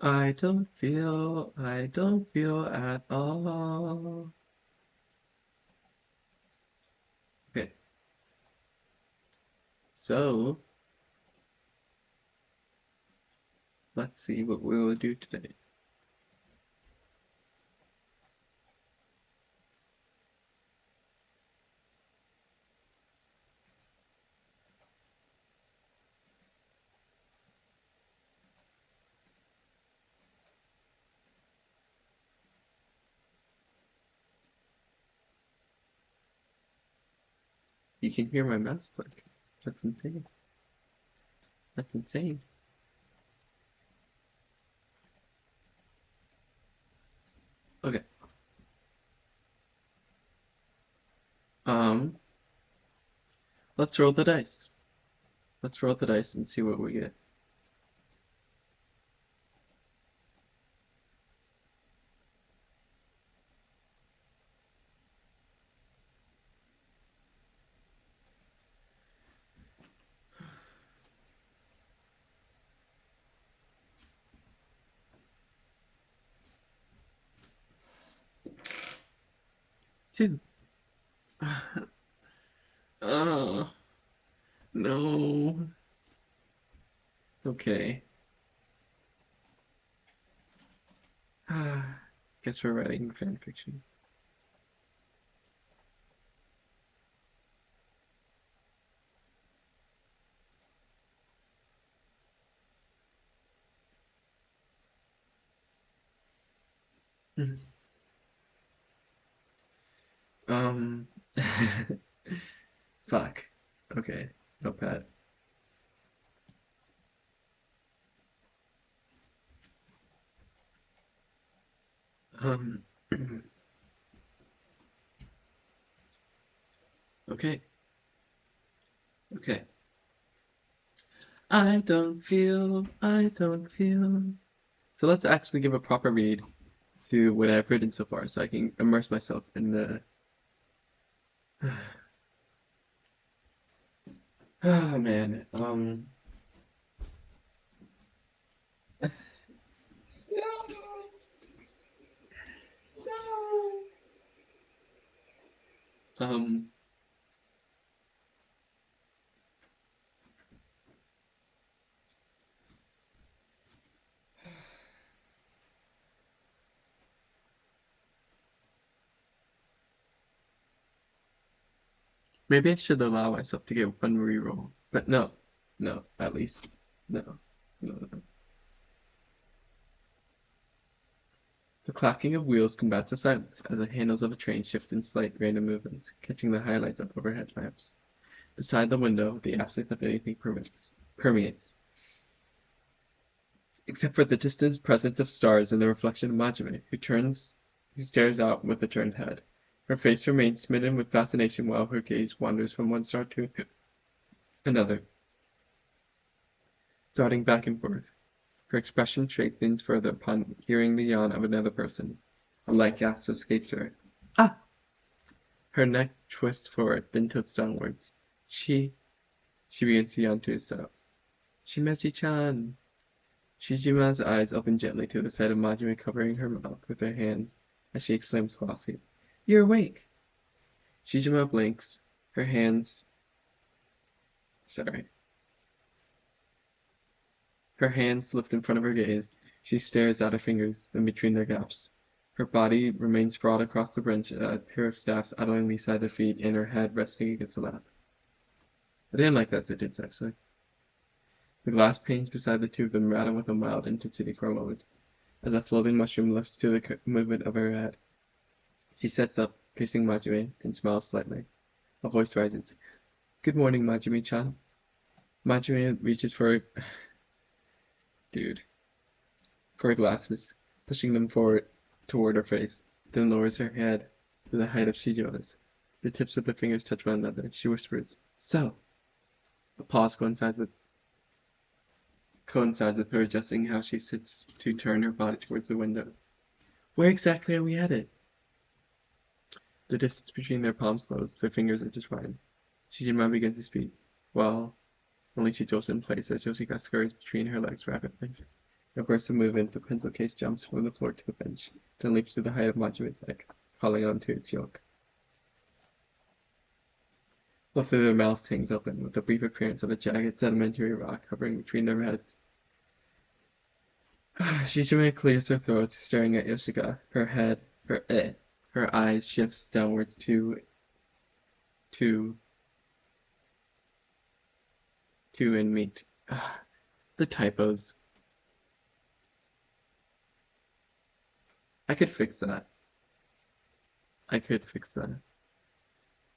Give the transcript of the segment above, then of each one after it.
I don't feel at all. Okay, so let's see what we will do today. You can hear my mouse click. That's insane. That's insane. Okay. Um, let's roll the dice. Let's roll the dice and see what we get. Two. Oh, no. Okay. Guess we're writing fan fiction. Um, fuck. Okay, notepad. Um, okay, okay. I don't feel. So let's actually give a proper read to what I've written so far so I can immerse myself in the. Oh man. Um, Maybe I should allow myself to get one reroll. But no, no, at least. No, no. The clacking of wheels combats the silence as the handles of a train shift in slight random movements, catching the highlights of overhead lamps. Beside the window, the absence of anything permeates, except for the distant presence of stars and the reflection of Majime, who stares out with a turned head. Her face remains smitten with fascination while her gaze wanders from one star to another, darting back and forth. Her expression straightens further upon hearing the yawn of another person. A light gasp escapes her. Ah! Her neck twists forward, then tilts downwards. She begins to yawn to herself. Shimeji-chan! Shijima's eyes open gently to the sight of Majime covering her mouth with her hands as she exclaims softly, "You're awake!" Shijima blinks. Her hands, sorry, her hands lift in front of her gaze. She stares at her fingers, then between their gaps. Her body remains sprawled across the bench, a pair of staffs idling beside their feet, and her head resting against the lap. I didn't like that sentence, actually. The glass panes beside the two of them rattle with a mild intensity for a moment, as a floating mushroom lifts to the movement of her head. She sits up, facing Majime, and smiles slightly. A voice rises. "Good morning, Majime-chan." Majime reaches for her, dude, for her glasses, pushing them forward toward her face, then lowers her head to the height of Shijima's. The tips of the fingers touch one another. She whispers, "So." A pause coincides with her adjusting how she sits to turn her body towards the window. "Where exactly are we headed?" The distance between their palms closes, their fingers intertwine. Shijima begins to speak. Well, only she jolts in place as Yoshika scurries between her legs rapidly. A burst of movement, the pencil case jumps from the floor to the bench, then leaps to the height of Majima's neck, falling onto its yoke. Both of their mouths hangs open, with the brief appearance of a jagged sedimentary rock hovering between their heads. Shijime clears her throat, staring at Yoshika. Her eyes shifts downwards to, and meet. The typos. I could fix that. I could fix that.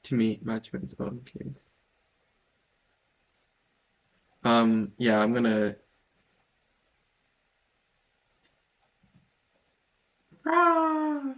To meet Machiman's own case. Yeah, I'm gonna. Ah!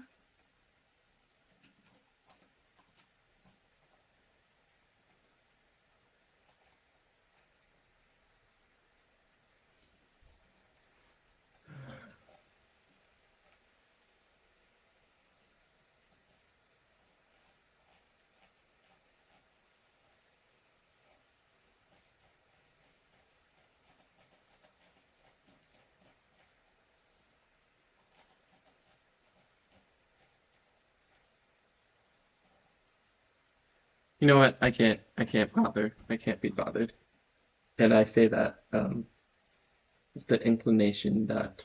You know what? I can't bother. I can't be bothered. And I say that, it's the inclination that.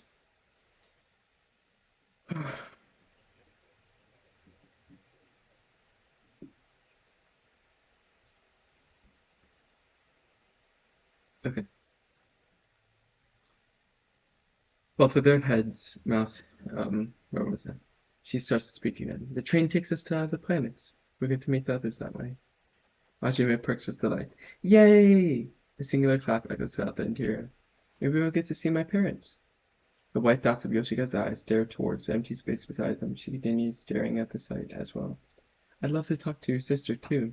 Okay. Both of their heads, mouse, where was that? She starts to speak again. The train takes us to other planets. We get to meet the others that way. Majime perks with delight. Yay! A singular clap echoes throughout the interior. Maybe we'll get to see my parents. The white dots of Yoshika's eyes stare towards the empty space beside them. She continues staring at the sight as well. I'd love to talk to your sister, too.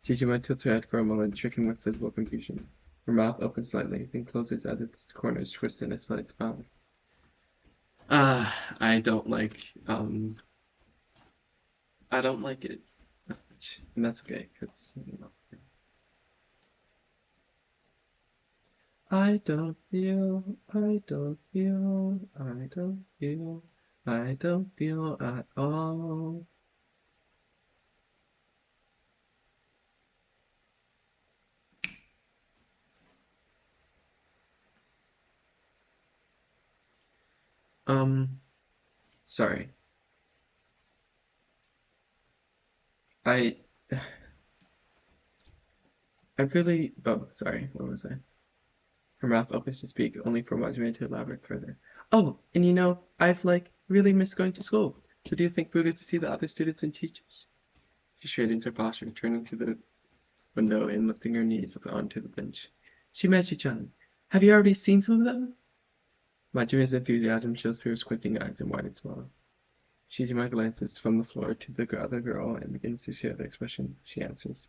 Shijima tilts her head for a moment, stricken with visible confusion. Her mouth opens slightly, then closes as its corners twist in a slight smile. I don't like, I don't like it that much. And that's okay, because, I don't feel, I don't feel, I don't feel, I don't feel at all. Um, sorry. I, I really, oh, sorry, what was I? Her mouth opens to speak, only for Majime to elaborate further. Oh, and I've really missed going to school. So do you think we'll get to see the other students and teachers? She straightens her posture, turning to the window and lifting her knees up onto the bench. Shimeji-chan, have you already seen some of them? Majime's enthusiasm shows through her squinting eyes and widened smile. Shijima glances from the floor to the other girl and begins to share the expression. She answers.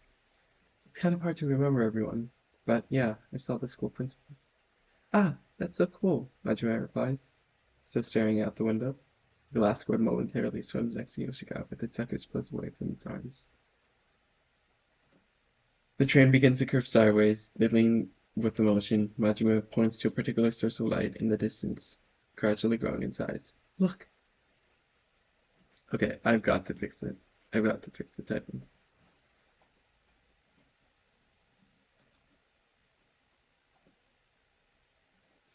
It's kind of hard to remember everyone, but yeah, I saw the school principal. Ah, that's so cool, Majima replies, still staring out the window. The glass squid momentarily swims next to Yoshika, but the sucker pulls away from its arms. The train begins to curve sideways. They lean with the motion. Majima points to a particular source of light in the distance, gradually growing in size. Look! Okay, I've got to fix it. I've got to fix the typing.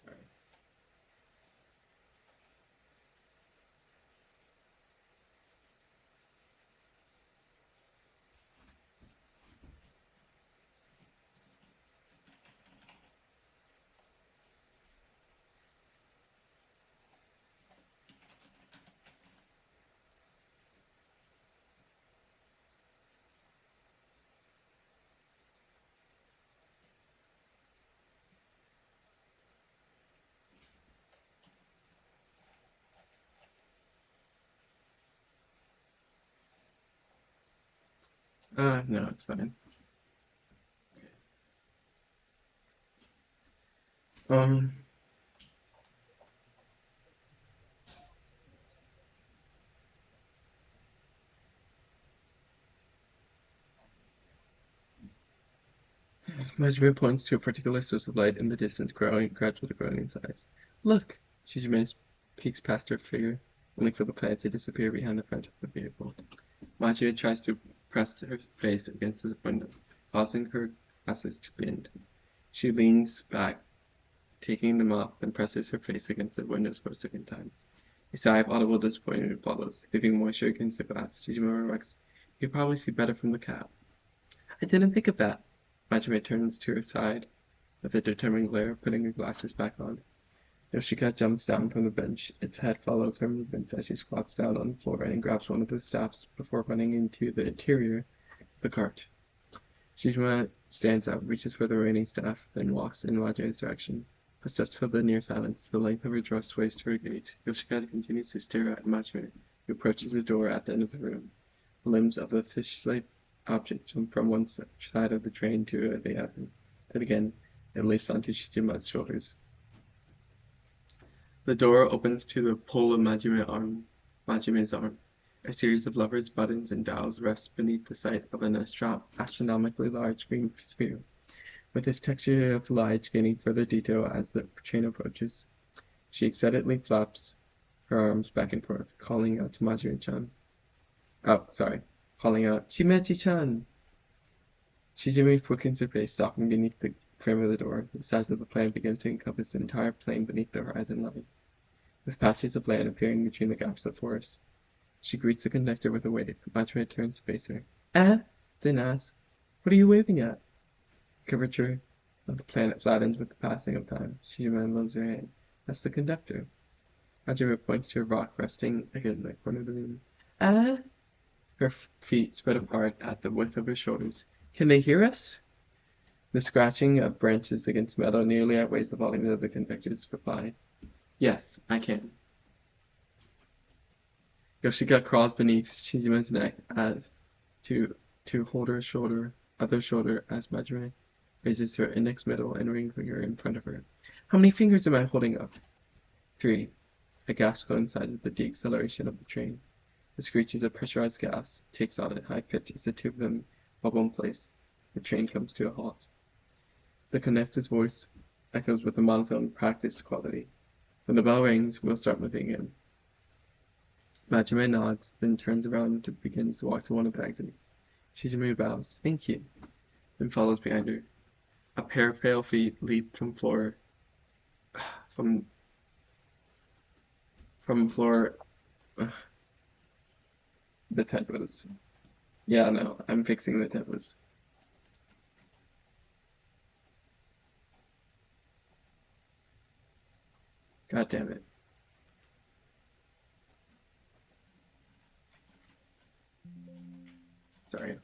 Sorry. No, it's fine. Um, Majime points to a particular source of light in the distance, gradually growing in size. Look! Shijime peeks past her figure, only for the planet to disappear behind the front of the vehicle. Majime tries to press her face against the window, causing her glasses to bend. She leans back, taking them off, and presses her face against the windows for a second time. A sigh of audible disappointment follows, leaving moisture against the glass. Shijime remarks, "You can probably see better from the cab." "I didn't think of that." Majime turns to her side with a determined glare, putting her glasses back on. Yoshika jumps down from the bench. Its head follows her movements as she squats down on the floor and grabs one of the staffs before running into the interior of the cart. Shijima stands up, reaches for the remaining staff, then walks in Majime's direction. But steps fill the near silence. The length of her dress sways to her gait. Yoshika continues to stare at Majime, who approaches the door at the end of the room. The limbs of the fish-shaped object jump from one side of the train to the other. Then again, it leaps onto Shijima's shoulders. The door opens to the pull of Majime's arm. A series of levers, buttons, and dials rest beneath the sight of an astronomically large green sphere, with its texture of light gaining further detail as the train approaches. She excitedly flaps her arms back and forth, calling out to Majime-chan. Calling out, "Shimeji-chan!" Shijime quickens her pace, stopping beneath the frame of the door. The size of the planet begins to encompass the entire plain beneath the horizon line, with patches of land appearing between the gaps of forest. She greets the conductor with a wave. Majime turns to face her. Then asks, "What are you waving at?" The curvature of the planet flattens with the passing of time. Shijime lowers her hand. "That's the conductor." Majime points to a rock resting against the corner of the room. Her feet spread apart at the width of her shoulders. "Can they hear us?" The scratching of branches against metal nearly outweighs the volume of the conductor's reply. "Yes, I can." Yoshika crawls beneath Shijime's neck as to hold her other shoulder as Majime raises her index, middle, and ring finger in front of her. "How many fingers am I holding up?" "3." A gasp coincides with the deceleration of the train. The screeches of pressurized gas takes on a high pitch as the two of them bubble in place. The train comes to a halt. The conductor's voice echoes with a monotone, practiced quality. "When the bell rings, we'll start moving in." Majime nods, then turns around and begins to walk to one of the exits. Shijime bows, "Thank you," and follows behind her. A pair of pale feet leap from from floor. The typos. Yeah, no, I'm fixing the typos. God damn it. Sorry.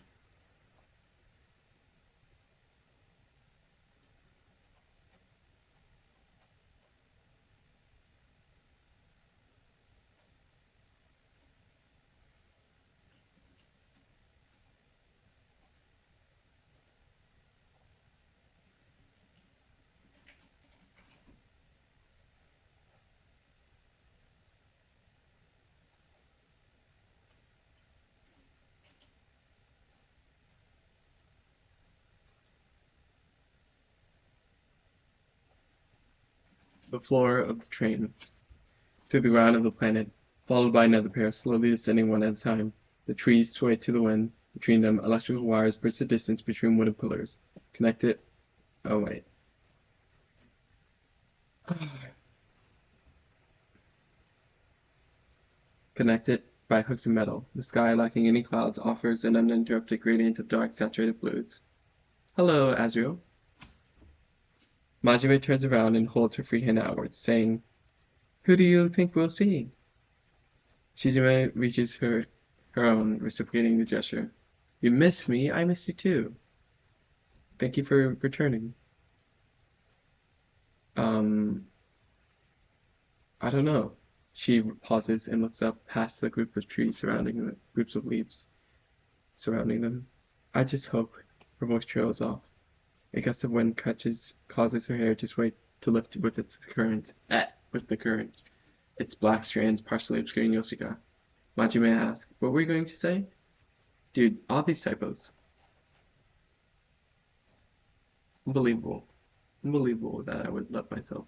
The floor of the train. To the ground of the planet, followed by another pair, slowly descending one at a time. The trees sway to the wind. Between them, electrical wires bridge the distance between wooden pillars. Connected. Oh, wait. Connected by hooks of metal. The sky, lacking any clouds, offers an uninterrupted gradient of dark, saturated blues. "Hello, Azrael." Majime turns around and holds her free hand outwards, saying, "Who do you think we'll see?" Shijime reaches her own, reciprocating the gesture. "You missed me, I missed you too. Thank you for returning." I don't know. She pauses and looks up past the group of trees surrounding the groups of leaves surrounding them. "I just hope," her voice trails off. A gust of wind causes her hair to sway to lift with the current, its black strands partially obscuring Yoshika. Majime asks, "What were you going to say?" "Dude, all these typos." Unbelievable. Unbelievable that I would love myself.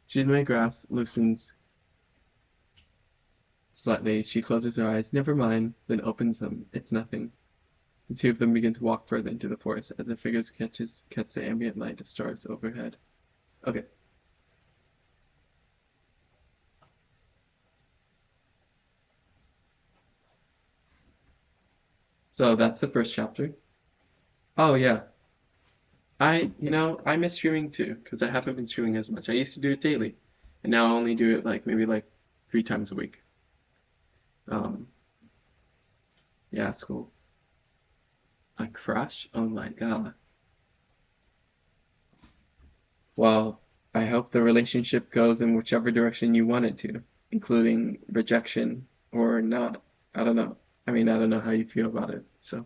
Shijima grasp loosens slightly. She closes her eyes. Never mind, then opens them. It's nothing. The two of them begin to walk further into the forest as their figures catch the ambient light of stars overhead. Okay. So that's the first chapter. Oh yeah. I miss streaming too, because I haven't been streaming as much. I used to do it daily, and now I only do it maybe 3 times a week. Um, yeah, it's cool. A crush? Oh my god. Well, I hope the relationship goes in whichever direction you want it to, including rejection or not. I don't know. I mean, I don't know how you feel about it. So,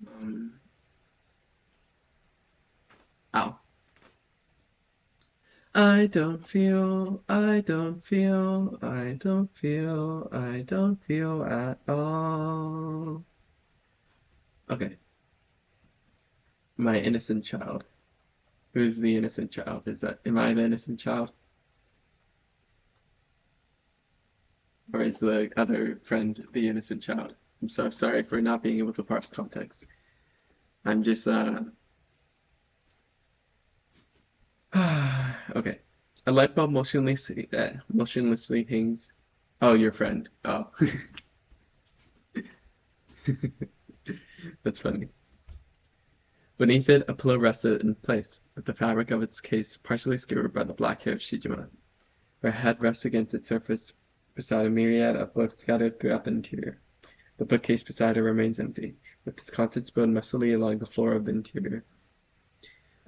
um, ow. I don't feel at all. Okay, my innocent child. Who's the innocent child? Am I the innocent child? Or is the other friend the innocent child? I'm so sorry for not being able to parse context. I'm just, okay. A light bulb motionlessly hangs. Oh, your friend. Oh. That's funny. Beneath it, a pillow rested in place, with the fabric of its case partially skewered by the black hair of Shijima. Her head rests against its surface beside a myriad of books scattered throughout the interior. The bookcase beside her remains empty, with its contents spilled messily along the floor of the interior.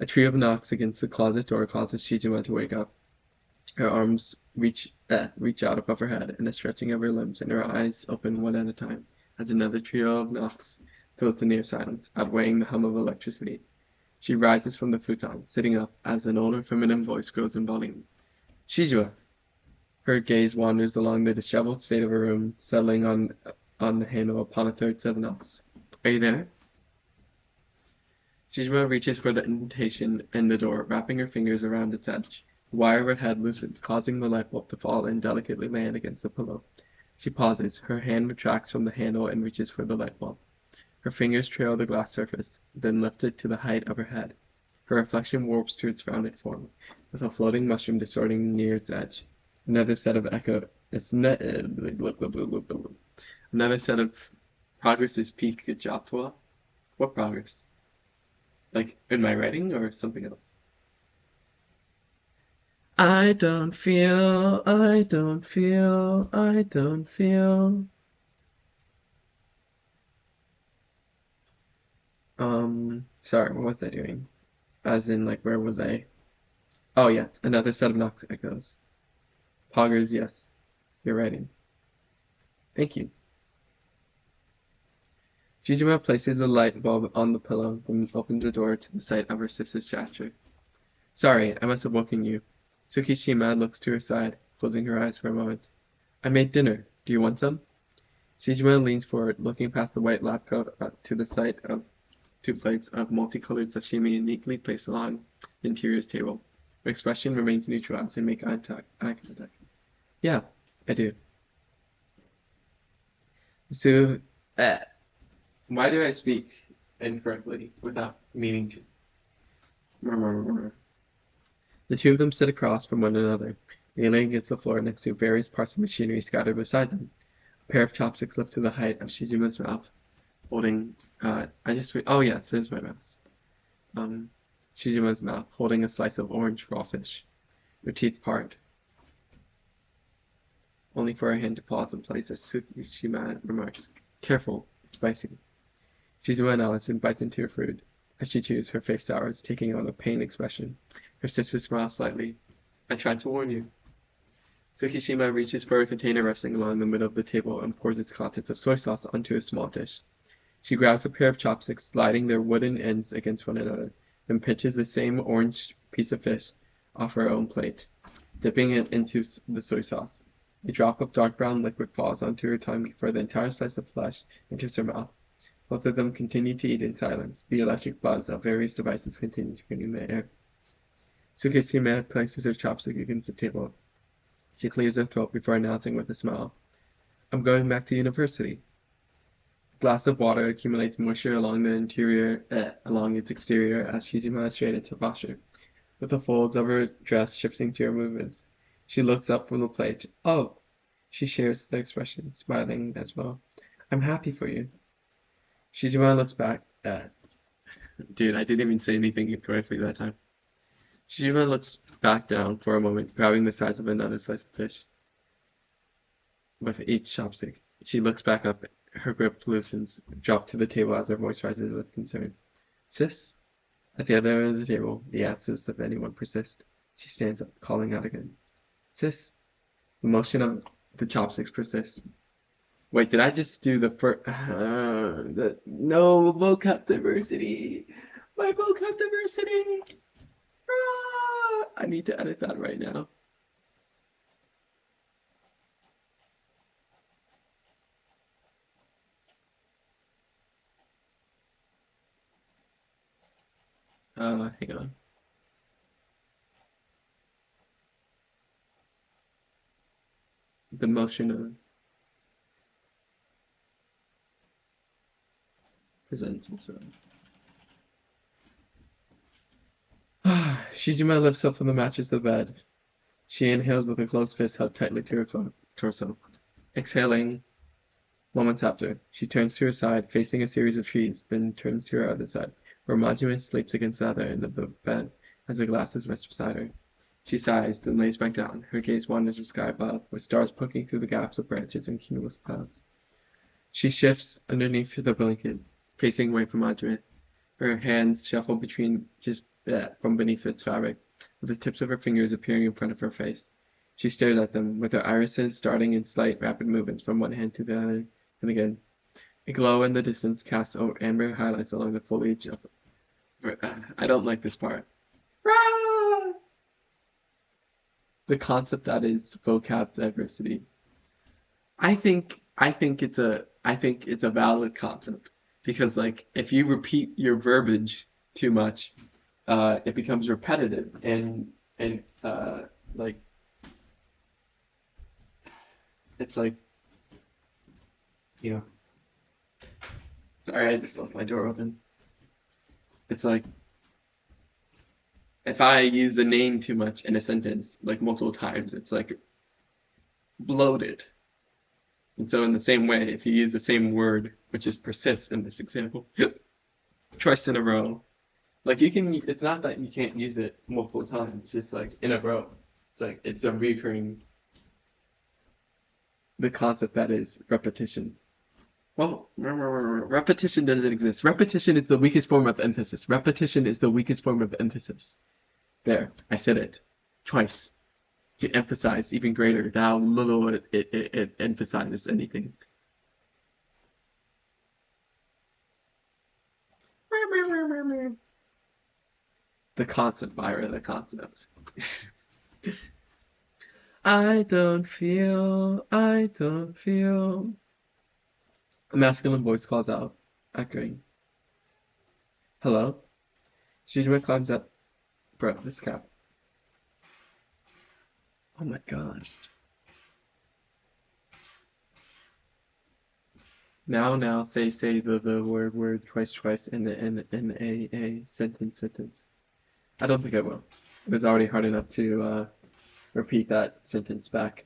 A trio knocks against the closet door causes Shijima to wake up. Her arms reach out above her head in a stretching of her limbs, and her eyes open one at a time, as another trio of knocks fills the near silence, outweighing the hum of electricity. She rises from the futon, sitting up, as an older feminine voice grows in volume. Shijima! Her gaze wanders along the disheveled state of her room, settling on the handle upon a third set of knocks. Are you there? Shijima reaches for the indentation in the door, wrapping her fingers around its edge. The wire of her head loosens, causing the light bulb to fall and delicately land against the pillow. She pauses, her hand retracts from the handle and reaches for the light bulb. Her fingers trail the glass surface, then lift it to the height of her head. Her reflection warps to its rounded form, with a floating mushroom distorting near its edge. Another set of echo. Another set of progress is peak Jatwa. What progress? Like in my writing or something else? I don't feel. Sorry, what was I doing? As in, where was I? Oh, yes, another set of Nox echoes. Poggers, yes, you're writing. Thank you. Jujima places the light bulb on the pillow, then opens the door to the sight of her sister's gesture. Sorry, I must have woken you. Tsukishima looks to her side, closing her eyes for a moment. I made dinner. Do you want some? Tsujima leans forward, looking past the white lab coat to the sight of 2 plates of multicolored sashimi neatly placed along the interior's table. Her expression remains neutral as they make eye contact. Yeah, I do. So, why do I speak incorrectly without meaning to? The two of them sit across from one another, kneeling against the floor next to various parts of machinery scattered beside them. A pair of chopsticks lift to the height of Shijima's mouth, holding. Oh yes, there's my mouse. Shijima's mouth, holding a slice of orange raw fish. Her teeth part, only for her hand to pause in place as Tsukishima remarks, "Careful, it's spicy." Shizuma nods and bites into her food. As she chews, her face sours, taking on a pained expression. Her sister smiles slightly. I tried to warn you. Tsukishima reaches for a container resting along the middle of the table and pours its contents of soy sauce onto a small dish. She grabs a pair of chopsticks, sliding their wooden ends against one another, then pinches the same orange piece of fish off her own plate, dipping it into the soy sauce. A drop of dark brown liquid falls onto her tongue before the entire slice of flesh enters her mouth. Both of them continue to eat in silence. The electric buzz of various devices continues ringing in the air. Tsukishima places her chopstick against the table. She clears her throat before announcing with a smile, "I'm going back to university." A glass of water accumulates moisture along its exterior as Shijima straightens her posture, with the folds of her dress shifting to her movements. She looks up from the plate. "Oh!" She shares the expression, smiling as well. "I'm happy for you." Shijima looks back at... Dude, I didn't even say anything correctly that time. Shijima looks back down for a moment, grabbing the sides of another slice of fish with each chopstick. She looks back up. Her grip loosens, dropped to the table as her voice rises with concern. "Sis?" At the other end of the table, the absence of anyone persists. She stands up, calling out again. "Sis?" The motion of the chopsticks persists. Wait, did I just do the first... no, vocab diversity! My vocab diversity! Ah! I need to edit that right now. Hang on. The motion of presents and so on. Shijima lifts up from the mattress of the bed. She inhales with a closed fist held tightly to her torso. Exhaling, moments after, she turns to her side, facing a series of trees, then turns to her other side, where Majima sleeps against the other end of the bed as her glasses rest beside her. She sighs, then lays back down. Her gaze wanders the sky above, with stars poking through the gaps of branches and cumulus clouds. She shifts underneath the blanket, facing away from Majima. Her hands shuffle from beneath its fabric, with the tips of her fingers appearing in front of her face. She stares at them, with her irises starting in slight, rapid movements from one hand to the other, and again. A glow in the distance casts amber highlights along the foliage of... I don't like this part. The concept that is vocab diversity. I think it's a valid concept because like if you repeat your verbiage too much, it becomes repetitive and like it's like you know. Sorry, I just left my door open. It's like if I use a name too much in a sentence, like multiple times, it's like bloated. And so in the same way, if you use the same word, which is persist in this example, twice in a row, like you can, it's not that you can't use it multiple times, it's just like in a row. It's like, it's a recurring, the concept that is repetition. Well, repetition doesn't exist. Repetition is the weakest form of emphasis. Repetition is the weakest form of emphasis. There, I said it twice to emphasize even greater how little it emphasizes anything. The concept, Myra, the concept. I don't feel. A masculine voice calls out, echoing. Hello? Shijima climbs up. Bro, this cap. Oh my god. Now, say the word, twice, in a sentence. I don't think I will. It was already hard enough to repeat that sentence back.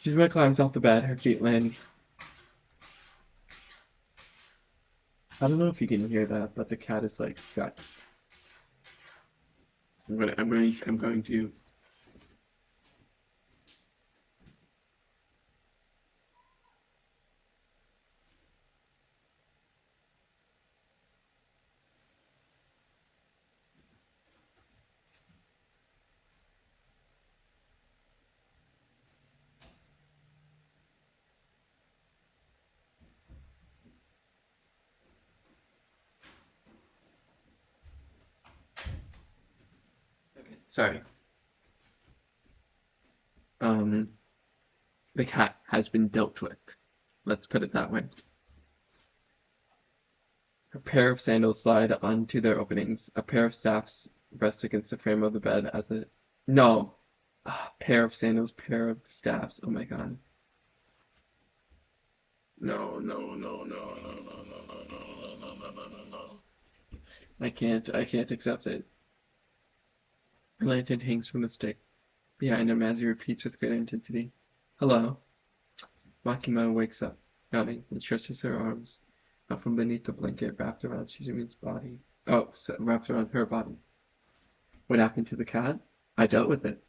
Shijima climbs off the bed, her feet land. I don't know if you can hear that, but the cat is like scratching. I'm going to. Okay, sorry. The cat has been dealt with. Let's put it that way. A pair of sandals slide onto their openings. A pair of staffs rest against the frame of the bed as a... No! Pair of sandals, pair of staffs. Oh my god. No, no, no, no, no, no, no, no, no, no, no, no, no, no. I can't accept it. A lantern hangs from the stick. Behind him, as he repeats with greater intensity. Hello. Makima wakes up, yawning, and stretches her arms out from beneath the blanket wrapped around Shizumi's body. Oh, so wrapped around her body. What happened to the cat? I dealt with it.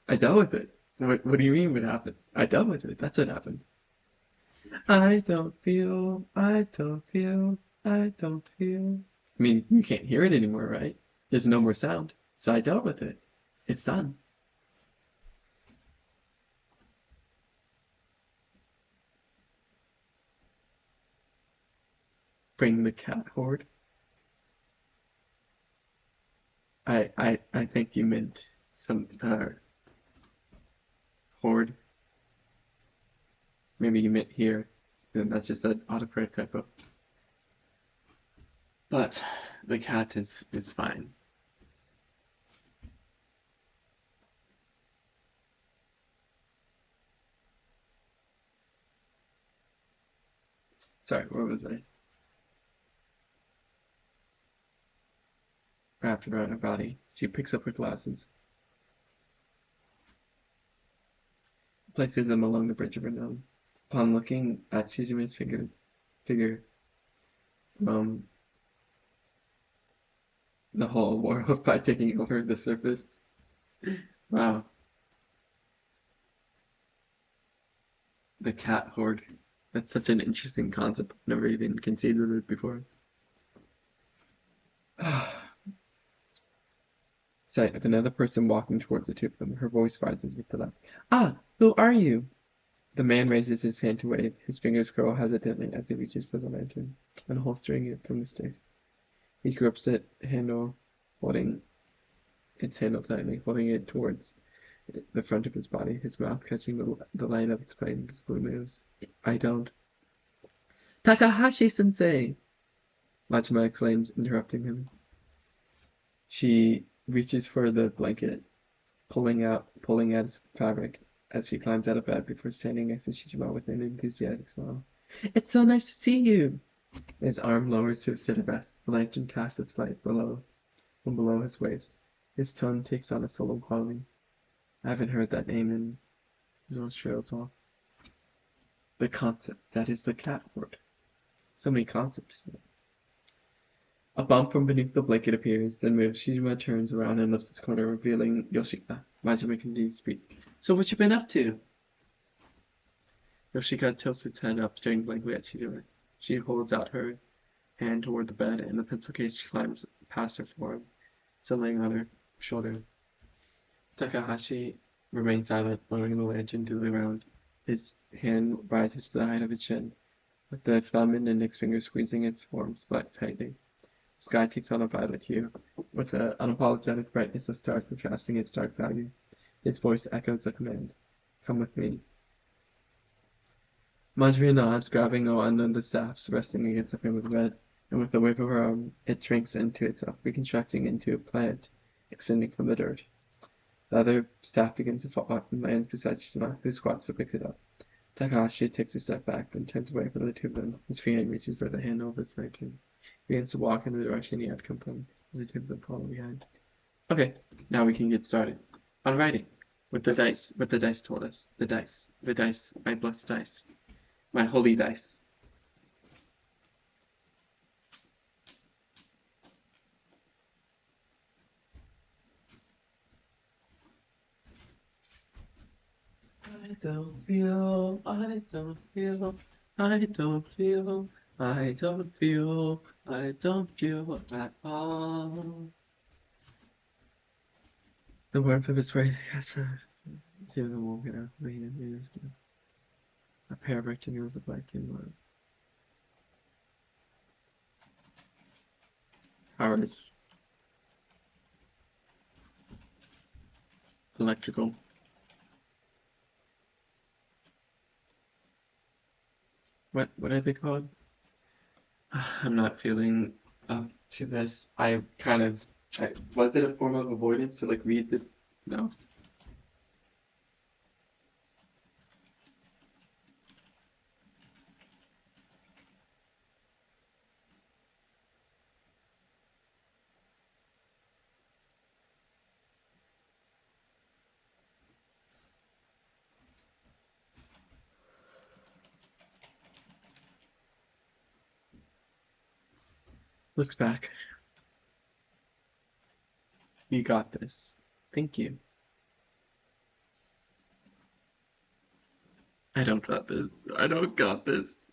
I dealt with it. What do you mean what happened? I dealt with it. That's what happened. I don't feel. I don't feel. I mean, you can't hear it anymore, right? There's no more sound. So I dealt with it. It's done. Bring the cat horde. I think you meant some horde. Maybe you meant here. And that's just an autocorrect typo. But the cat is fine. Sorry, where was I? Wrapped around her body, she picks up her glasses, places them along the bridge of her nose. Upon looking at Suzumi's figure, the whole wore off by taking over the surface. Wow. The cat horde. That's such an interesting concept. I've never even considered it before. Sight of another person walking towards the two of them. Her voice rises with delight. Ah, who are you? The man raises his hand to wave. His fingers curl hesitantly as he reaches for the lantern, unholstering it from the stick. He grips it handle, holding its handle tightly, holding it towards the front of his body, his mouth catching the light of its flame. His blue moves. I don't. Takahashi-sensei! Majima exclaims, interrupting him. She reaches for the blanket, pulling at its fabric as she climbs out of bed before standing next to Shijima with an enthusiastic smile. It's so nice to see you! His arm lowers to a steady rest. The lantern casts its light from below his waist. His tone takes on a solemn quality. I haven't heard that name in... His voice trails off. The concept. That is the cat word. So many concepts. A bump from beneath the blanket appears, then moves. Shijima turns around and lifts its corner, revealing Yoshika. Majima continues to speak. So what you been up to? Yoshika tilts its head up, staring blankly at Shijima. She holds out her hand toward the bed, and the pencil case climbs past her forearm, settling on her shoulder. Takahashi remains silent, lowering the lantern to the ground. His hand rises to the height of his chin, with the thumb and index finger squeezing its form tightly. The sky takes on a violet hue, with the unapologetic brightness of stars contrasting its dark value. His voice echoes a command. Come with me. Majima nods, grabbing one of the staffs resting against the frame of the bed, and with a wave of her arm, it shrinks into itself, reconstructing into a plant extending from the dirt. The other staff begins to fall out and lands beside Shijima, who squats to pick it up. Takahashi takes a step back, then turns away from the two of them. His free hand reaches for the handle of his lantern. He begins to walk in the direction he had come from, as the two of them follow behind. Okay, now we can get started. On writing. What the dice told us. The dice, my blessed dice. My holy dice. I don't feel at all. The warmth of his breath casts a a pair of rectangles of black and white. Powers. Electrical. What are they called? I'm not feeling up to this. Was it a form of avoidance to like read the, no? Looks back. You got this. Thank you. I don't got this. I don't got this.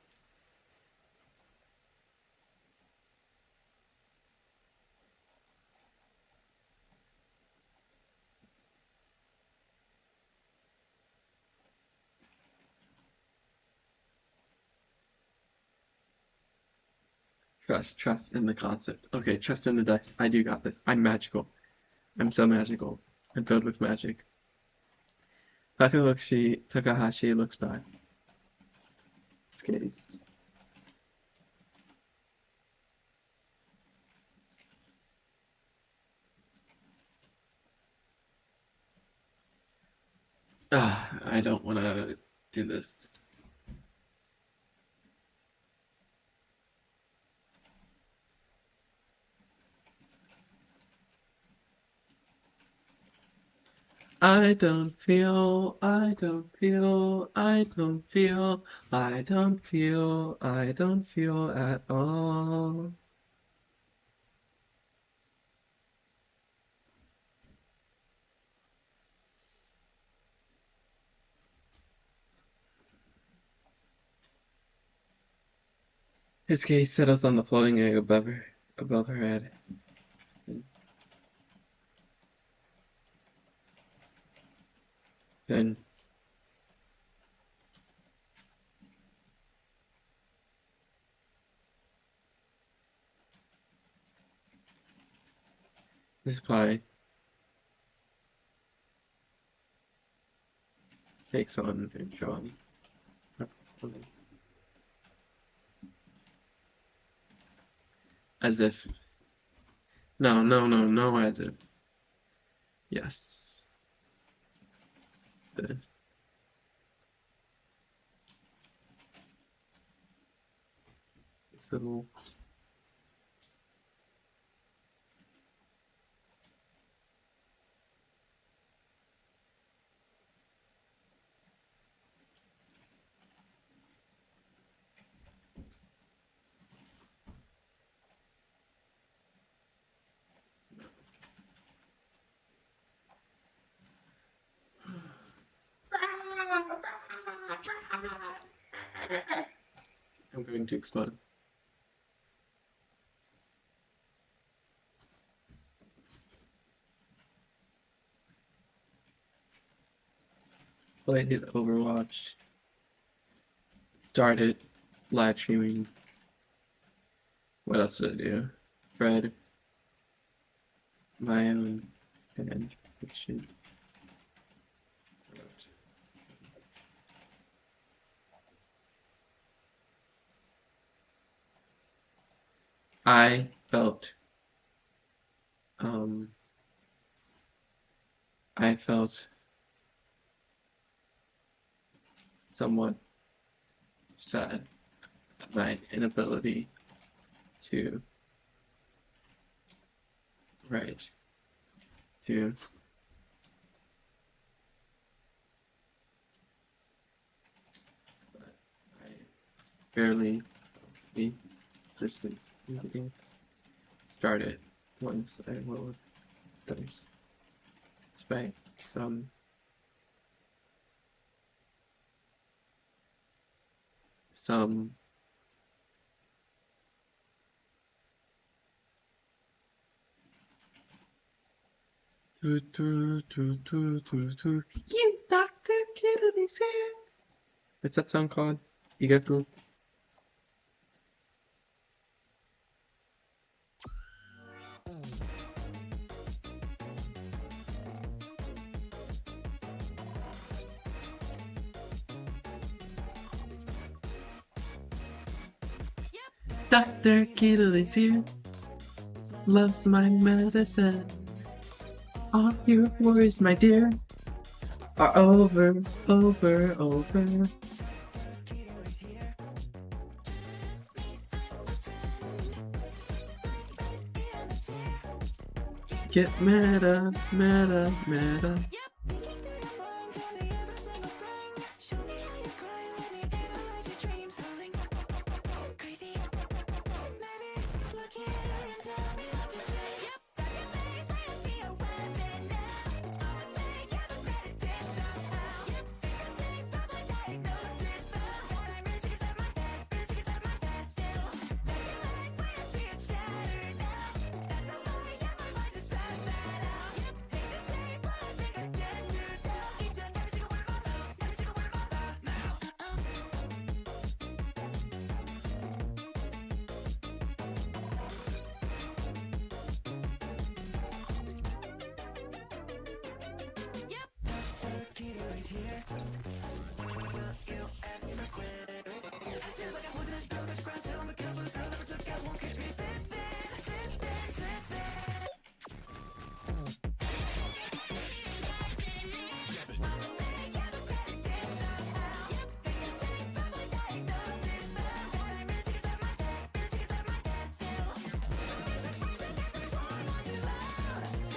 Trust in the concept. Okay, trust in the dice. I do got this. I'm magical. I'm so magical. I'm filled with magic. Takahashi looks back. Skates. I don't want to do this. I don't feel, I don't feel, I don't feel, I don't feel, I don't feel at all. His gaze settles on the floating egg above her head. Then the supply takes on and John. As if. No, as if. Yes. The this little I'm going to explode. Played Overwatch. Started live streaming. What else did I do? Read my own fan fiction. I felt um I felt somewhat sad at my inability to write, to but I barely the existence meeting started once I rolled dice. Despite some you Dr. Kennedy's here. What's that song called? Igaku? Dr. Kittle is here, loves my medicine. All your worries, my dear, are over. Get meta.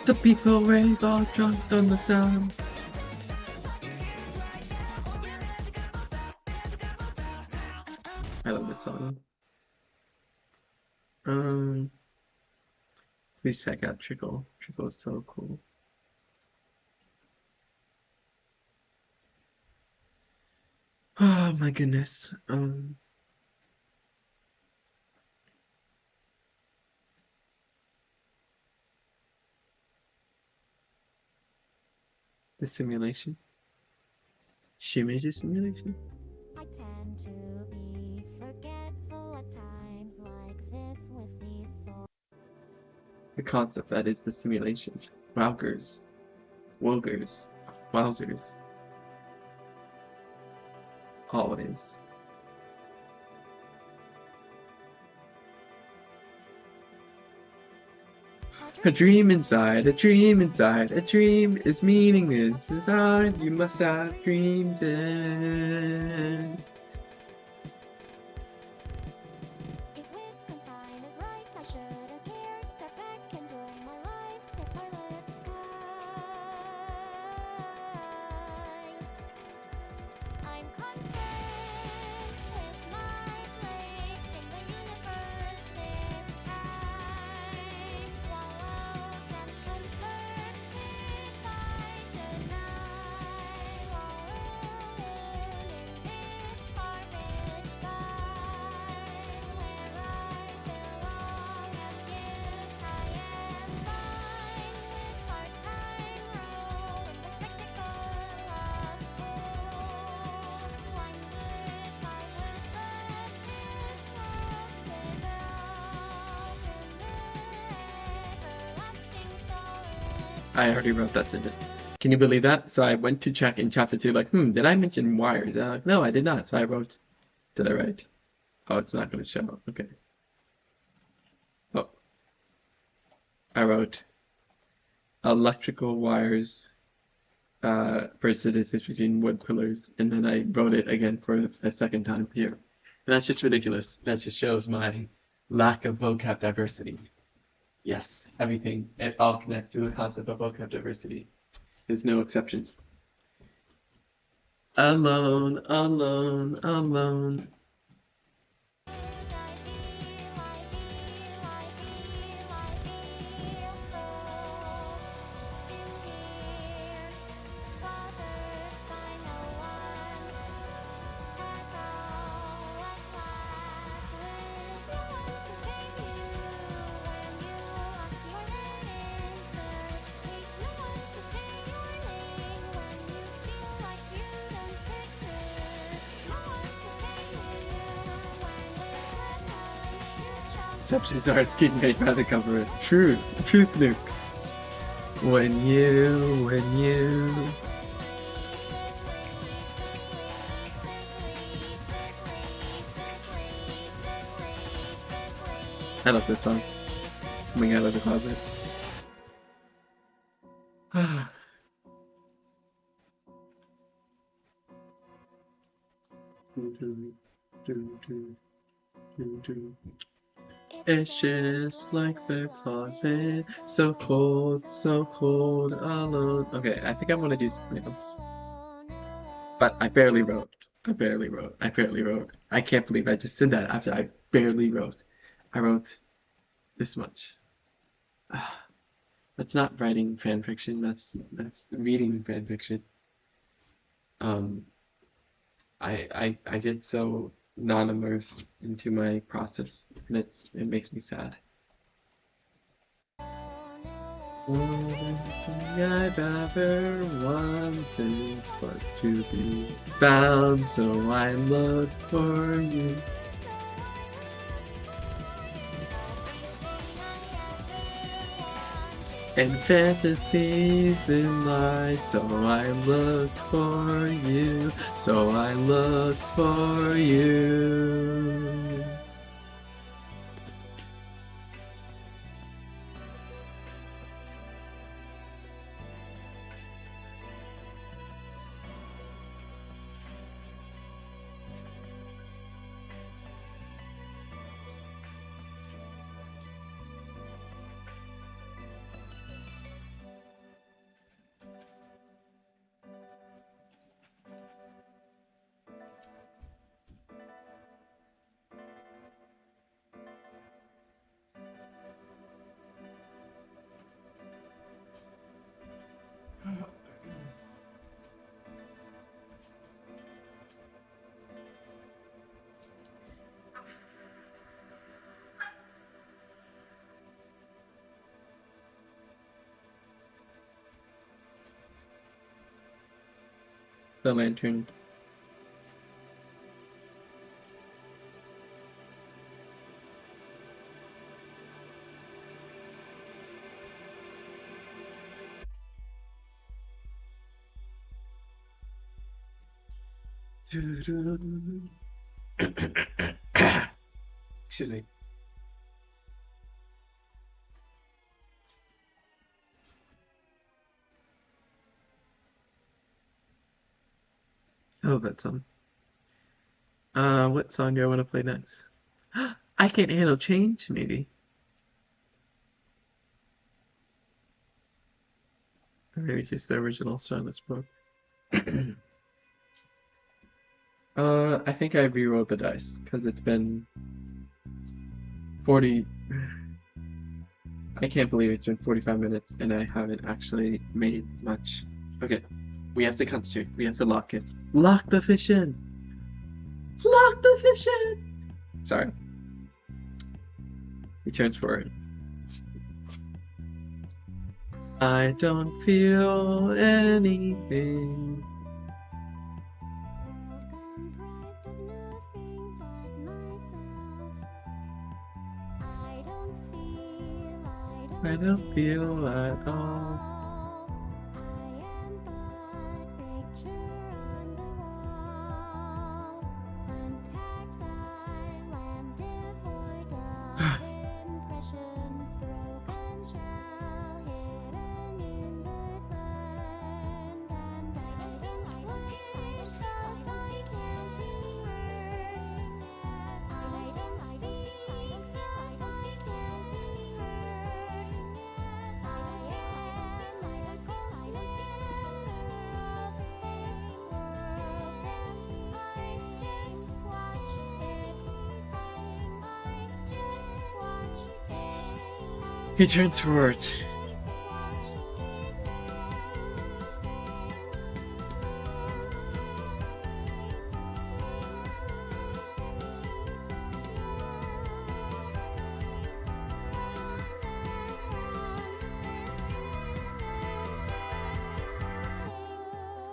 The people rave all drunk on the sound. I love this song. Please check out Trickle. Trickle is so cool. Oh my goodness. The simulation. She made a simulation. I tend to be forgetful at times like this with these songs. The concept that is the simulation. Wowgers. Wogers. Wowzers. Always. A dream inside, a dream inside, a dream is meaningless. Without you must have dreamed it. If Wittgenstein is right, I shouldn't care. Step back, enjoy my life, this eyeless sky. I'm content with my place in the universe this time. Swallowed and comforted by the night. While alone in this far-fetched sky, where I belong and yet I am fine with part-time role in the spectacle of fools. Blinded by worthless, this world dissolves in the everlasting solitude. I already wrote that sentence. Can you believe that? So I went to check in chapter 2, like, did I mention wires? And I'm like, no, I did not. So I wrote, did I write? Oh, it's not going to show. Okay. Oh. I wrote electrical wires versus the distance between wood pillars. And then I wrote it again for a second time here. And that's just ridiculous. That just shows my lack of vocab diversity. Yes, everything, it all connects to the concept of vocab diversity. There's no exception. Alone. Exceptions are skin made by the government. Truth nuke. When you. I love this song. Coming out of the closet. It's just like the closet, so cold, alone. Okay, I think I want to do something else. But I barely wrote. I barely wrote. I barely wrote. I can't believe I just said that after I barely wrote. I wrote this much. That's not writing fan fiction. That's reading fan fiction. Um, I get so non-immersed into my process, and it makes me sad. Everything I've ever wanted was to be found, so I looked for you. And fantasies in lies, so I looked for you, so I looked for you. The lantern. Excuse me. Oh, that song. What song do I want to play next? I Can't Handle Change, maybe. Or maybe just the original song that's broke. I think I re-rolled the dice because it's been 40. I can't believe it's been 45 minutes and I haven't actually made much. Okay, we have to concentrate. We have to lock it. Lock the fish in. Lock the fish in. Sorry. Returns forward. I don't feel anything. Comprised of nothing but myself. I don't feel at all. I am but picture on the wall, untactile and devoid of impressions, broken shell hidden in the sand, and I wish thus I can be heard. I don't speak thus I can be heard. I am a ghost member of this world, and I just watch it. I just watch it. He turns forward. Just watch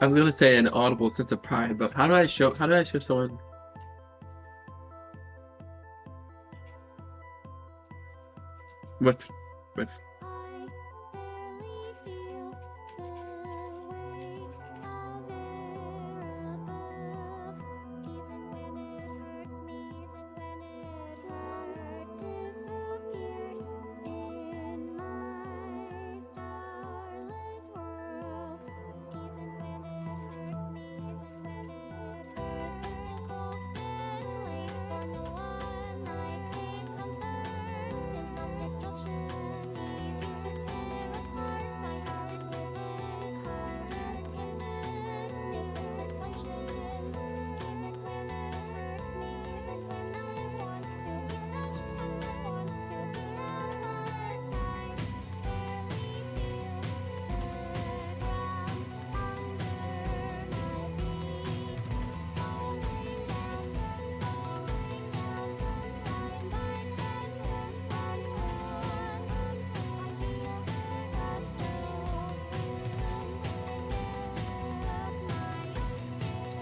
I was gonna say an audible sense of pride, but how do I show someone with with I barely feel the weight of air above, even when it hurts me, even when it hurts. Is a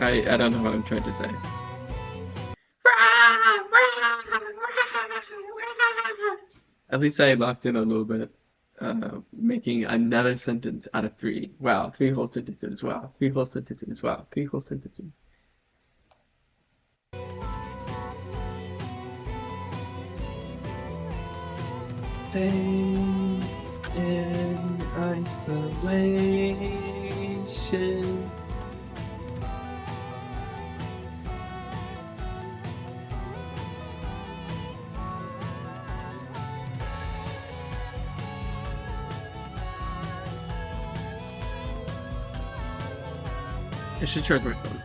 I don't know what I'm trying to say. At least I locked in a little bit. Making another sentence out of three. Wow, three whole sentences. Wow, three whole sentences. Wow, three whole sentences. Staying in isolation. I should charge my phone.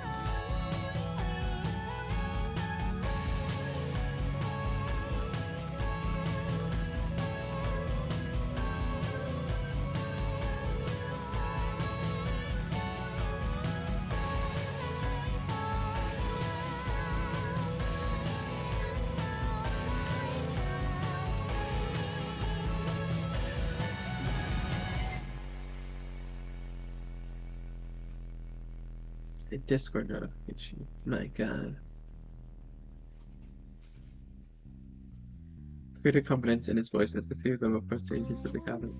A Discord notification. My God. Greater confidence in his voice as the three of them approach the edges of the cabin.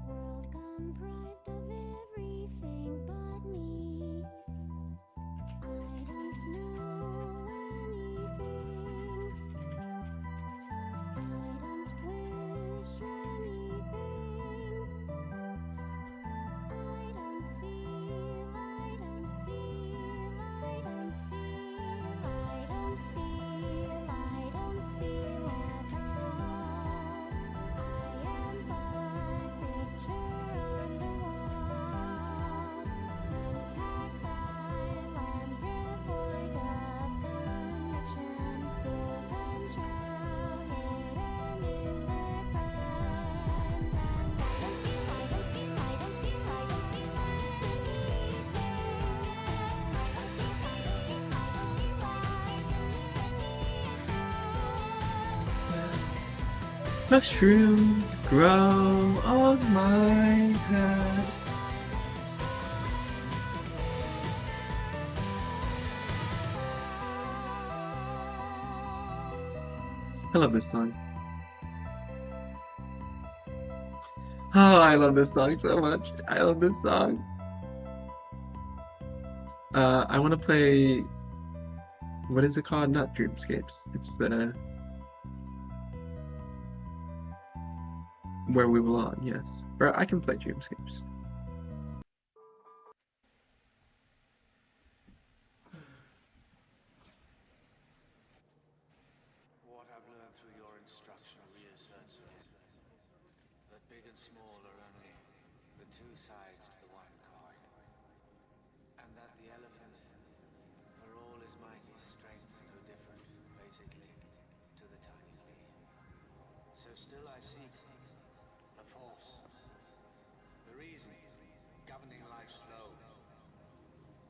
World comprised of everything but me. I don't know anything. I don't wish anything. I don't feel, I don't feel, I don't feel, I don't feel, I don't feel at all. I am but picture on the wall. I'm tactile and devoid of connections, broken shell hidden in the sand. And I don't feel, I don't feel, I don't feel, I don't feel anything. Mushrooms grow on my head. I love this song. Oh, I love this song so much. I love this song. I want to play. What is it called? Not Dreamscapes. It's the Where We Belong. Yes, or I can play Dreamscapes. What I've learned through your instruction reasserts again that big and small are only the two sides to the one coin, and that the elephant, for all his mighty strength, no different, basically, to the tiny flea. So still I seek the force, the reason governing life's flow,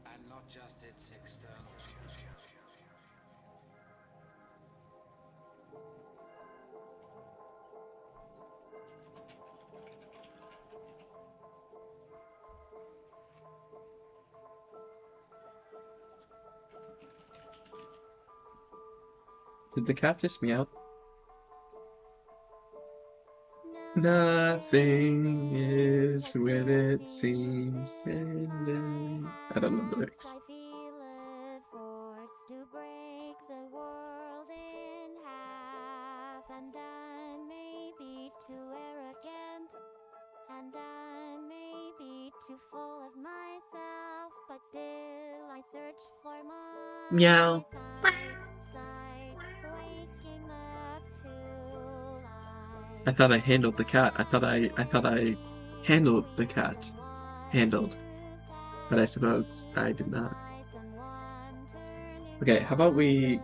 and not just its external show. Did the cat just meow? Nothing is what it seems, and then I don't know the lyrics. I feel a force to break the world in half, and I may be too arrogant, and I may be too full of myself, but still I search for my Meow. sight, waking up to life. I thought I handled the cat. I thought I handled the cat. Handled. But I suppose I did not. Okay, how about we...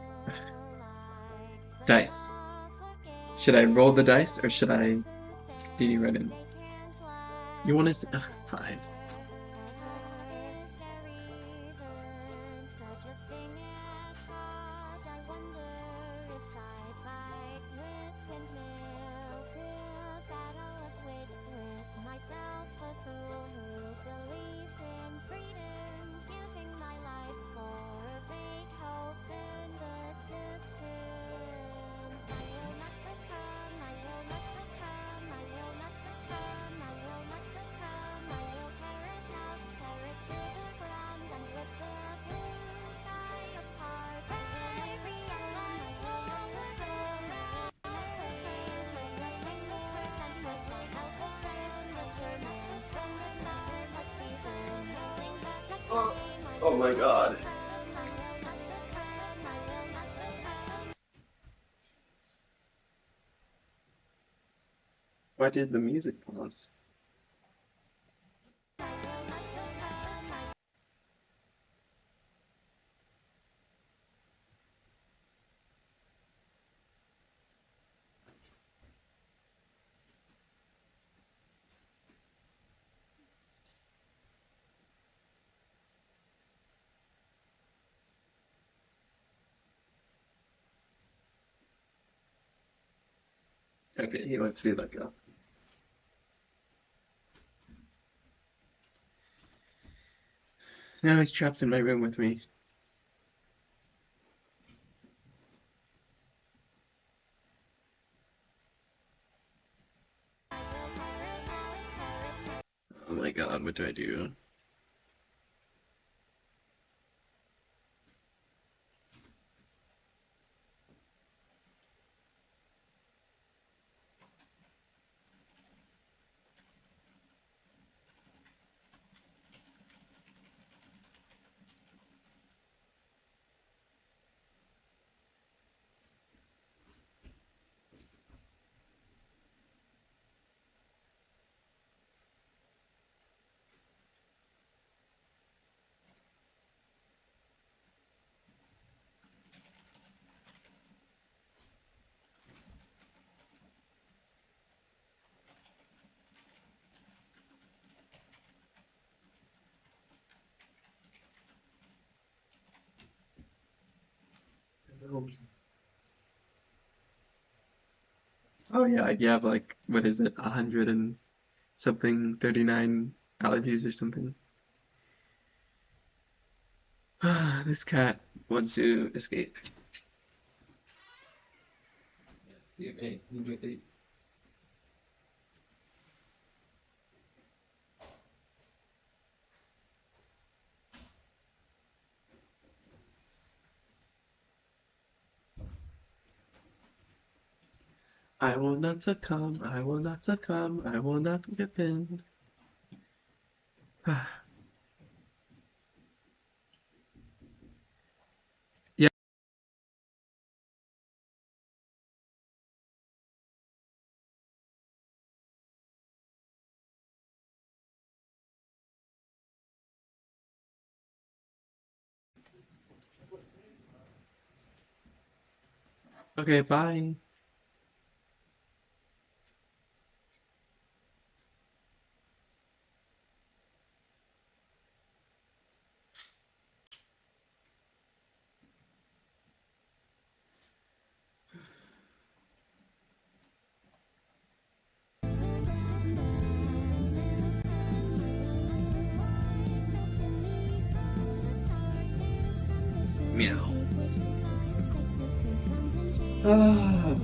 Dice. Should I roll the dice or should I continue right in? You want to... Fine. my god. Why did the music pause? Okay, he wants to be let go. Now he's trapped in my room with me. Oh my god, what do I do? Oh yeah, you have like, what is it, 100 and something, 39 allergies or something. This cat wants to escape. Yes, you may. I will not succumb, I will not succumb, I will not give in. Yeah, okay, bye. Meow. Ah.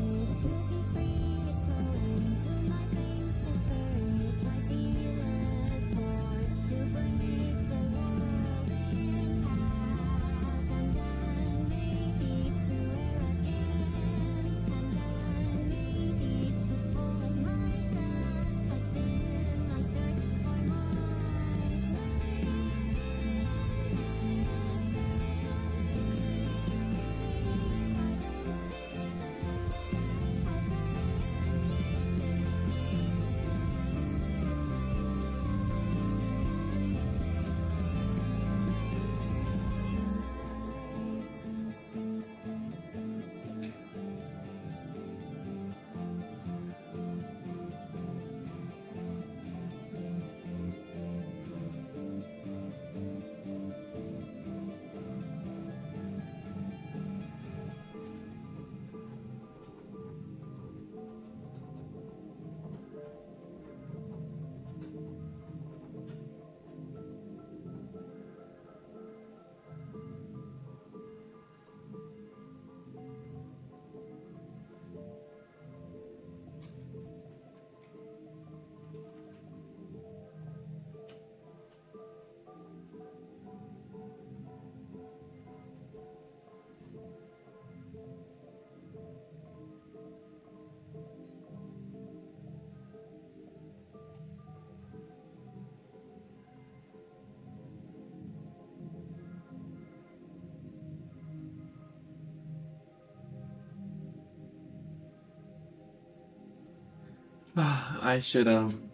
I should I don't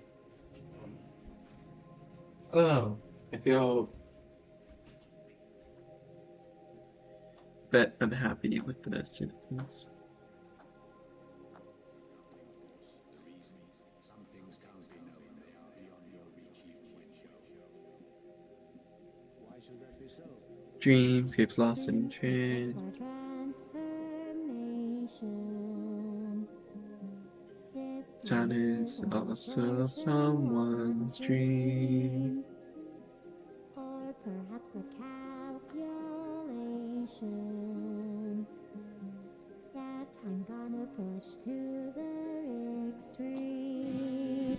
know. I feel a bit unhappy with the students. Some things can't be known, they are beyond your reach even when shown. Why should that be so? Dreamscapes lost in Dreams exist trance. for transformation. This John time is also someone's dream. or perhaps a calculation that I'm gonna push to the extreme.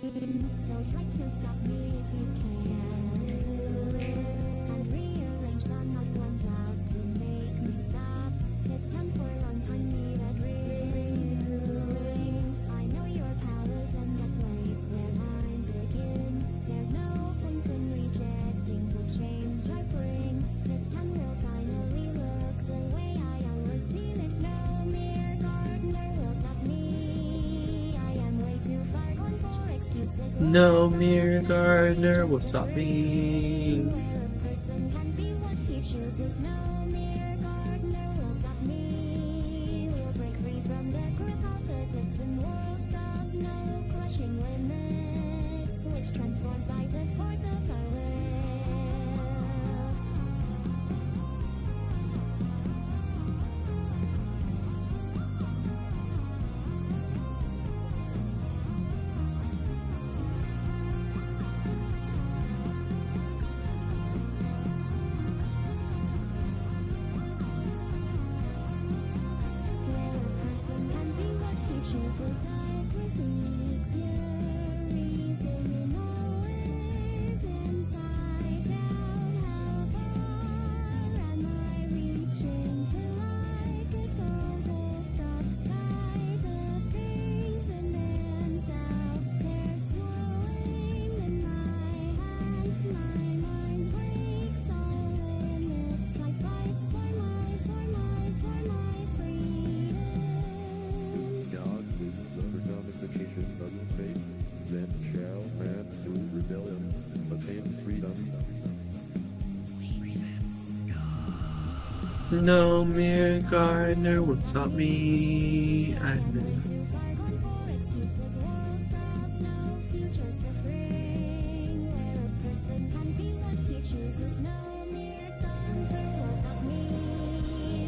So try to stop me if you can do it, and rearrange the night ones out to make me stop. This time for a long time needed renewing. I know your powers and the place where mine begin. There's no point in rejecting the change I bring. This time will finally look the way I always seen it. No mere gardener will stop me. I am way too far gone for excuses. No mere gardener will stop me. Where a person can be what he chooses. No mere gardener will stop me. We'll break free from the grip of the system world of no crushing limits, which transforms by the force of our will. Where a person can be what he chooses. I critique pure reason always inside out. How far am I reaching till I get all hooked up sky? The things in themselves, they're swirling in my hands. My mind breaks all limits. I fight for my freedom. God is the personification of faith. Then shall man through rebellion attain freedom. No mere gardener will stop me. I know. Too far gone for excuses. World of no future suffering. Where a person can be what he chooses. No mere thunder will stop me.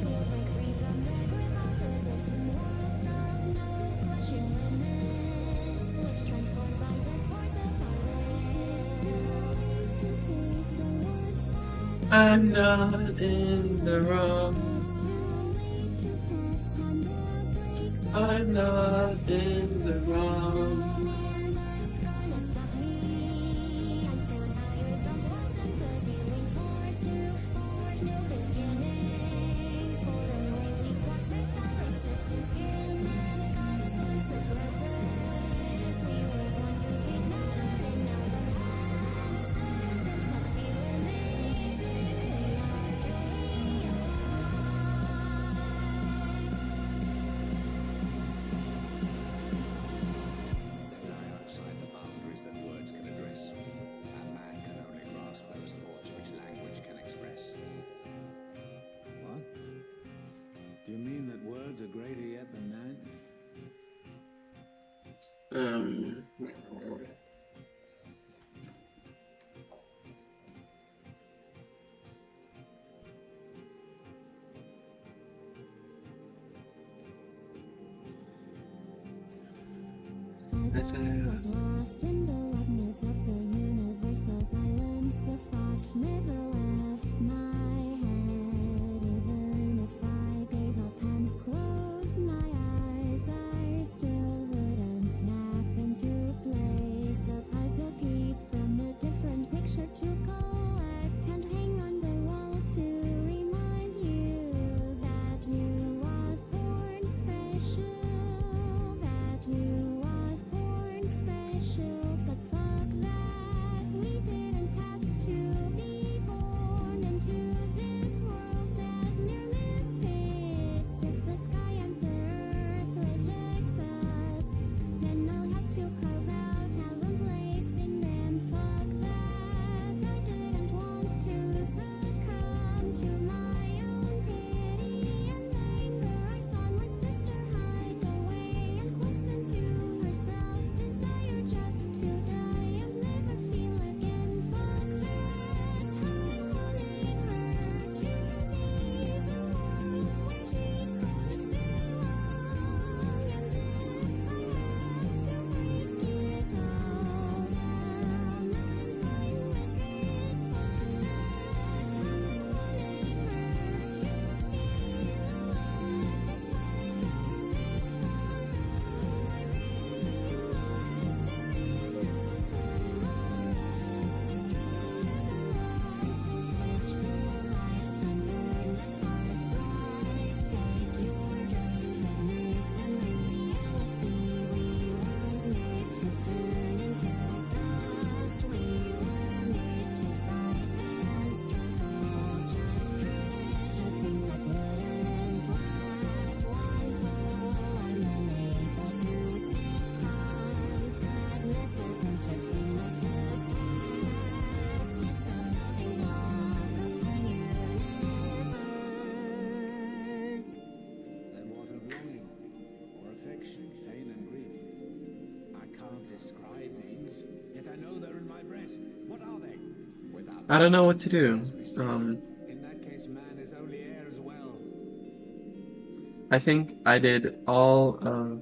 We'll break free from the grip of the system. World of no crushing limits, which transforms by the force of our will. It's too late to take the words back. I'm not in the wrong. It's too late to step on the brakes. I'm not in the wrong. No man that's gonna stop me. I'm too tired of walls and fuzzy wings. Forced to forge new beginnings. For the way we process our existence. Skin and guts once aggressors. We were born to take matter in our hands. Doesn't that feel amazing? We are truly They lie outside the boundaries that words can address. And man can only grasp those thoughts which language can express. What? Do you mean that words are greater yet than man? Um. As I was lost in the wildness of the universal silence, the thought never left my head. Even if I gave up and closed my eyes, I still wouldn't snap into place. A puzzle piece from a different picture to collect and hang on the wall to remind you that you was born special. That you was born special, but fuck that. We didn't ask to be born into I don't know what to do. In that case, man is only air as well. I think I did all of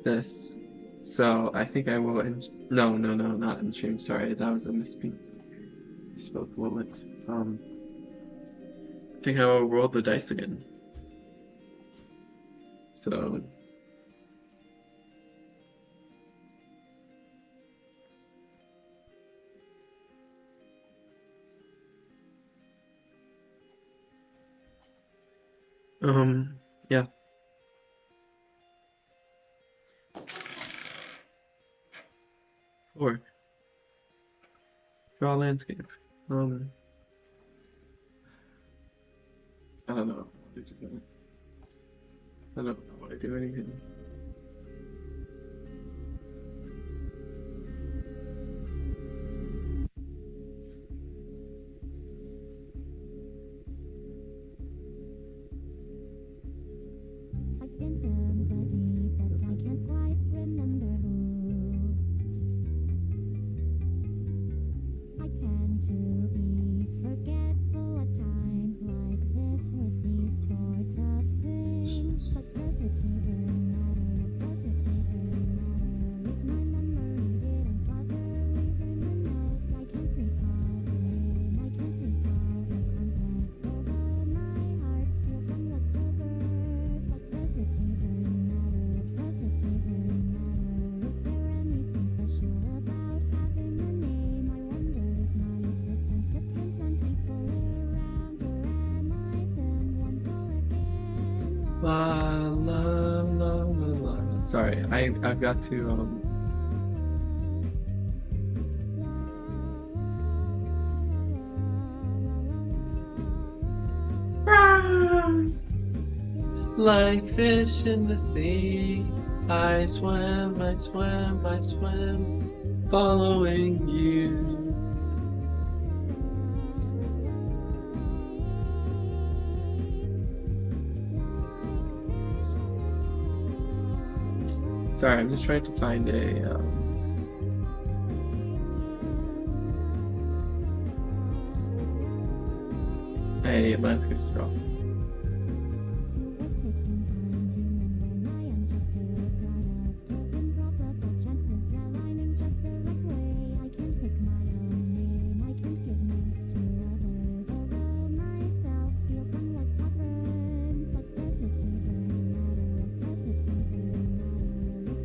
this, so I think I will. No, no, no, not in stream. Sorry, that was a misspeak. I spoke moment. I think I will roll the dice again. So. Yeah. 4. Draw landscape. I don't know what to do. I don't know what to do anything. I've been somebody, but I can't quite remember who. I tend to be forgetful at times like this with these sort of things. But does it even matter? Does it even matter if my memory didn't bother leaving a note? I can't recall the name, I can't recall the context. Although my heart feels somewhat sober, but does it even matter? Does it even matter? Is there anything special about having a name? I wonder if my existence depends on people around, or am I someone's doll again? La la la la la. Sorry, I've got to like fish in the sea. I swim, I swim, I swim, following you. Sorry, I'm just trying to find a landscape to draw.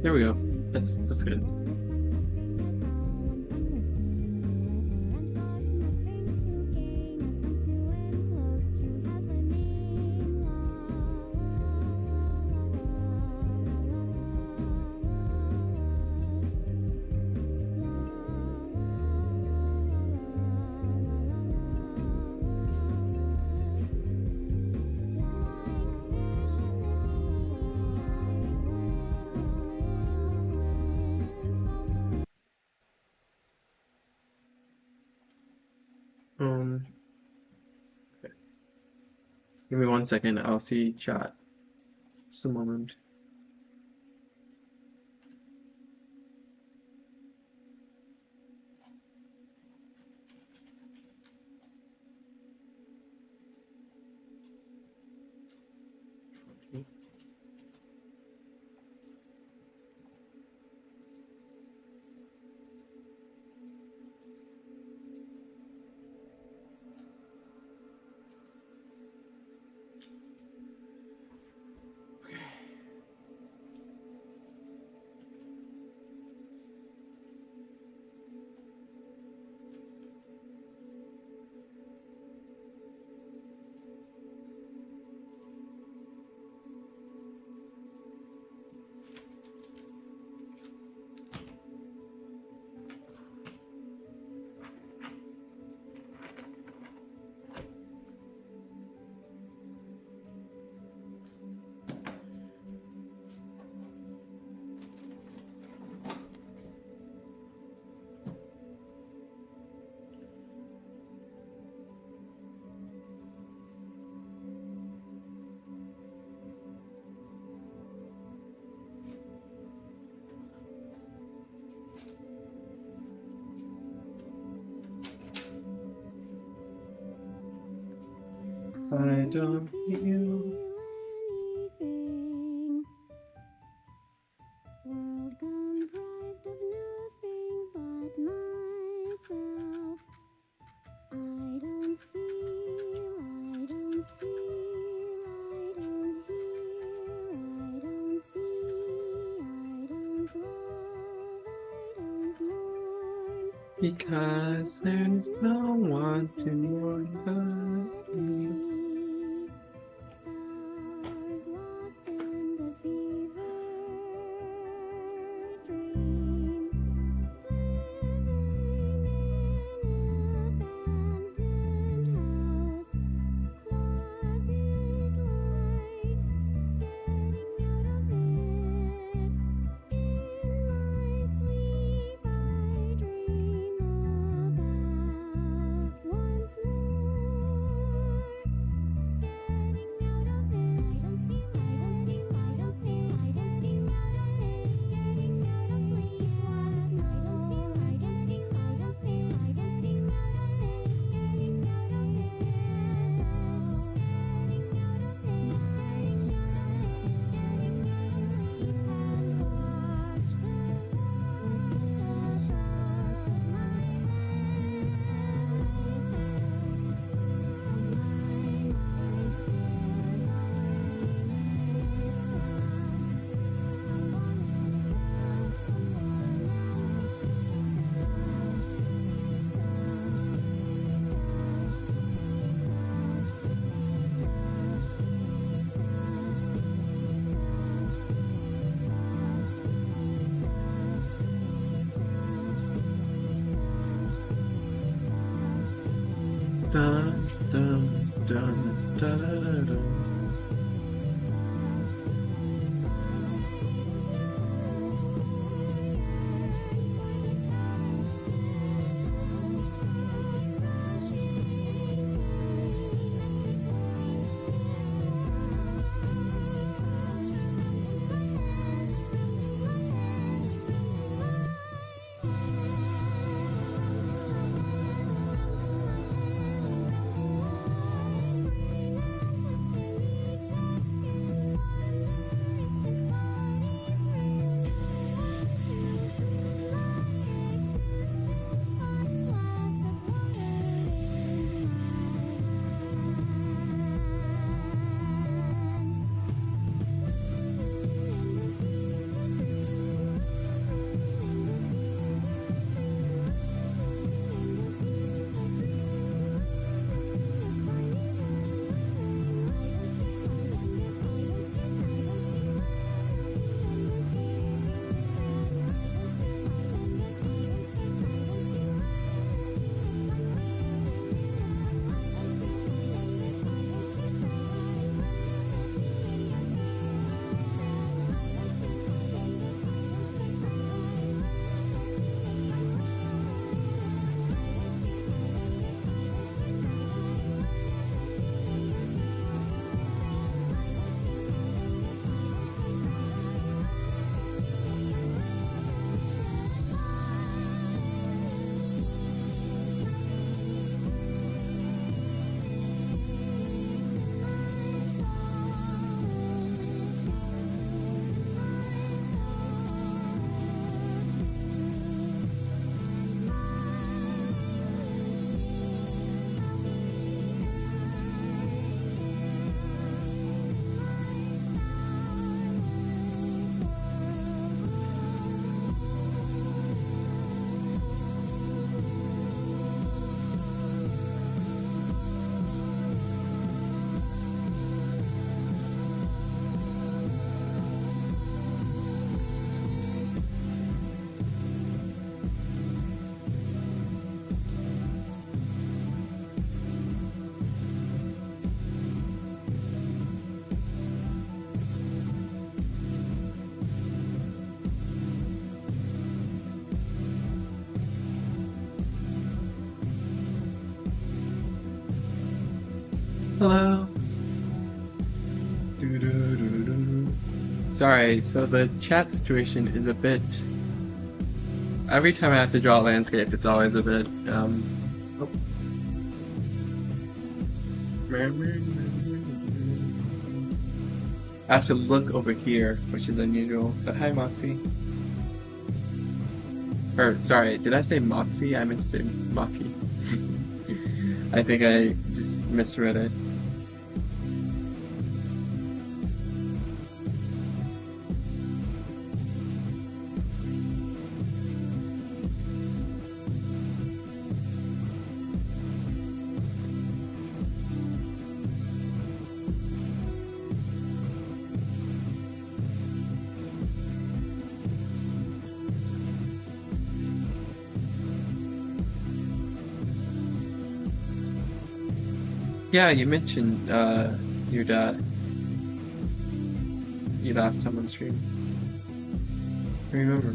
There we go. That's good. Okay. Give me 1 second. I'll see chat. Just a moment. I don't feel. anything. World comprised of nothing but myself. I don't feel, I don't feel, I don't hear, I don't see, I don't love, I don't mourn. Because there's no one to mourn but me. Stars lost in the fever dream, living in an abandoned house, closet light, getting out of it. In my sleep I dream about once more. Getting out of it. I don't feel out of it. Getting out of sleep once more. I don't feel out of it. Getting out of it. Getting out of it. My chest, getting out of sleep and watch the world dash of Dun, dun, dun, dun, dun, dun. Hello. Doo-doo-doo-doo. Sorry, so the chat situation is a bit. Every time I have to draw a landscape, it's always a bit. I have to look over here, which is unusual. But hi, Moxie. Or, sorry, did I say Moxie? I meant to say Maki. I think I just misread it. Yeah, you mentioned your dad. You last time on stream. I remember.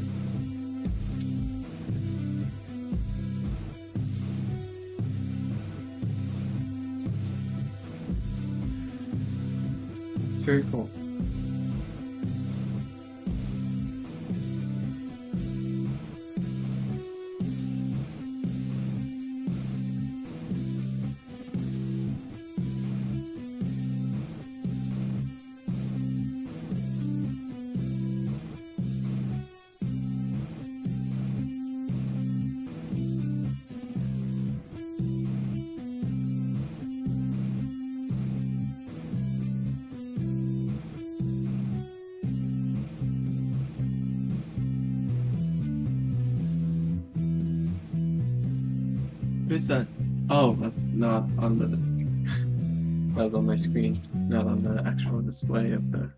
It's very cool. What is that? Oh, that's not on the... That was on my screen, not on the actual display of the...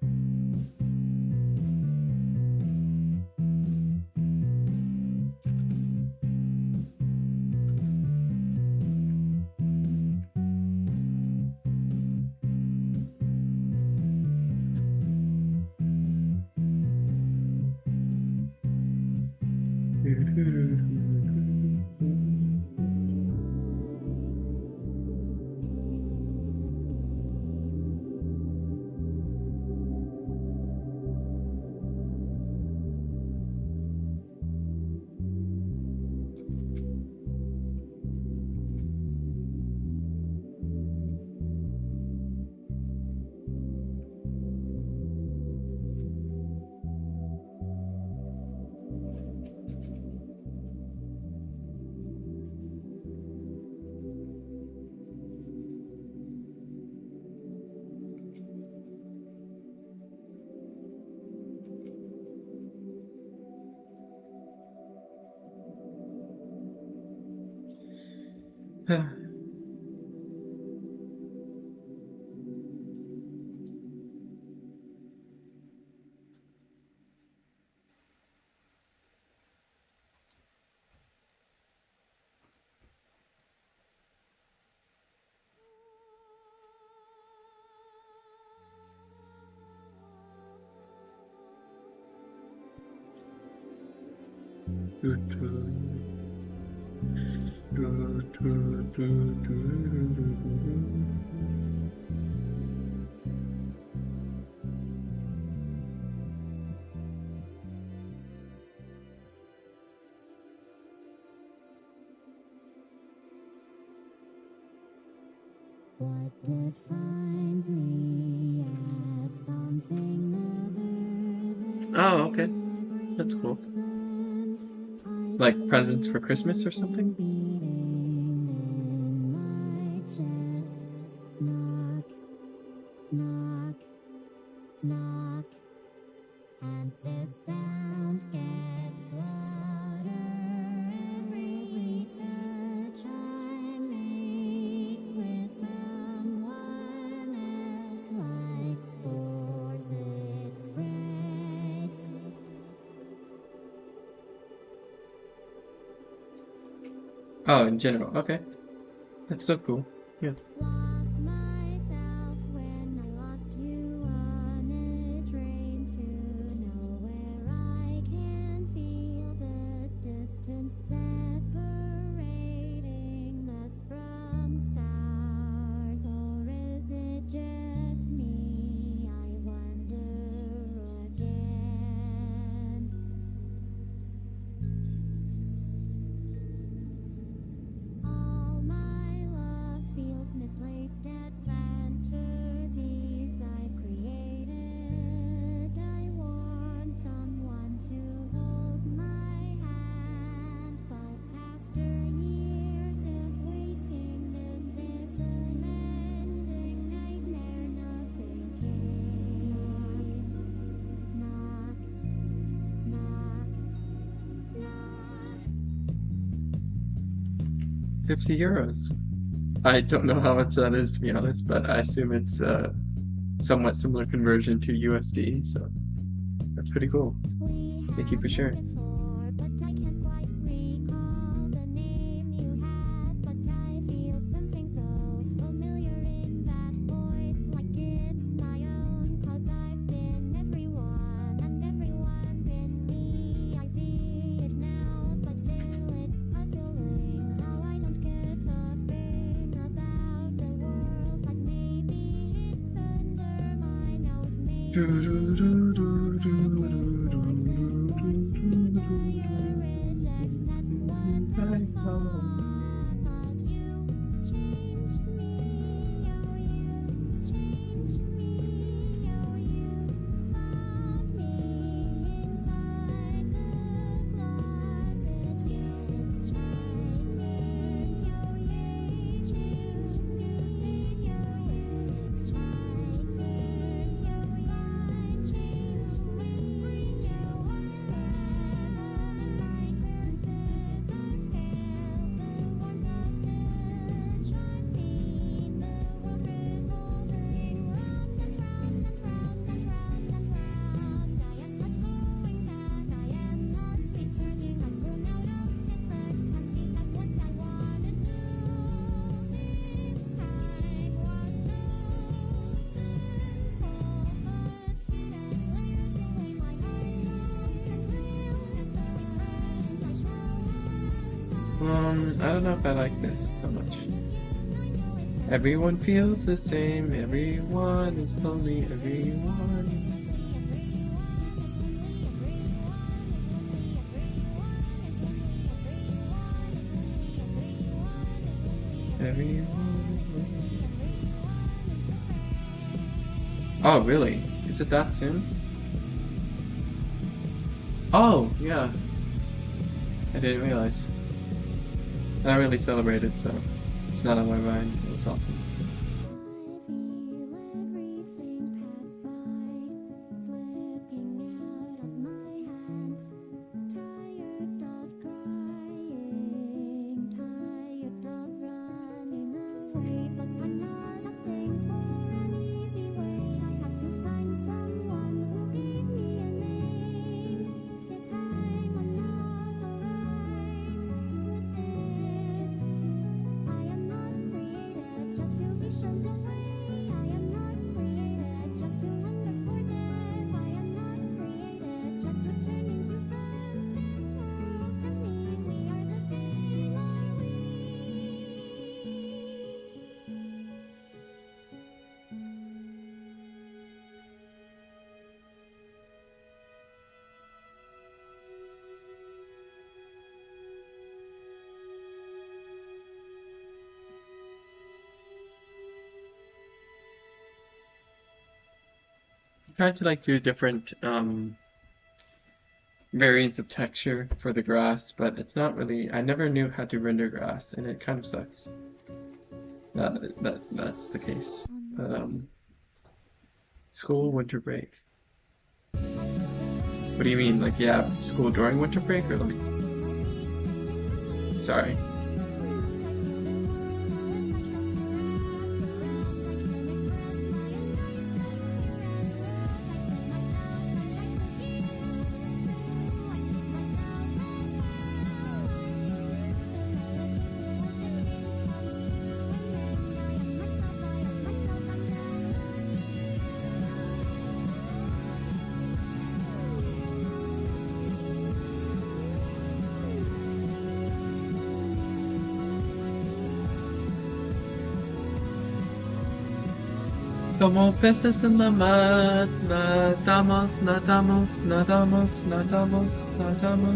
What defines me as something other than Oh, okay. That's cool. Like presents for Christmas or something? beating in my chest? Knock, knock, knock, and the sound gets louder every touch I make with someone else. Like spores it spreads. Oh, in general. Okay. That's so cool. Yeah. Lost myself when I lost you on a train to nowhere. I can feel the distance separating us from stars. Or is it just me? I wonder again. All my love feels misplaced. €50. I don't know how much that is, to be honest, but I assume it's a somewhat similar conversion to USD, so that's pretty cool. Thank you for sharing. But I can't quite recall the name you had. But I feel something so familiar in that voice, like it's my own. 'Cause I've been everyone and everyone been me. I see it now, but still it's puzzling how I don't get a thing about the world. Like maybe it's under my nose. Maybe it's not important for today or reject. That's what I thought. But you changed me. Oh, you changed me. Oh, you found me inside the closet. You changed me to say, changed to say, you changed me to find, changed me. You are forever in my curses. I felt the warmth of touch. I've seen the world revolving round and round and round and round and round. I am not going back. I am not returning. I'm going out of this attempt. See that what I wanna do this time was so simple, but hidden layers away my eyes and wheels as the rest. My shell I don't know if I like this so much. Everyone feels the same, everyone is lonely, everyone. Oh, really? Is it that soon? Oh, yeah. I didn't realize. And I really celebrated, so it's not on my mind as often. I feel everything pass by, slipping out of my hands. Tired of crying, tired of running away. But I'm not opting for an easy way. I have to find someone who gave me a name. This time I'm not alright with this. I am not created just to be shunned away. I am not created just to hunger for death. I am not created just to turn into sun. This world and me, we are the same, are we? I tried to like do different variants of texture for the grass, but it's not really. I never knew how to render grass, and it kind of sucks. That's the case. But school winter break. What do you mean? Like you have school during winter break, or like? Sorry. Como peces en la mar, nadamos, nadamos, nadamos, nadamos, nadamos.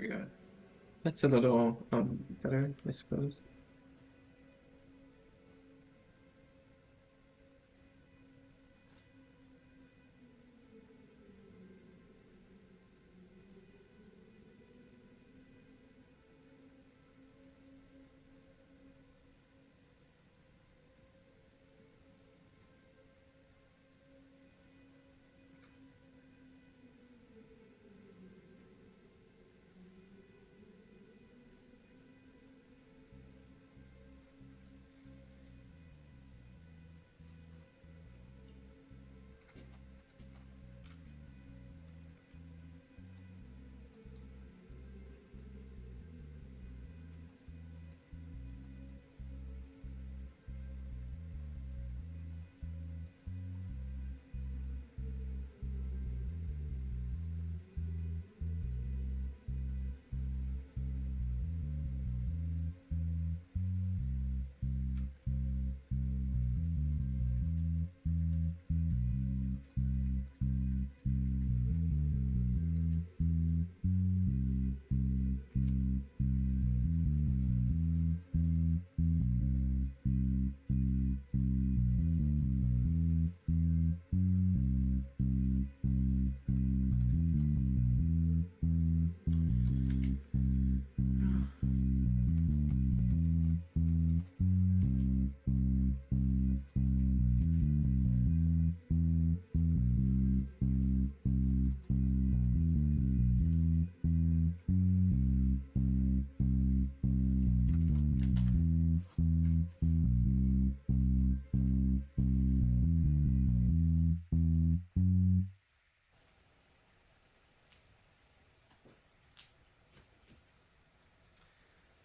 we go. That's a little better, I suppose.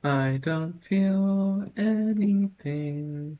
I don't feel anything.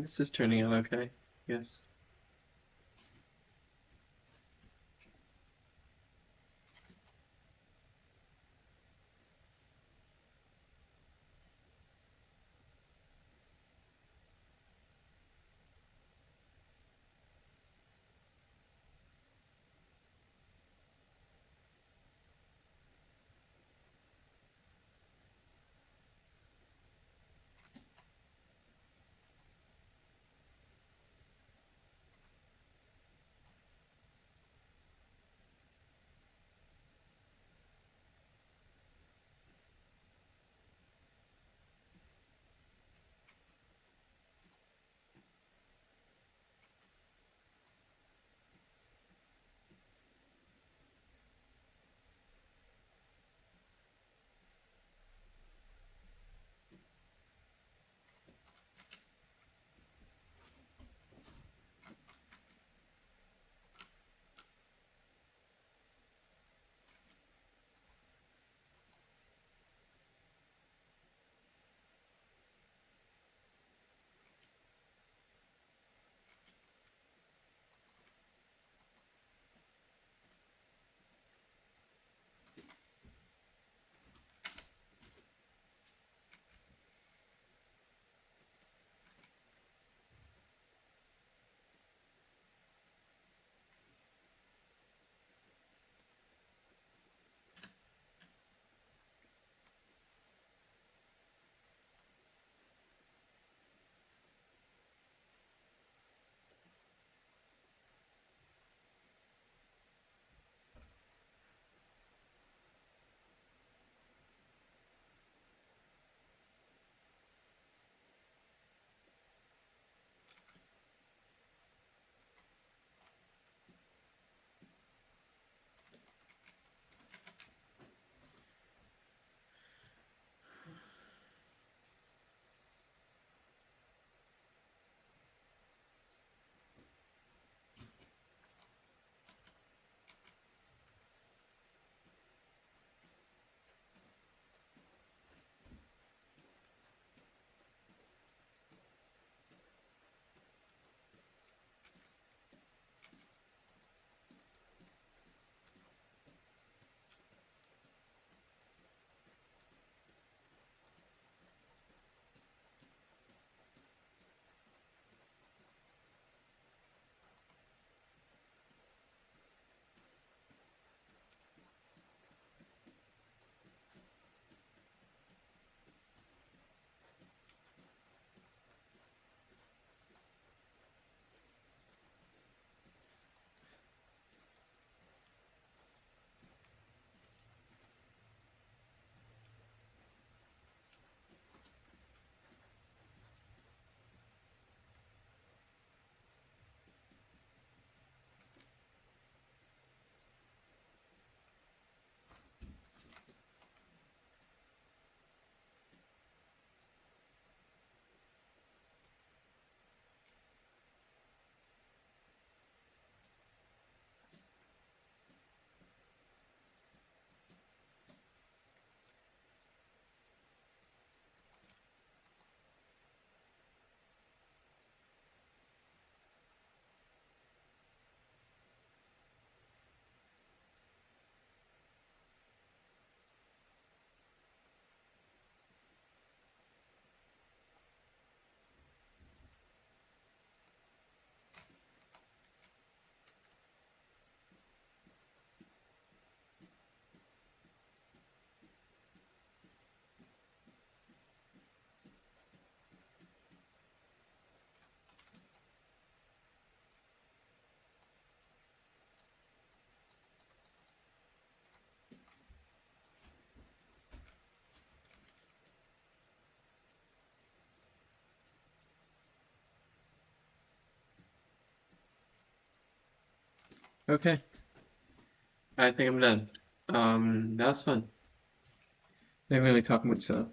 This is turning out okay. Yes. Okay, I think I'm done. That was fun. Didn't really talk much though.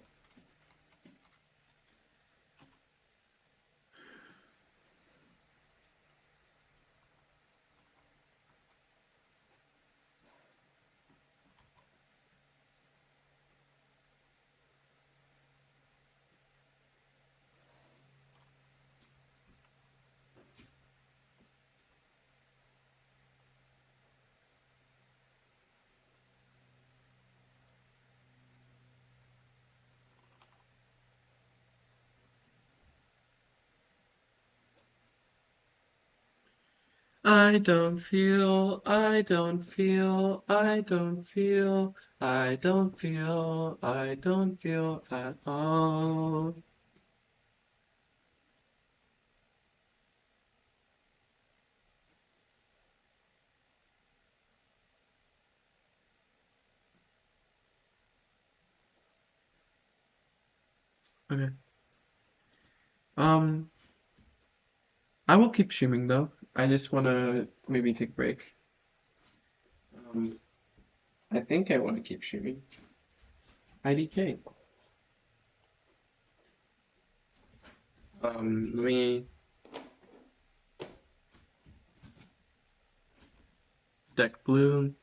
I don't feel, I don't feel, I don't feel, I don't feel, I don't feel at all. Okay. Um, I will keep streaming though. I just wanna maybe take a break. Um, I think I want to keep streaming. IDK. Let me deck blue.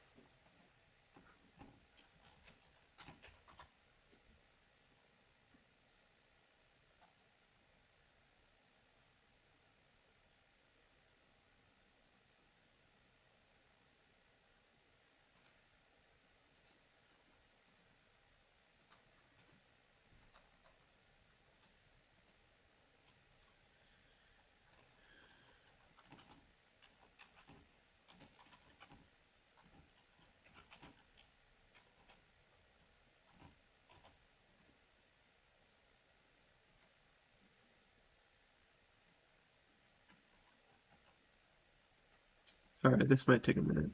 Sorry, this might take a minute.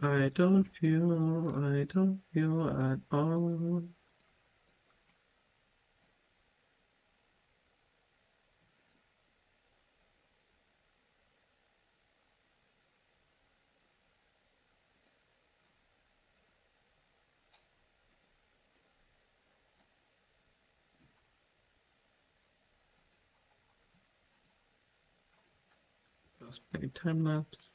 I don't feel at all. That's my time lapse.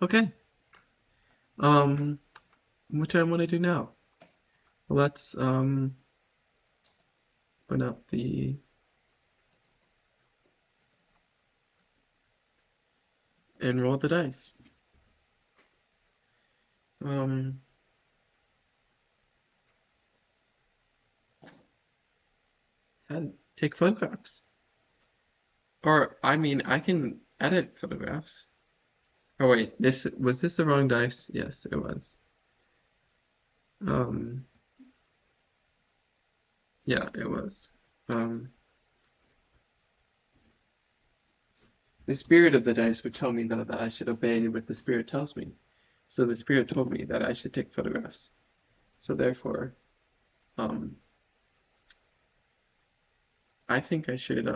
Okay. What do I want to do now? Let's open up the and roll the dice. Um, and take photographs. Or I mean, I can edit photographs. Oh wait, was this the wrong dice? Yes, it was. Um, yeah, it was. Um, the spirit of the dice would tell me though that I should obey what the spirit tells me. So the spirit told me that I should take photographs. So therefore, um, I think I should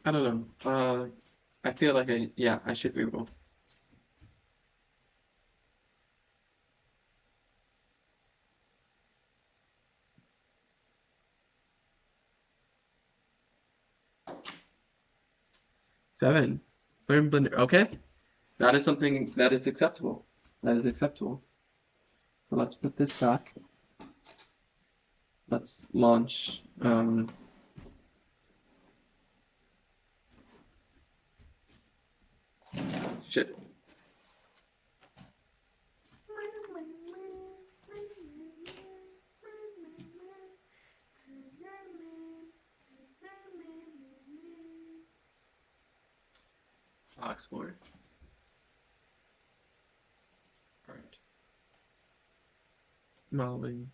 I don't know. I feel like I should reroll. 7. Learn Blender. Okay. That is something that is acceptable. That is acceptable. So let's put this back. Let's launch. Shit. I'll explore. Alright. Modeling.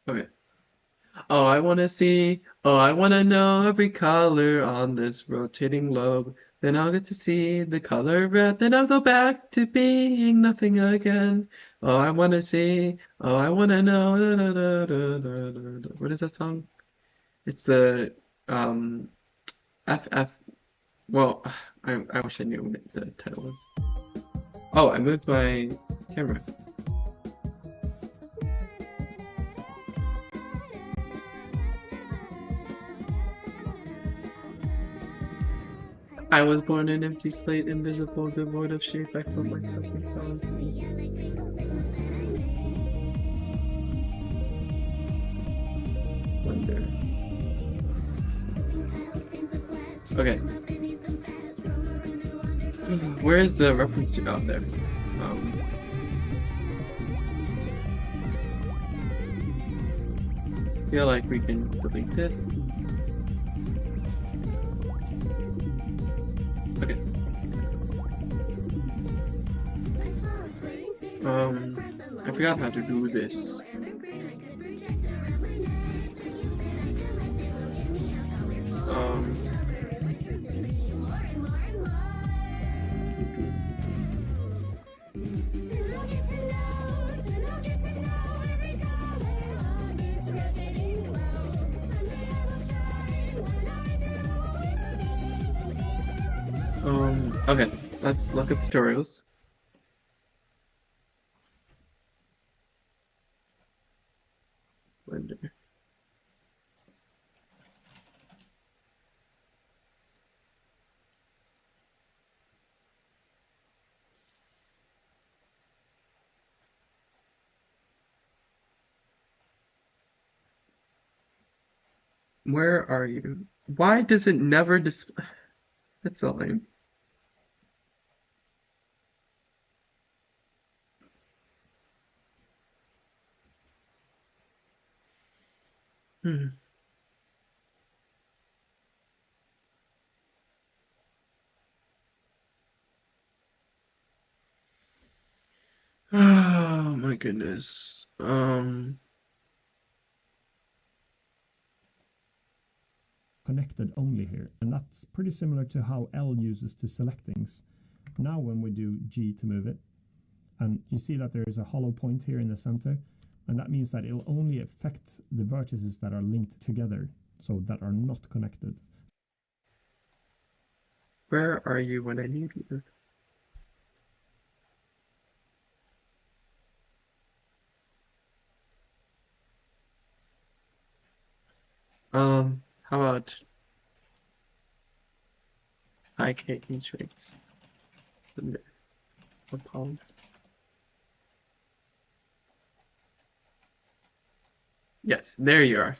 Okay. Oh, I wanna see. Oh, I wanna know every color on this rotating globe. Then I'll get to see the color red. Then I'll go back to being nothing again. Oh, I wanna see. Oh, I wanna know. Da, da, da, da, da, da, da. What is that song? It's the um FF. Well, I wish I knew what the title was. Oh, I moved my camera. I was born an empty slate, invisible, devoid of shape. I felt myself in color. Wonder. Okay. Where is the reference to out there? Feel like we can delete this. Okay. I forgot how to do this. Okay, let's look at tutorials. Blender. Where are you? Why does it never display? That's so lame. Oh my goodness. Connected only here, and that's pretty similar to how L uses to select things. Now when we do G to move it, and you see that there is a hollow point here in the center, and that means that it'll only affect the vertices that are linked together, so that are not connected. Where are you when I need you? How about IK constraints? What column? Yes, there you are.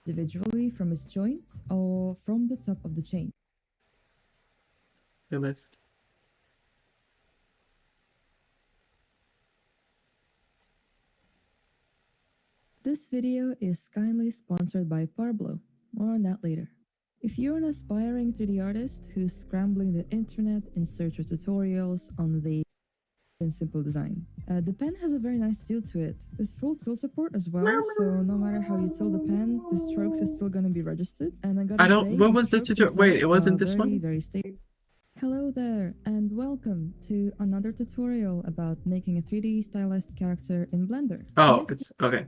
Individually from its joint or from the top of the chain. The list. This video is kindly sponsored by Parblo. More on that later. If you're an aspiring 3D artist who's scrambling the internet in search of tutorials on the simple design, the pen has a very nice feel to it. There's full tilt support as well, so no matter how you tilt the pen, the strokes is still gonna be registered. And I gotta say, What was the tutorial? Wait, it wasn't this one? Very stable. Hello there, and welcome to another tutorial about making a 3D stylized character in Blender. Oh, it's okay.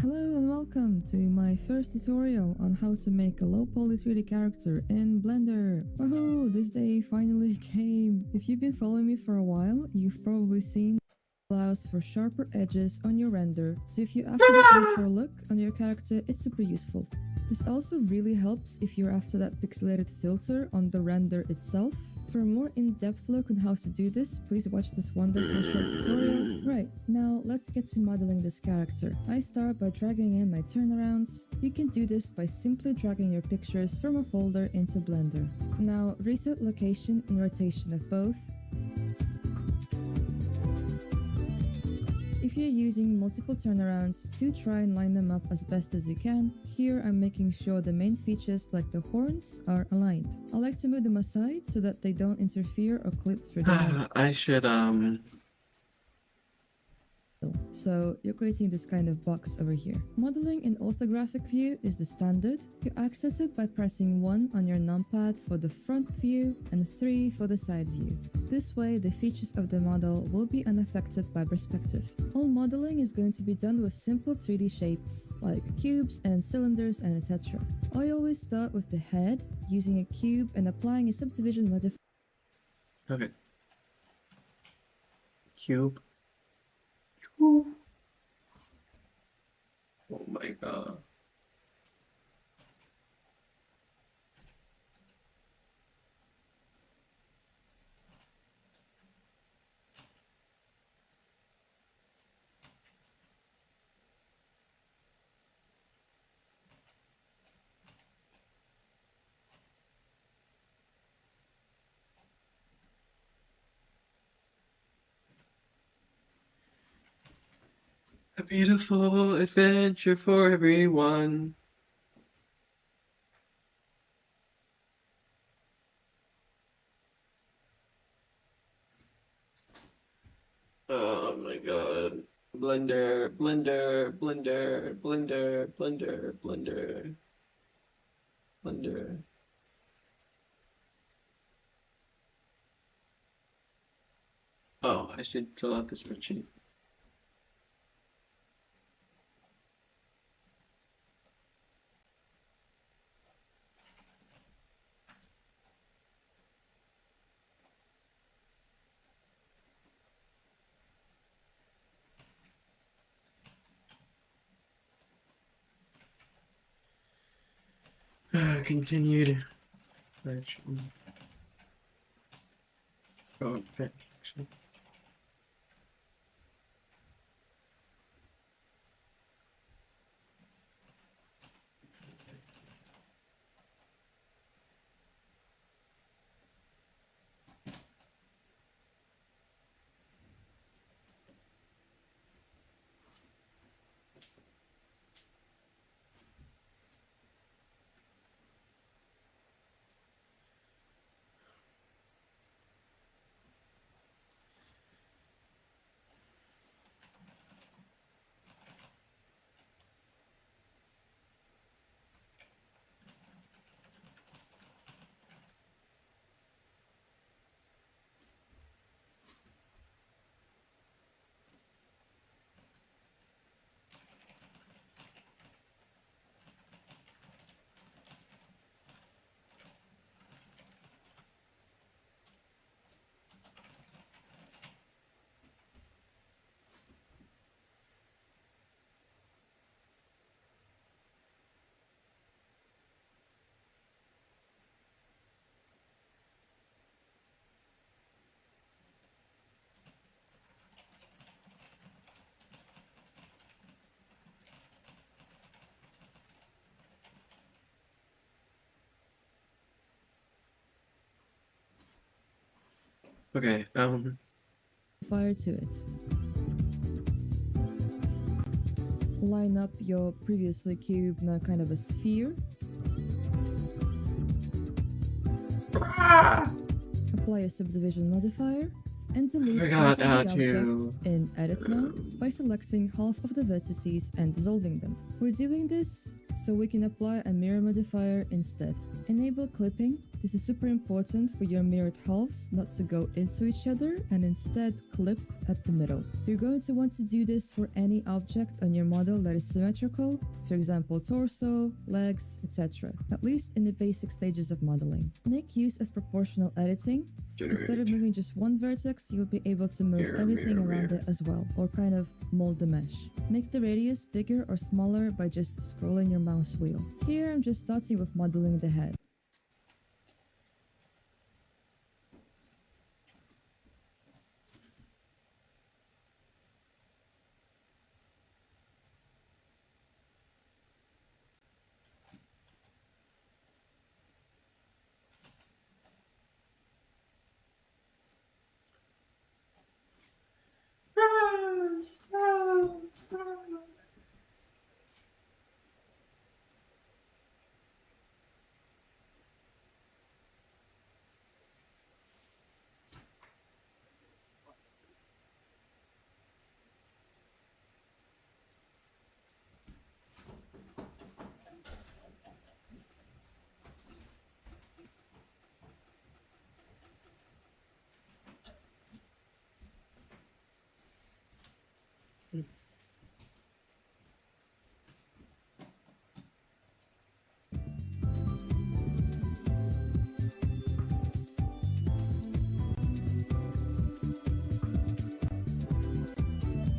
Hello and welcome to my first tutorial on how to make a low poly 3D character in Blender. Woohoo, this day finally came. If you've been following me for a while, you've probably seen allows for sharper edges on your render, so if you're after that natural look on your character, it's super useful. This also really helps if you're after that pixelated filter on the render itself. For a more in-depth look on how to do this, please watch this wonderful short tutorial. Right, now let's get to modeling this character. I start by dragging in my turnarounds. You can do this by simply dragging your pictures from a folder into Blender. Now reset location and rotation of both. If you're using multiple turnarounds, do try and line them up as best as you can. Here I'm making sure the main features like the horns are aligned. I like to move them aside so that they don't interfere or clip through the model. I should So you're creating this kind of box over here. Modeling in orthographic view is the standard. You access it by pressing 1 on your numpad for the front view and 3 for the side view. This way the features of the model will be unaffected by perspective. All modeling is going to be done with simple 3D shapes like cubes and cylinders and etc. I always start with the head using a cube and applying a subdivision modifier. okay. Cube. Cube. Oh my god. A beautiful adventure for everyone. Oh my god. Blender, blender, blender, blender, blender, blender, blender. Oh, I should fill out the spreadsheet. Continued. Action. Oh, action. Okay, Fire to it. Line up your previously cube, now kind of a sphere. Apply a subdivision modifier and delete half forgot of how the object to. in edit mode by selecting half of the vertices and dissolving them. We're doing this so we can apply a mirror modifier instead. Enable clipping This is super important for your mirrored halves not to go into each other and instead clip at the middle. You're going to want to do this for any object on your model that is symmetrical, for example torso, legs, etc., at least in the basic stages of modeling. Make use of proportional editing. Instead of moving just one vertex, you'll be able to move everything around it as well, or kind of mold the mesh. Make the radius bigger or smaller by just scrolling your mouse wheel. Here I'm just starting with modeling the head.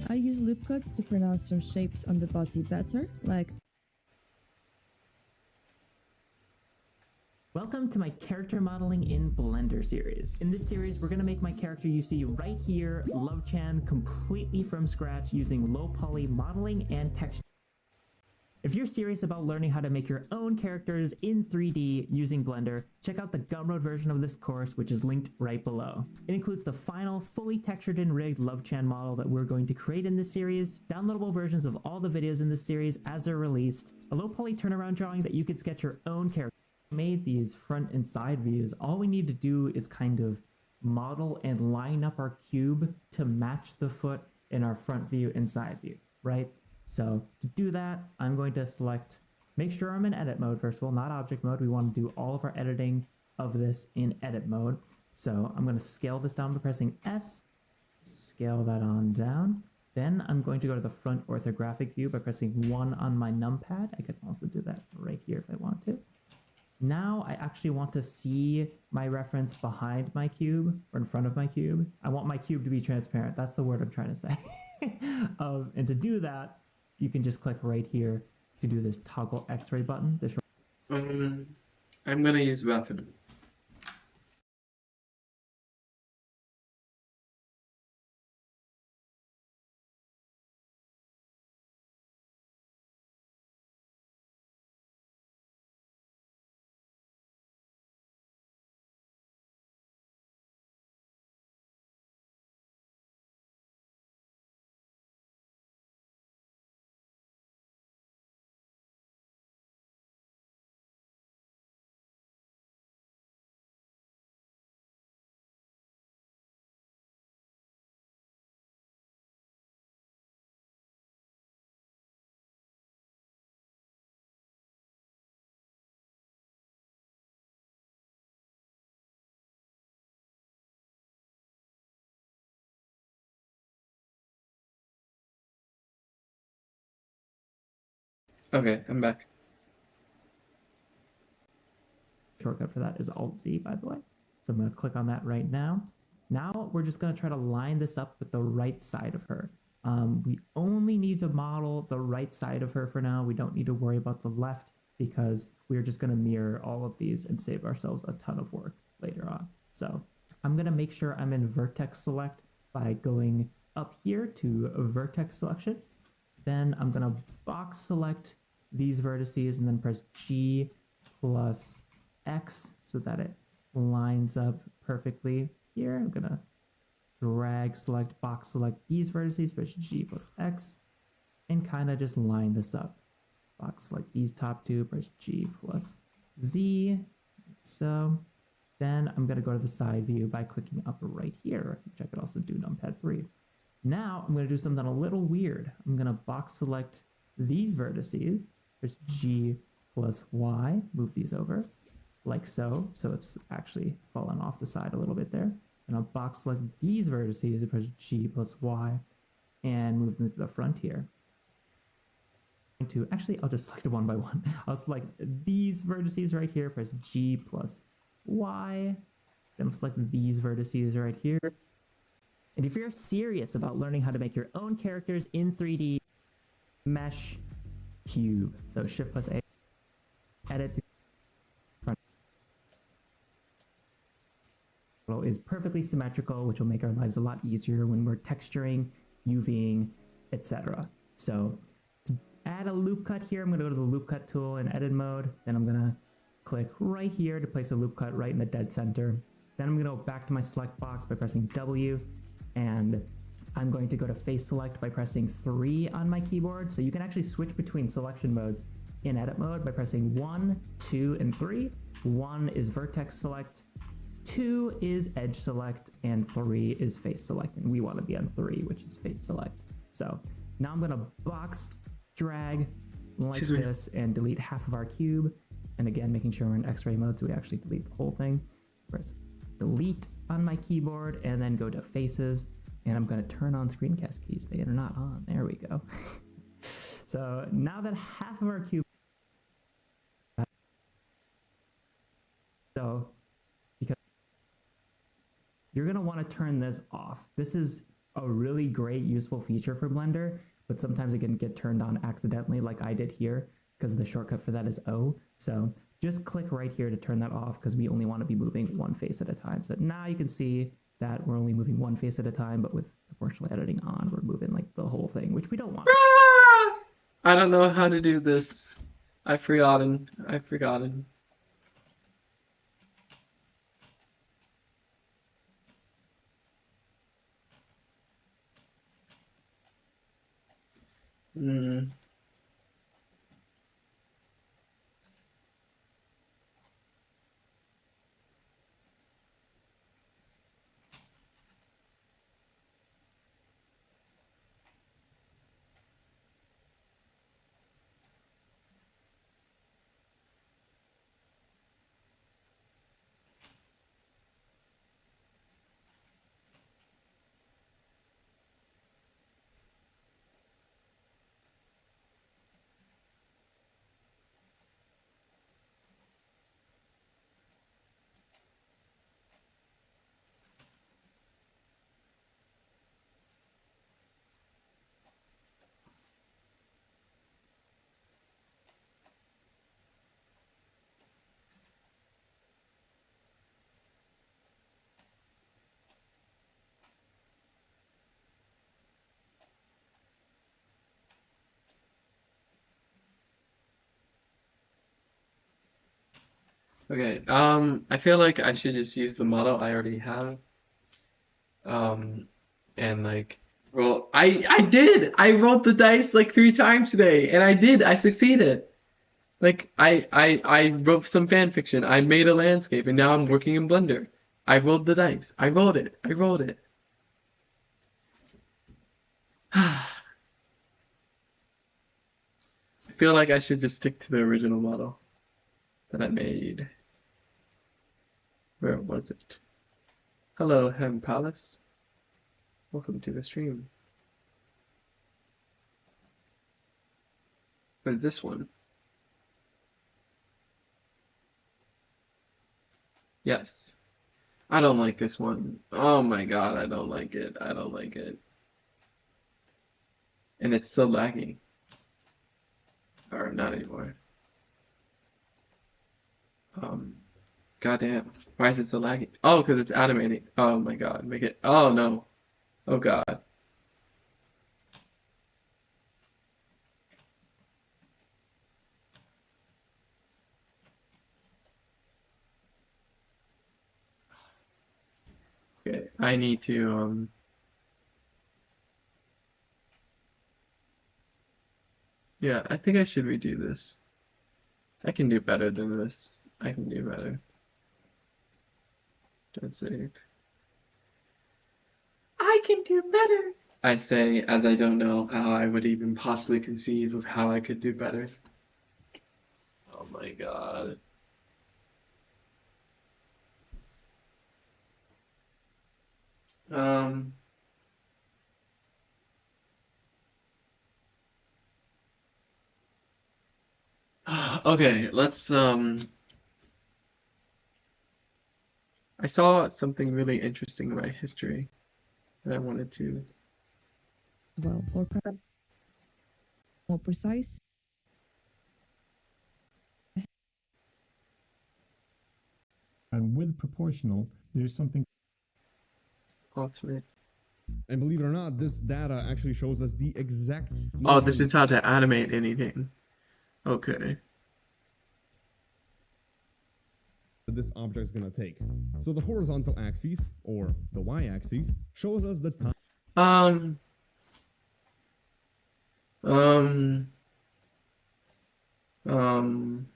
I use loop cuts to pronounce some shapes on the body better, like Welcome to my character modeling in Blender series. In this series, we're gonna make my character you see right here, Love-chan, completely from scratch using low poly modeling and texture. If you're serious about learning how to make your own characters in 3D using Blender, check out the Gumroad version of this course, which is linked right below. It includes the final, fully textured and rigged Love-chan model that we're going to create in this series, downloadable versions of all the videos in this series as they're released, a low poly turnaround drawing that you could sketch your own character. Made these front and side views. All we need to do is kind of model and line up our cube to match the foot in our front view and side view, right? So to do that, I'm going to select, make sure I'm in edit mode first of all, not object mode. We want to do all of our editing of this in edit mode. So I'm going to scale this down by pressing S, scale that on down. Then I'm going to go to the front orthographic view by pressing 1 on my numpad. I could also do that right here if I want to. Now I actually want to see my reference behind my cube or in front of my cube. I want my cube to be transparent. That's the word I'm trying to say. And to do that, you can just click right here to do this toggle X-ray button. I'm gonna use method. Okay, I'm back. Shortcut for that is Alt-Z, by the way. So I'm going to click on that right now. Now we're just going to try to line this up with the right side of her. We only need to model the right side of her for now. We don't need to worry about the left because we're just going to mirror all of these and save ourselves a ton of work later on. So I'm going to make sure I'm in vertex select by going up here to vertex selection. Then I'm going to box select these vertices and then press G plus X so that it lines up perfectly here. I'm going to drag select box select these vertices, press G plus X, and kind of just line this up. Box select these top two, press G plus Z, like so. Then I'm going to go to the side view by clicking up right here, which I could also do numpad 3. Now I'm going to do something a little weird. I'm going to box select these vertices, press G plus Y, move these over. like so. So it's actually fallen off the side a little bit there. And I'll box select these vertices and press G plus Y and move them to the front here. Actually, I'll just select it one by one. I'll select these vertices right here, press G plus Y. Then I'll select these vertices right here. And if you're serious about learning how to make your own characters in 3D, mesh cube. So Shift plus A, edit to front is perfectly symmetrical, which will make our lives a lot easier when we're texturing, UVing, etc. So to add a loop cut here, I'm going to go to the loop cut tool in edit mode. Then I'm going to click right here to place a loop cut right in the dead center. Then I'm going to go back to my select box by pressing W, and I'm going to go to face select by pressing 3 on my keyboard. So you can actually switch between selection modes in edit mode by pressing 1, 2, and 3. 1 is vertex select, 2 is edge select, and 3 is face select. And we want to be on 3, which is face select. So now I'm going to box drag like this and delete half of our cube. And again, making sure we're in X-ray mode so we actually delete the whole thing. Press delete on my keyboard and then go to faces. And I'm going to turn on screencast keys. They are not on. There we go. So now that half of our cube, so because you're going to want to turn this off. This is a really great, useful feature for Blender, but sometimes it can get turned on accidentally, like I did here, because the shortcut for that is O. So just click right here to turn that off, because we only want to be moving one face at a time. So now you can see that we're only moving one face at a time, but with proportional editing on, we're moving like the whole thing, which we don't want. I don't know how to do this. I've forgotten. Okay, I feel like I should just use the model I already have. And like roll. I did! I rolled the dice like 3 times today, and I succeeded. Like I wrote some fan fiction. I made a landscape, and now I'm working in Blender. I rolled the dice. I rolled it. I feel like I should just stick to the original model that I made. Where was it? Hello, Hem Palace. Welcome to the stream. Where's this one? Yes. I don't like this one. Oh my god, I don't like it. And it's still lagging. Or not anymore. Goddamn. Why is it so laggy? Oh, because it's animating. Oh my god. Make it. Oh no. Oh god. Okay. I need to, yeah, I think I should redo this. I can do better than this. I can do better. Don't save. I can do better. I say as I don't know how I would even possibly conceive of how I could do better. Oh my god. Um, okay, let's I saw something really interesting about history that I wanted to. well, or more precise. And with proportional, there's something Ultimate. And believe it or not, this data actually shows us the exact Oh, this motion is how to animate anything. Okay. that this object is going to take. So the horizontal axis, or the y-axis, shows us the time Um. Um. Um.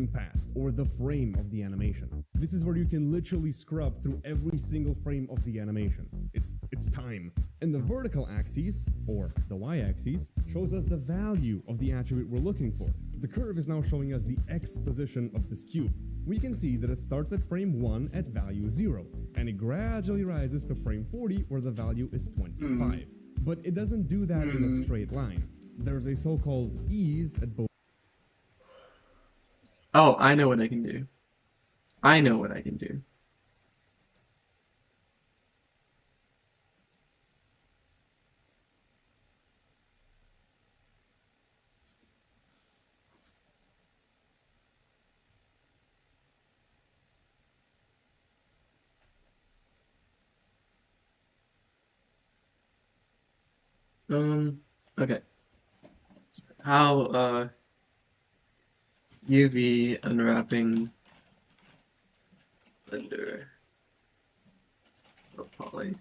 passed, or the frame of the animation. This is where you can literally scrub through every single frame of the animation. It's time. And the vertical axis, or the y-axis, shows us the value of the attribute we're looking for. The curve is now showing us the x position of this cube. We can see that it starts at frame 1 at value 0, and it gradually rises to frame 40 where the value is 25. But it doesn't do that in a straight line. There's a so-called ease at both. Oh, I know what I can do. I know what I can do. Okay. How UV unwrapping Blender poly.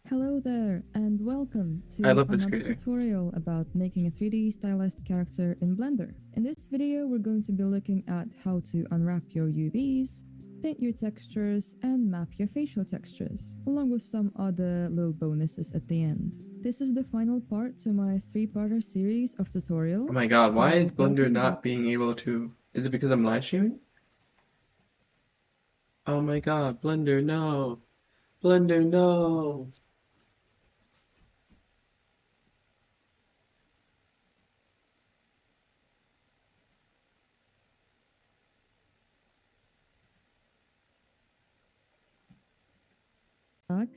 Hello there, and welcome to I love this another creator. tutorial about making a 3D stylized character in Blender. In this video, we're going to be looking at how to unwrap your UVs, paint your textures, and map your facial textures, along with some other little bonuses at the end. This is the final part to my 3-parter series of tutorials. Oh my god, why is Blender welcome not back. being able to... Is it because I'm live streaming? Oh my god, Blender, no! Blender, no!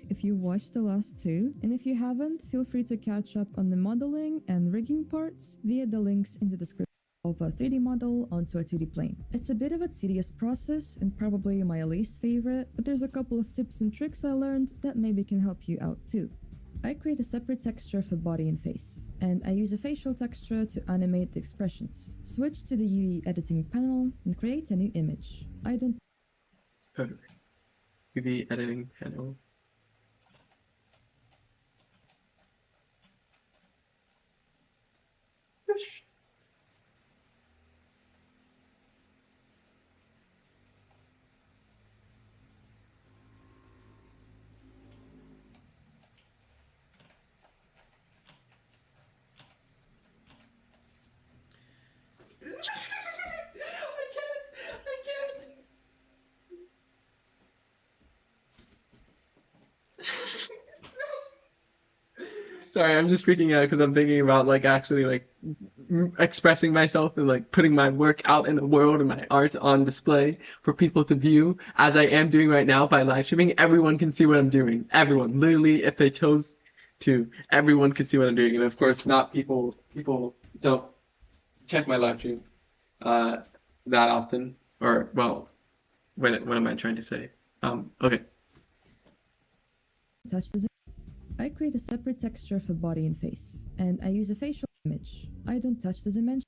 If you watched the last two, and if you haven't, feel free to catch up on the modeling and rigging parts via the links in the description of a 3D model onto a 2D plane. It's a bit of a tedious process and probably my least favorite, but there's a couple of tips and tricks I learned that maybe can help you out too. I create a separate texture for body and face, and I use a facial texture to animate the expressions. Switch to the UV editing panel and create a new image. I don't Okay. UV editing panel. Sorry, I'm just freaking out because I'm thinking about like actually like expressing myself and like putting my work out in the world and my art on display for people to view as I am doing right now by live streaming. Everyone can see what I'm doing. Everyone, literally, if they chose to, everyone can see what I'm doing. And of course, not people. People don't check my live stream that often. Or well, what am I trying to say? Okay. touch the I create a separate texture for body and face, and I use a facial image. I don't touch the dimensions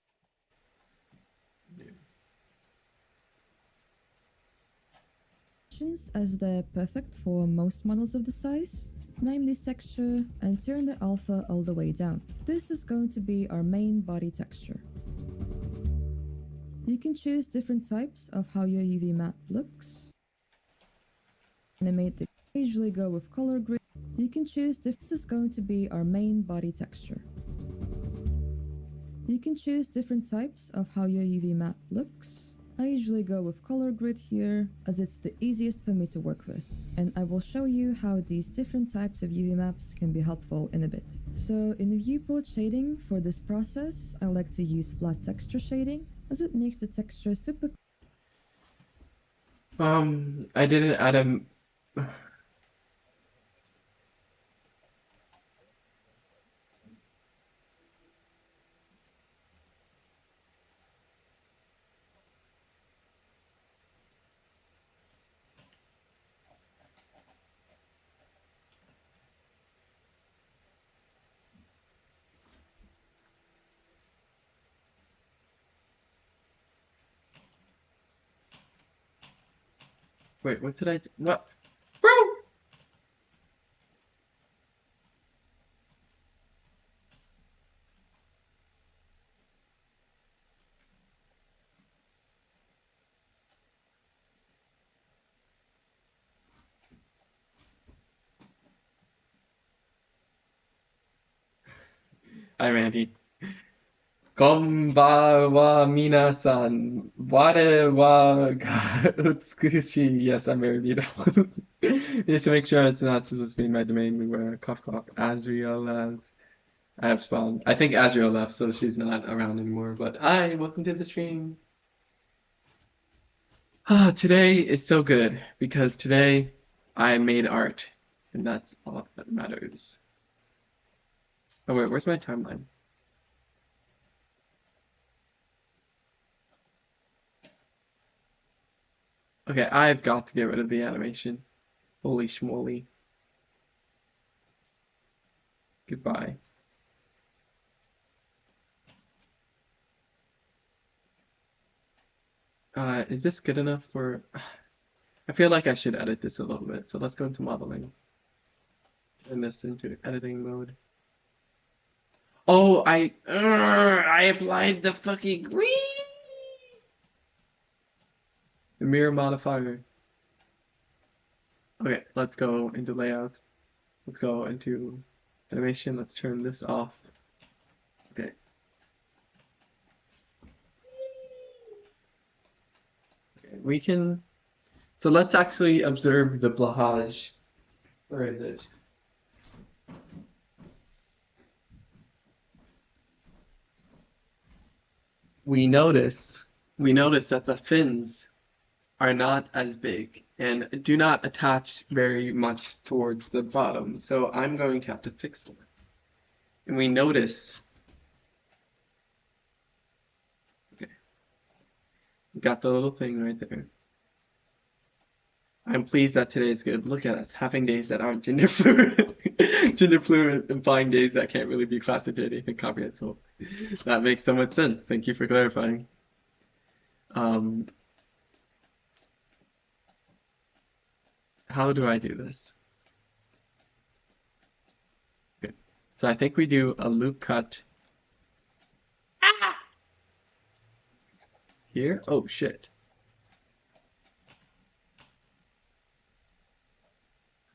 as they're perfect for most models of the size. Name this texture and turn the alpha all the way down. This is going to be our main body texture. You can choose different types of how your UV map looks. animate the I usually go with color grid. You can choose if this is going to be our main body texture. You can choose different types of how your UV map looks. I usually go with color grid here as it's the easiest for me to work with, and I will show you how these different types of UV maps can be helpful in a bit. So in the viewport shading for this process, I like to use flat texture shading as it makes the texture super. I didn't add a. Wait, what did I do? What? Bro! Hi, Randy. Konbawa minasan. Ware wa ga utsukushi. Yes, I'm very beautiful. Just to make sure it's not supposed to be my domain, we wear cough cough. Azriel as I have spawned. I think Azriel left, so she's not around anymore. But hi, welcome to the stream. Today is so good because today I made art, and that's all that matters. Oh wait, where's my timeline? Okay, I've got to get rid of the animation. Holy schmoly. Goodbye. Is this good enough for... I feel like I should edit this a little bit, so let's go into modeling. Turn this into editing mode. Oh, I applied the fucking green! The mirror modifier. Okay, let's go into layout. Let's go into animation. Let's turn this off. Okay. Okay, we can... So let's actually observe the blahage. Where is it? We notice that the fins are not as big and do not attach very much towards the bottom. So I'm going to have to fix them. And we notice, okay, we got the little thing right there. I'm pleased that today is good. Look at us, having days that aren't gender fluid. Gender fluid implying days that can't really be classified as anything comprehensible. That makes so much sense. Thank you for clarifying. How do I do this? Okay. So I think we do a loop cut here. Oh shit.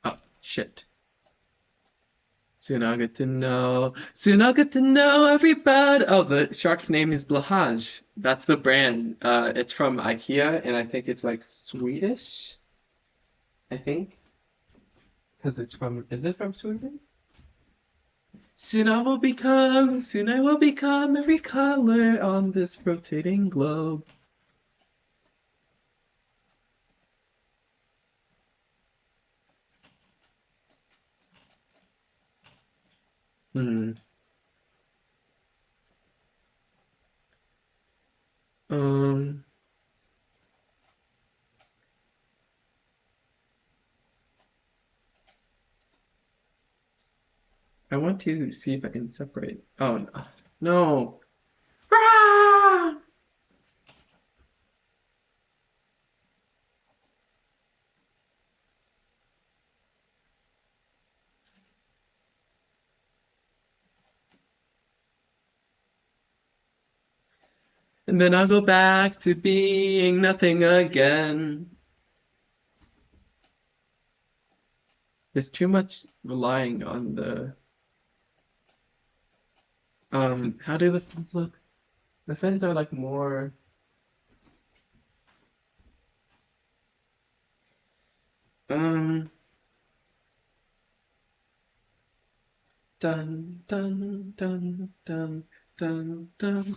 Oh shit. Soon I'll get to know. Soon I'll get to know everybody. Oh, the shark's name is Blahaj. That's the brand. It's from IKEA, and I think it's like Swedish. I think. Because it's from. Is it from Sweden? Soon I will become every color on this rotating globe. Hmm. Um. I want to see if I can separate. Oh no. No. Ah! And then I'll go back to being nothing again. There's too much relying on the how do the fins look? The fins are like more dun dun dun dun dun dun.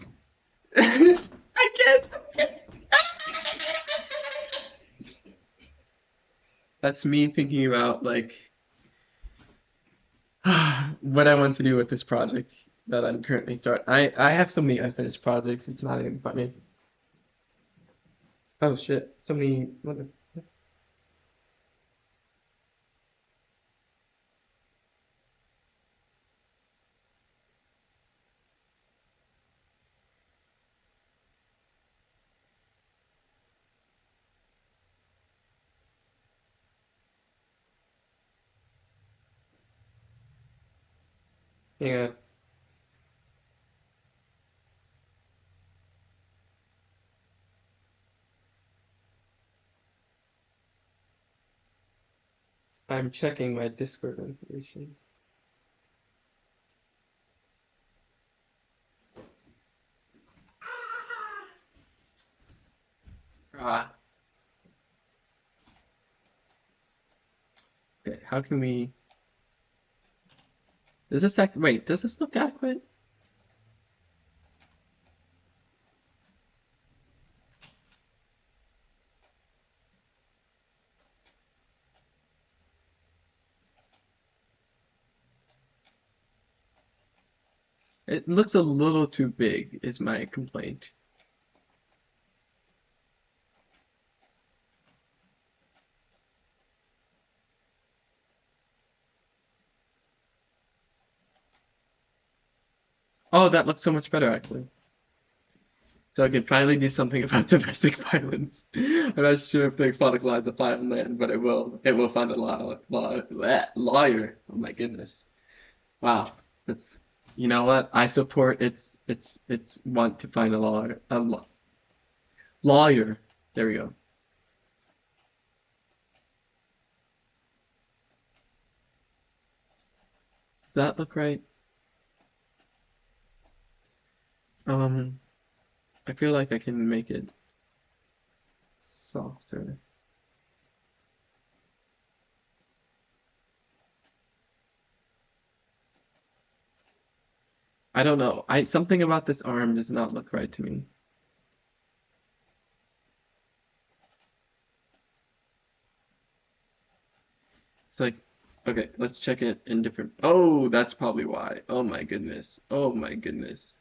I can't. That's me thinking about like what I want to do with this project that I'm currently starting. I have so many unfinished projects. It's not even funny. Oh shit! So many. Hang on. I'm checking my Discord notifications. Ah. Okay. How can we? Does this wait? Does this look adequate? It looks a little too big, is my complaint. Oh, that looks so much better actually. So I can finally do something about domestic violence. I'm not sure if the aquatic lines apply on land, but it will. It will find a lawyer. Oh my goodness. Wow. That's you know what? I support its want to find a lawyer. Lawyer. There we go. Does that look right? I feel like I can make it softer. I don't know. Something about this arm does not look right to me. It's like, okay, let's check it in different. Oh, that's probably why. Oh my goodness. Oh my goodness.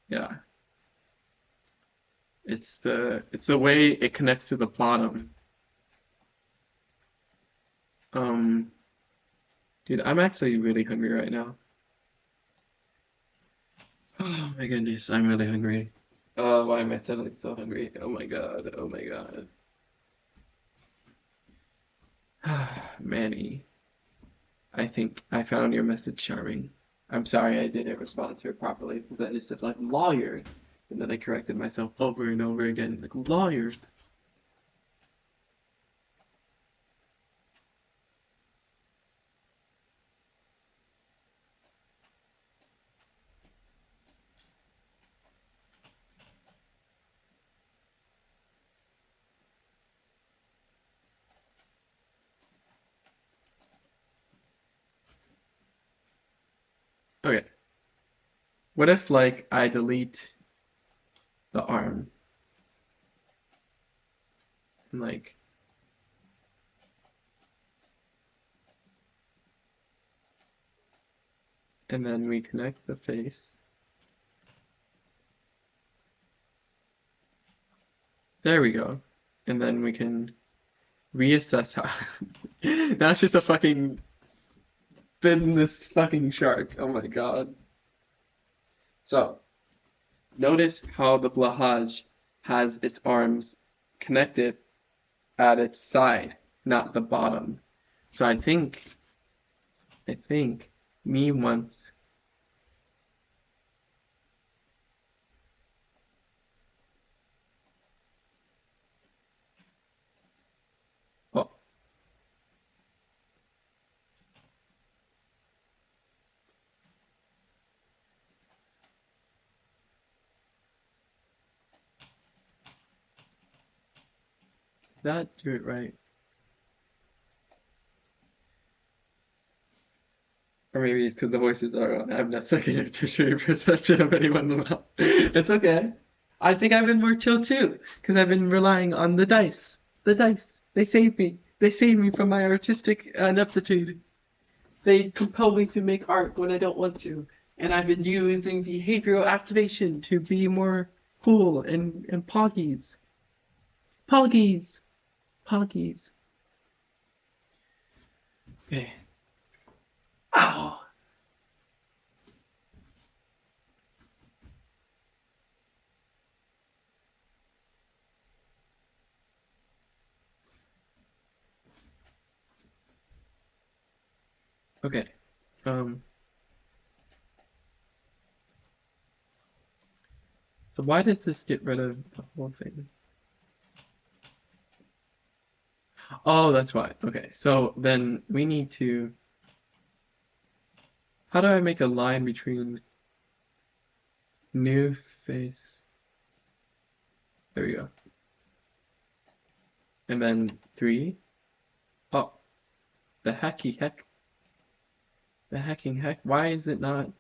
Yeah. It's the way it connects to the bottom. Um, dude, I'm actually really hungry right now. Oh my goodness, I'm really hungry. Oh, why am I suddenly so hungry? Oh my god. Oh my god. Manny, I think I found your message charming. I'm sorry I didn't respond to it properly. That is said like lawyer, and then I corrected myself over and over again like lawyer. Okay. What if like I delete the arm and like and then we connect the face. There we go. And then we can reassess how now it's just a fucking business fucking shark. Oh my god. So notice how the Blahaj has its arms connected at its side, not the bottom. So I think me wants oh that, do it right. Or maybe it's because the voices are on. I have no second tertiary perception of anyone in the mouth. It's okay. I think I've been more chill too, because I've been relying on the dice. The dice. They save me. They save me from my artistic ineptitude. They compel me to make art when I don't want to. And I've been using behavioral activation to be more cool and poggies. Poggies. Poggies. Okay. Ow. Okay. So why does this get rid of the whole thing? Oh, that's why. Okay, so then we need to... How do I make a line between new face? There we go. And then 3. Oh, the hacky heck. The hacking heck. Why is it not?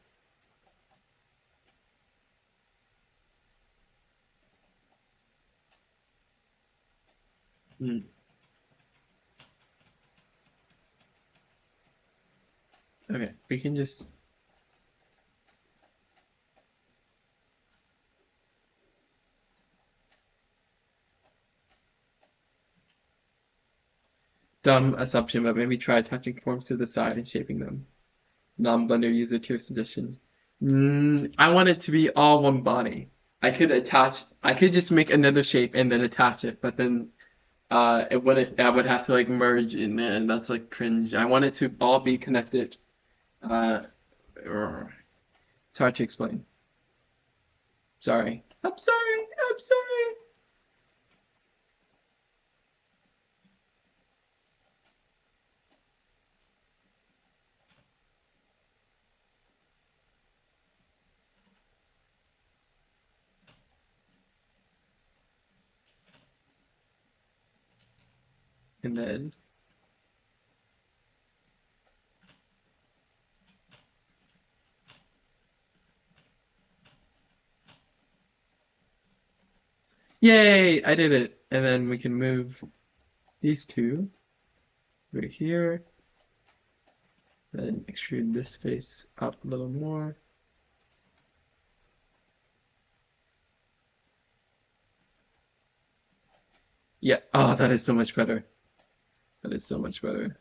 Hmm. Okay, we can just... Dumb assumption, but maybe try attaching forms to the side and shaping them. Non-Blender user tier suggestion. I want it to be all one body. I could just make another shape and then attach it, but then it wouldn't, I would have to like merge in there, and that's like cringe. I want it to all be connected. Uh, it's hard to explain. Sorry. I'm sorry. I'm sorry. And then yay, I did it. And then we can move these two right here. Then extrude this face out a little more. Yeah. Oh, that is so much better. That is so much better.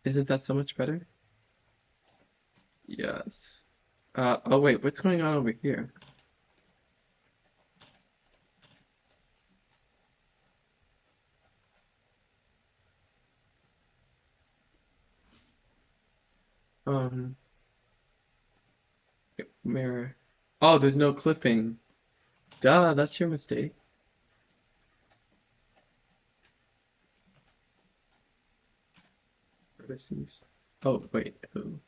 Isn't that so much better? Yes. Oh wait, what's going on over here? Um, mirror. Oh, there's no clipping. Duh, that's your mistake. Vertices. Oh, wait, who?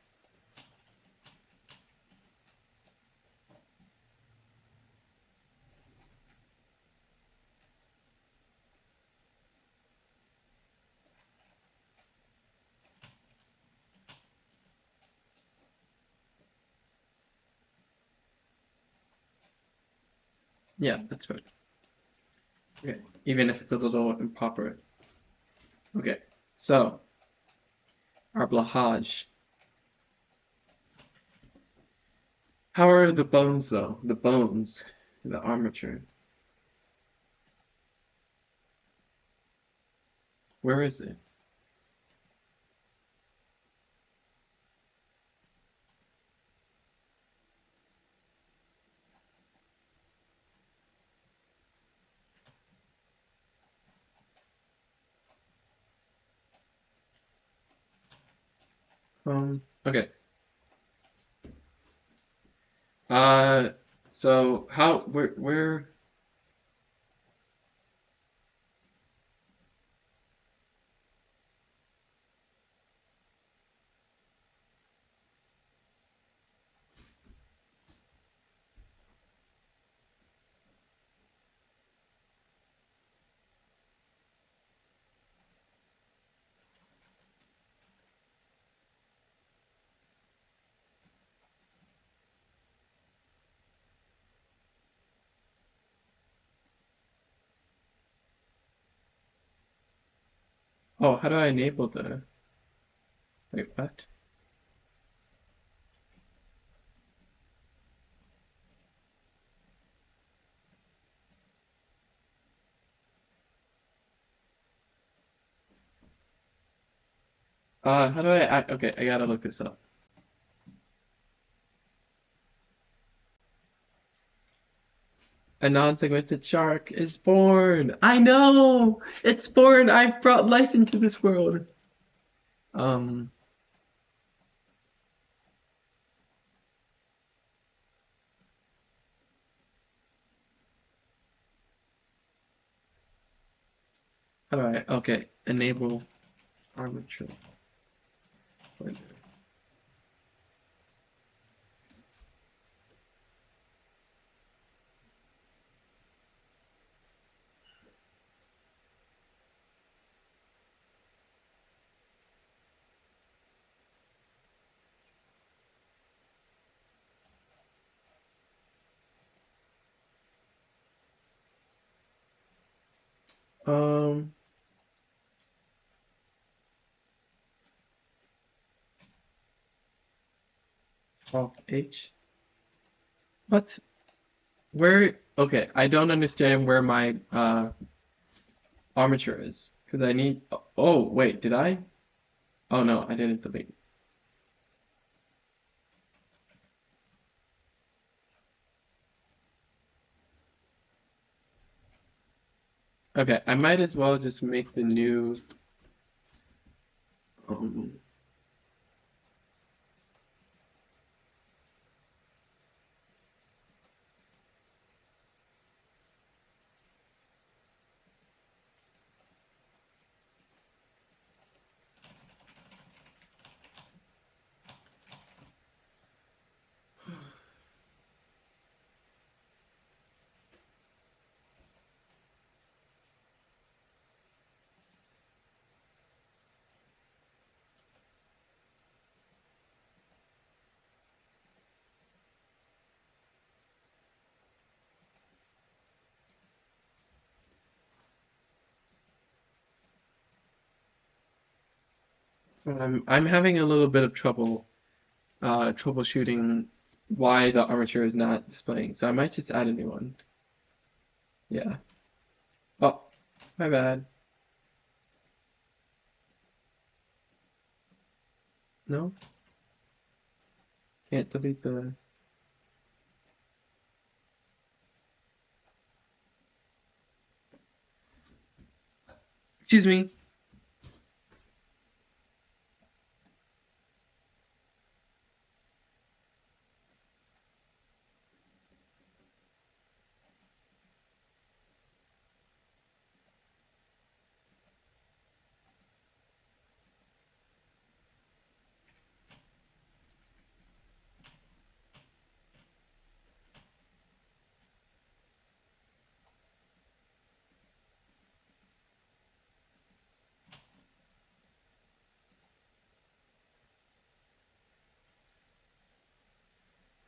Yeah, that's right. Okay, even if it's a little improper. Okay, so our blahage. How are the bones though? The bones, the armature. Where is it? Okay. Uh, so where? Oh, how do I enable the... Wait, what? How do I... Okay, I gotta look this up. A non-segmented shark is born. I know! It's born! I brought life into this world. Um... How do I... Okay, enable arbitrary. Um... Alt H. What? Where? Okay, I don't understand where my armature is because I need. Oh wait, did I? Oh no, I didn't delete. Okay, I might as well just make the new. Um, I'm having a little bit of trouble troubleshooting why the armature is not displaying, so I might just add a new one. Yeah. Oh, my bad. No, can't delete the. Excuse me.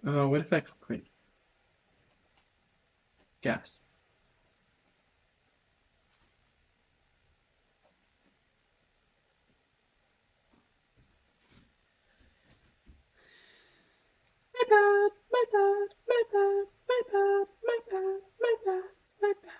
What if I click gas? My bad, my bad, my bad, my bad, my bad, my bad, my bad.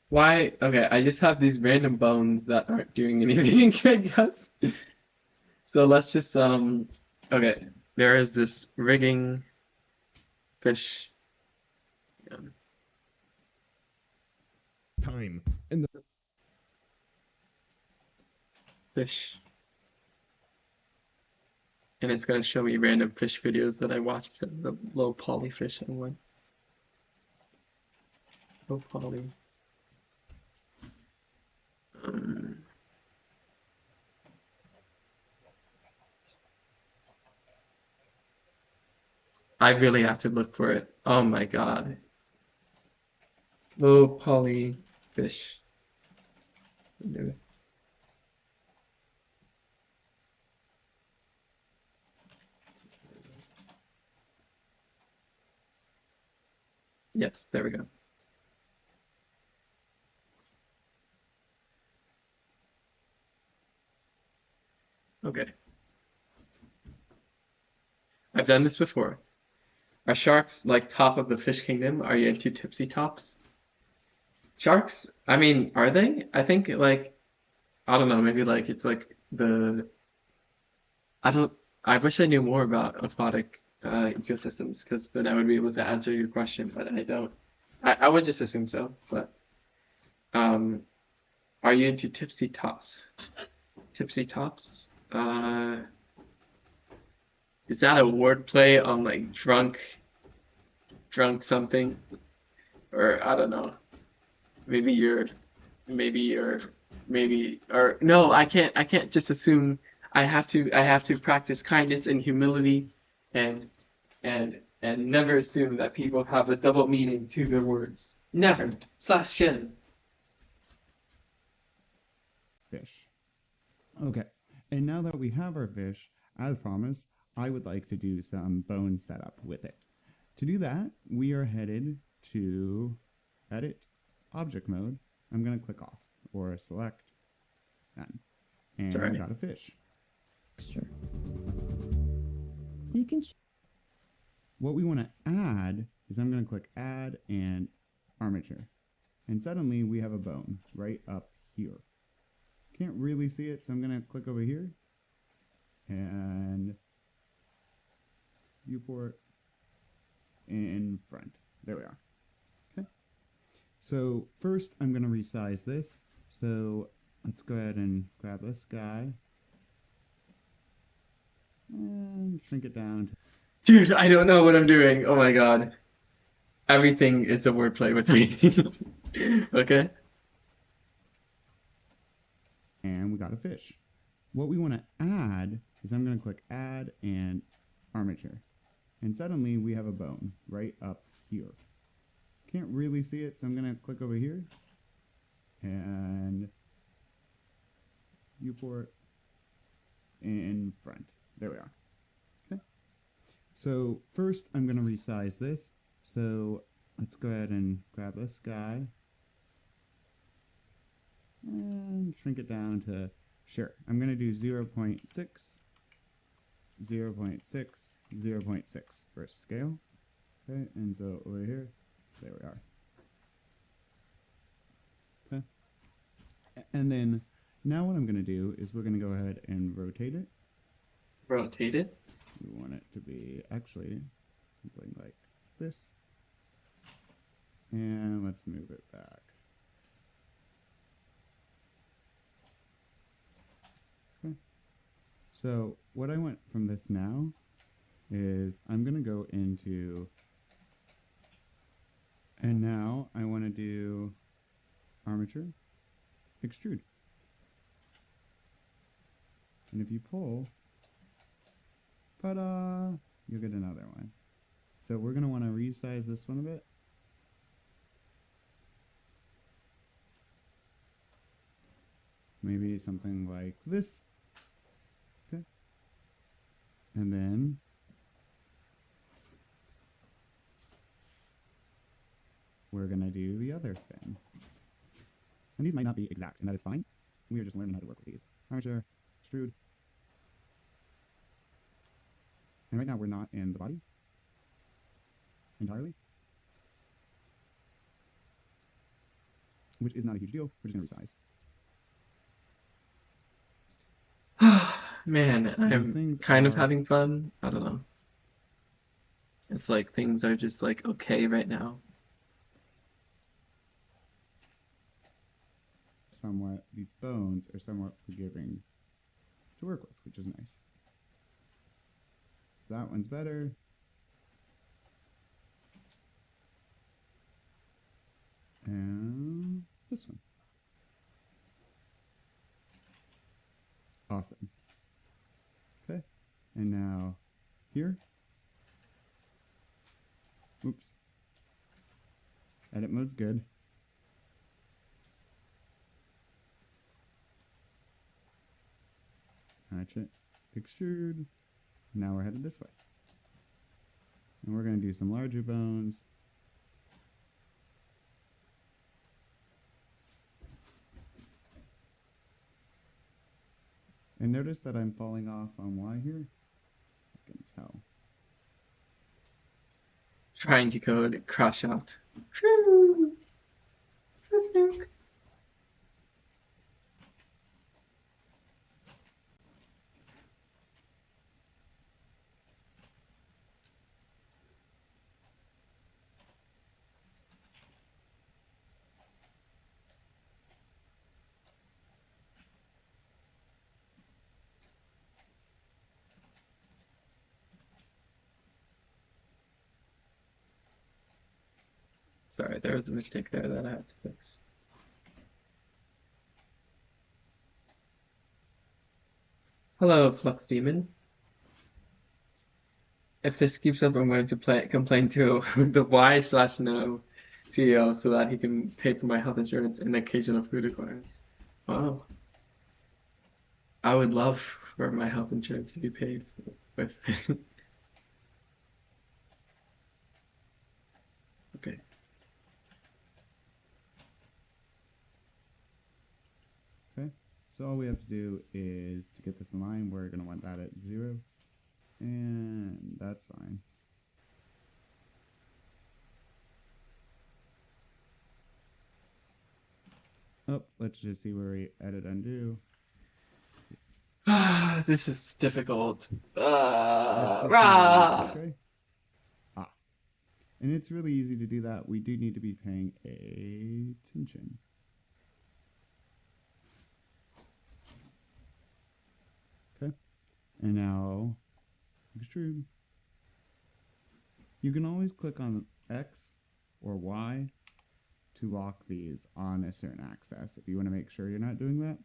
Why? Okay, I just have these random bones that aren't doing anything, I guess. So let's just okay, there is this rigging fish. Time. And the fish. And it's gonna show me random fish videos that I watched, the low poly fish one. Low poly. I really have to look for it. Oh my god. Low poly fish. Yes, there we go. Okay. I've done this before. Are sharks like top of the fish kingdom? Are you into tipsy tops? Sharks, I mean, are they? I think like, I don't know, maybe like it's like I don't, I wish I knew more about aquatic ecosystems because then I would be able to answer your question, but I don't. I would just assume so, but um, are you into tipsy tops? Tipsy tops? Is that a wordplay on like drunk something? Or I don't know. Maybe or no, I can't just assume. I have to practice kindness and humility and never assume that people have a double meaning to their words. Never. Slash shin. Fish. Okay, and now that we have our fish, as promised, I would like to do some bone setup with it. To do that, we are headed to Edit, Object Mode. I'm going to click off or select none. And Sorry. we got a fish. Sure. You can What we want to add is I'm going to click Add and Armature. And suddenly we have a bone right up here. Can't really see it, so I'm going to click over here and viewport in front. There we are. Okay. So first I'm going to resize this. So let's go ahead and grab this guy and shrink it down to Dude, I don't know what I'm doing. Oh my god. Everything is a wordplay with me. Okay? and we got a fish. What we want to add is I'm going to click Add and Armature. And suddenly we have a bone right up here. Can't really see it, so I'm going to click over here and viewport in front. There we are. Okay. So first I'm going to resize this. So let's go ahead and grab this guy and shrink it down to, sure, I'm going to do 0.6, 0.6, 0.6 for scale. Okay, and so over here, there we are. Okay. And then now what I'm going to do is we're going to go ahead and rotate it. Rotate it? We want it to be actually something like this. And let's move it back. Okay. So what I want from this now is I'm going to go into, and now I want to do armature, extrude. And if you pull, ta-da, you'll get another one. So we're going to want to resize this one a bit. Maybe something like this. Okay. And then we're going to do the other fin. And these might not be exact, and that is fine. We are just learning how to work with these. Armature, extrude. And right now we're not in the body entirely, which is not a huge deal. We're just going to resize. Man, These I'm things kind of are having fun. I don't know. It's like things are just like okay right now. somewhat, these bones are somewhat forgiving to work with, which is nice. So that one's better. And this one. Awesome. Okay. And now here. Oops. Edit mode's good. Hatchet, extrude. Now we're headed this way. And we're going to do some larger bones. And notice that I'm falling off on Y here. I can tell. Trying to code crash out. Sorry, there was a mistake there that I had to fix. Hello, Flux Demon. If this keeps up, I'm going to complain to the Y/no CEO so that he can pay for my health insurance and occasional food requirements. Wow. I would love for my health insurance to be paid with. Okay. Okay. So all we have to do is to get this in line, we're going to want that at 0. And that's fine. Oh, let's just see where we edit undo. This is difficult. Let's just Rah! see. Ah. And it's really easy to do that. We do need to be paying attention. Okay. And now extrude. You can always click on X or Y to lock these on a certain axis if you want to make sure you're not doing that.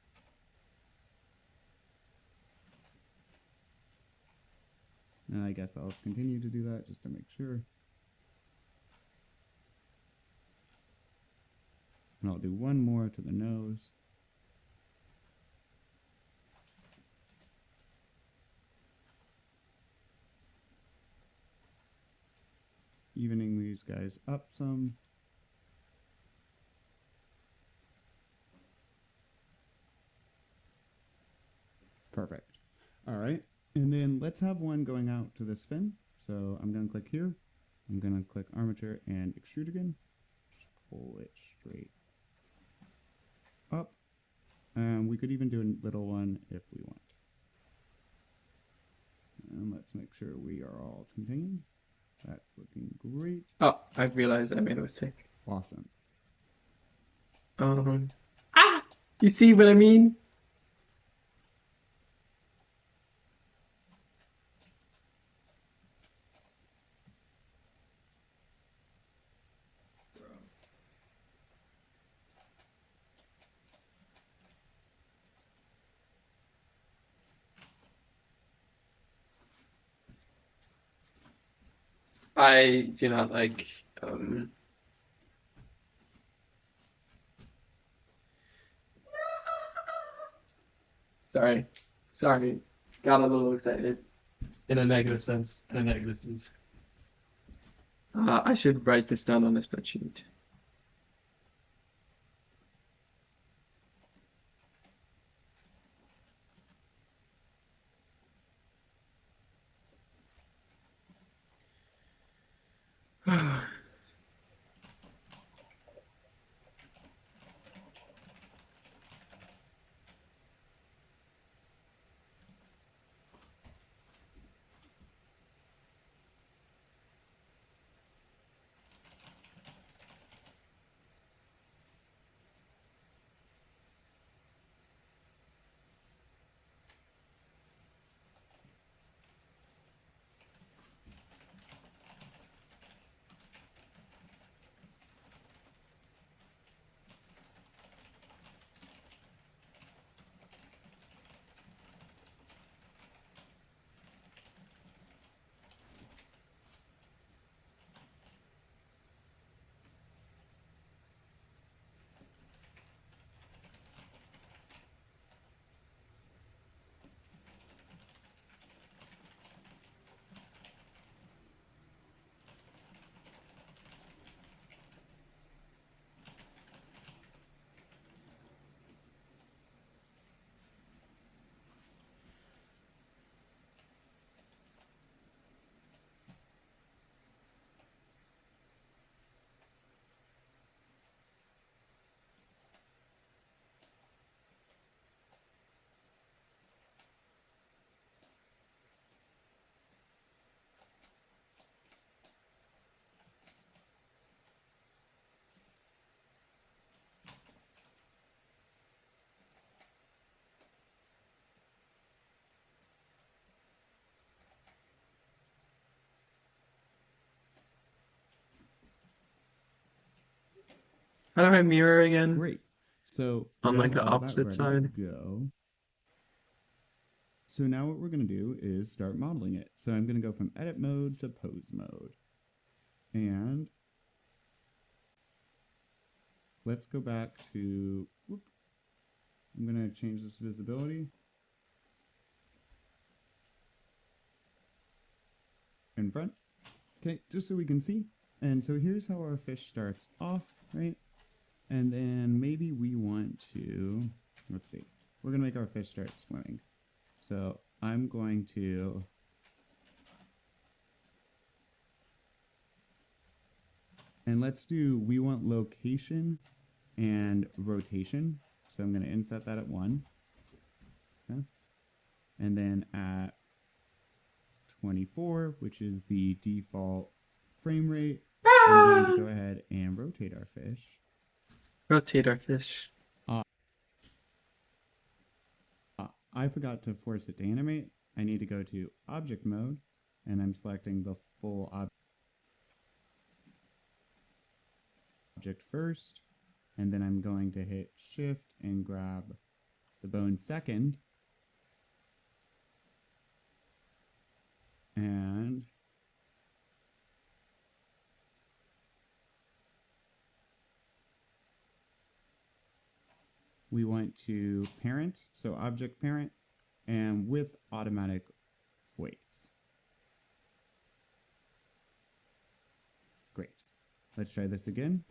And I guess I'll continue to do that just to make sure. And I'll do one more to the nose. Evening these guys up some. Perfect. All right. And then let's have one going out to this fin. So I'm going to click here. I'm going to click armature and extrude again. Just pull it straight up. And we could even do a little one if we want. And let's make sure we are all contained. That's looking great. Oh, I realized I made a mistake. Awesome. You see what I mean? I do not like sorry, got a little excited in a negative sense. I should write this down on a spreadsheet. How do I mirror again? Great. So On we like have the all that opposite ready side. to go. So now what we're going to do is start modeling it. So I'm going to go from edit mode to pose mode. And let's go back to, whoop, I'm going to change this visibility. In front. Okay, just so we can see. And so here's how our fish starts off, right? And then maybe we want to, let's see, we're going to make our fish start swimming. So I'm going to and let's do, we want location and rotation. So I'm going to inset that at 1. Okay. And then at 24, which is the default frame rate, I'm going to go ahead and rotate our fish. Rotate our fish. I forgot to force it to animate. I need to go to object mode, and I'm selecting the full object first, and then I'm going to hit shift and grab the bone second, and we want to parent, so object parent, and with automatic weights. Great. Let's try this again.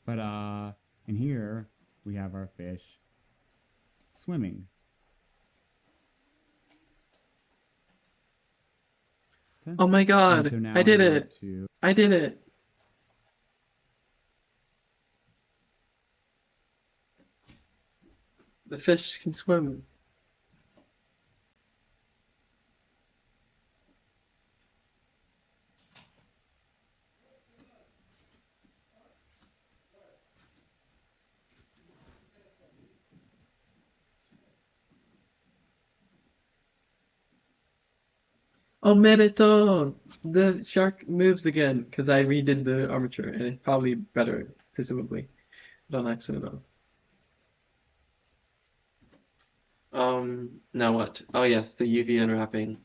Ta-da! And here we have our fish swimming. Okay. Oh my god, so now I did want it. to I did it. The fish can swim. Oh, Merito! The shark moves again because I redid the armature and it's probably better, presumably. But on accident. Now what? Oh yes, the UV unwrapping.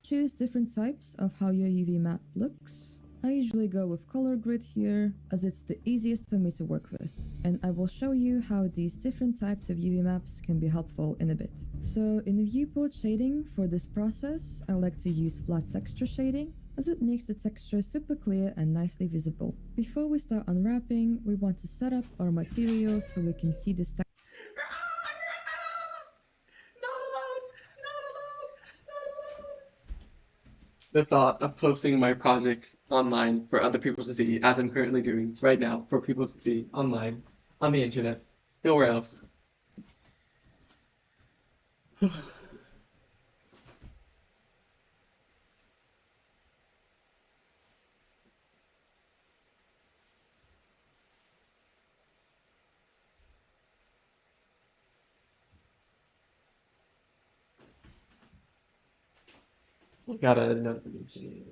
Choose different types of how your UV map looks. I usually go with color grid here as it's the easiest for me to work with, and I will show you how these different types of UV maps can be helpful in a bit. So in the viewport shading for this process, I like to use flat texture shading as it makes the texture super clear and nicely visible. Before we start unwrapping, we want to set up our material so we can see this texture. The thought of posting my project online for other people to see, as I'm currently doing right now, for people to see online, on the internet, nowhere else. Got a notification.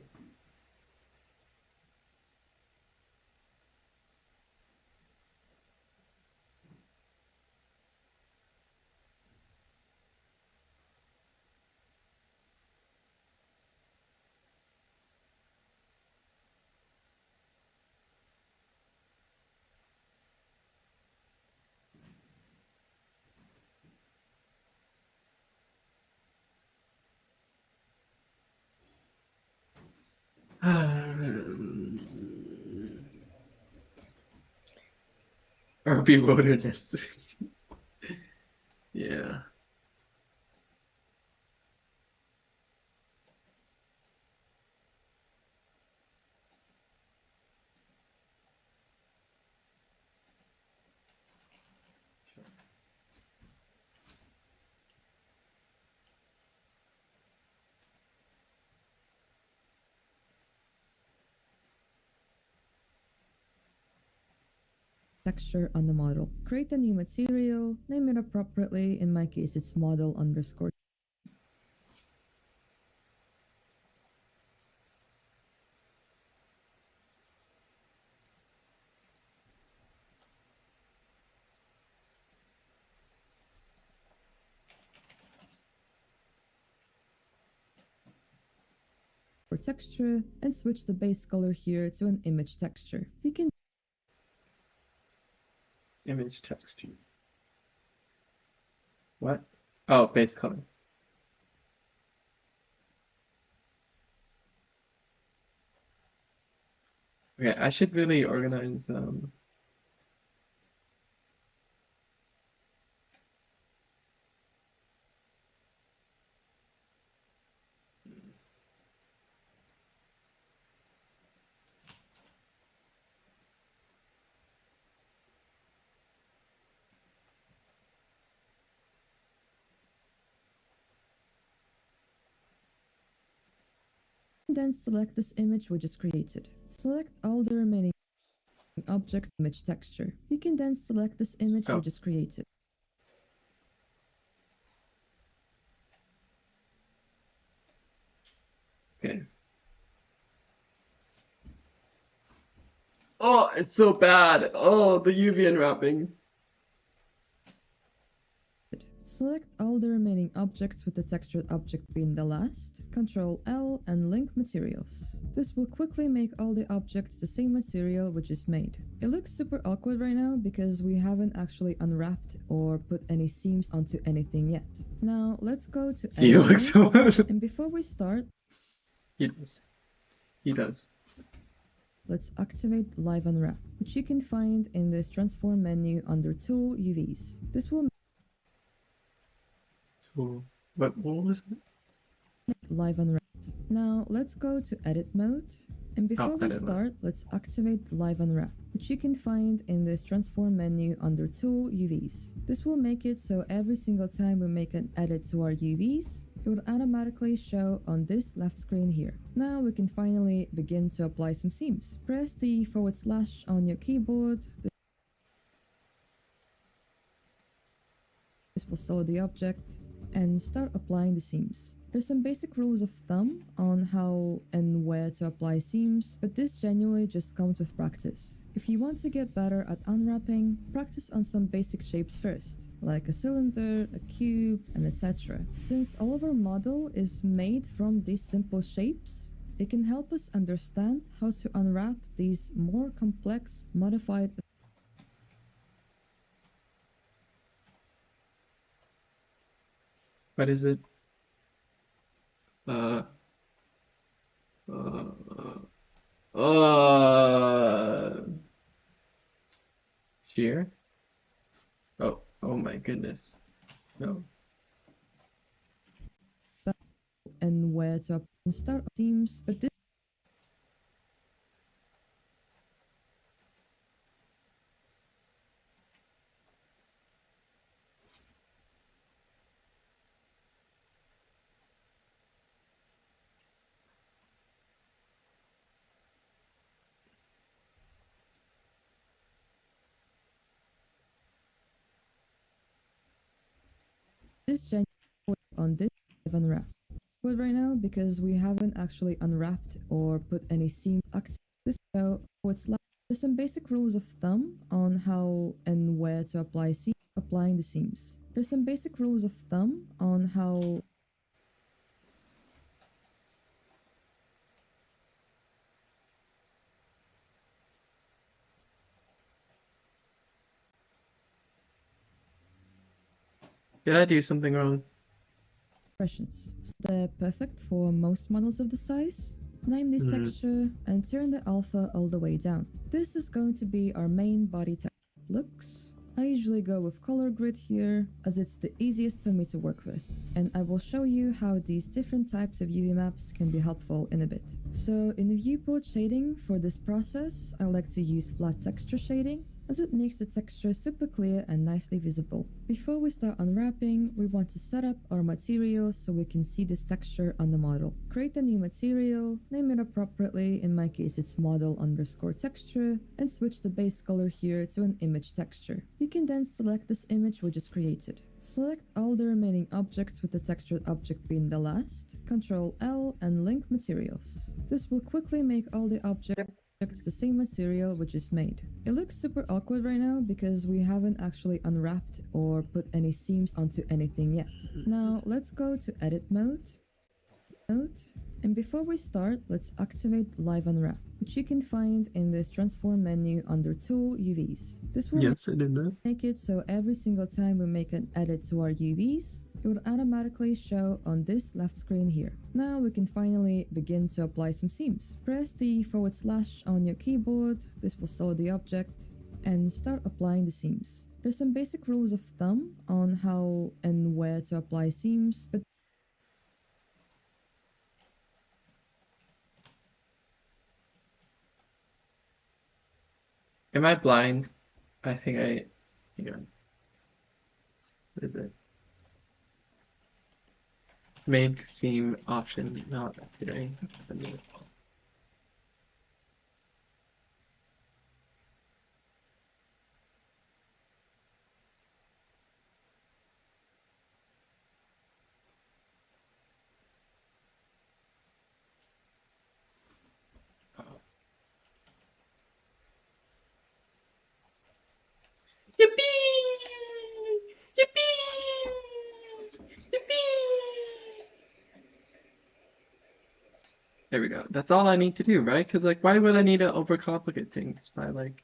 Or bewilderness. Yeah. Texture on the model. Create a new material, name it appropriately, in my case it's model underscore texture and switch the base color here to an image texture. You can Image texture. What? Oh, base color. Okay, I should really organize then select this image we just created. Select all the remaining objects image texture. You can then select this image we just created. Okay. Oh, it's so bad. Oh, the UV unwrapping. Select all the remaining objects with the textured object being the last. Ctrl L and link materials. This will quickly make all the objects the same material we just made. It looks super awkward right now because we haven't actually unwrapped or put any seams onto anything yet. Now let's go to He edit looks so mode, and before we start, He does. He does. let's activate Live Unwrap, which you can find in this transform menu under Tool UVs. This will Cool. What was it? make Live Unwrapped. Now let's go to edit mode, and before we edit mode. start, let's activate Live Unwrap, which you can find in this transform menu under Tool UVs. This will make it so every single time we make an edit to our UVs, it would automatically show on this left screen here. Now we can finally begin to apply some seams. Press the / on your keyboard. This will select the object and start applying the seams. There's some basic rules of thumb on how and where to apply seams, but this genuinely just comes with practice. If you want to get better at unwrapping, practice on some basic shapes first, like a cylinder, a cube, and etc. Since all of our model is made from these simple shapes, it can help us understand how to unwrap these more complex, modified What is it? Uh, uh, shear? Oh my goodness. No. and where to start seams, but this genuinely on this unwrap. But right now, because we haven't actually unwrapped or put any seams active, this show it's like there's some basic rules of thumb on how and where to applying the seams. There's some basic rules of thumb on how Did I do something wrong? expressions. They're perfect for most models of the size. Name this texture and turn the alpha all the way down. This is going to be our main body texture. Looks. I usually go with color grid here as it's the easiest for me to work with, and I will show you how these different types of UV maps can be helpful in a bit. So in the viewport shading for this process, I like to use flat texture shading as it makes the texture super clear and nicely visible. Before we start unwrapping, we want to set up our material so we can see this texture on the model. Create a new material, name it appropriately, in my case it's model_texture, and switch the base color here to an image texture. You can then select this image we just created. Select all the remaining objects with the textured object being the last, Ctrl L and link materials. This will quickly make all the objects the same material we just made. It looks super awkward right now because we haven't actually unwrapped or put any seams onto anything yet. Now let's go to edit mode, And before we start, let's activate Live Unwrap, which you can find in this transform menu under Tool UVs. This will Yes, I did that. make it so every single time we make an edit to our UVs, it would automatically show on this left screen here. Now we can finally begin to apply some seams. Press the / on your keyboard, this will solid the object, and start applying the seams. There's some basic rules of thumb on how and where to apply seams, but Am I blind? I think I. Hang on. What is it? Make seam option not appearing. Oh. Yippee! Yippee! Yippee! There we go. That's all I need to do, right? Because, like, why would I need to overcomplicate things by, like...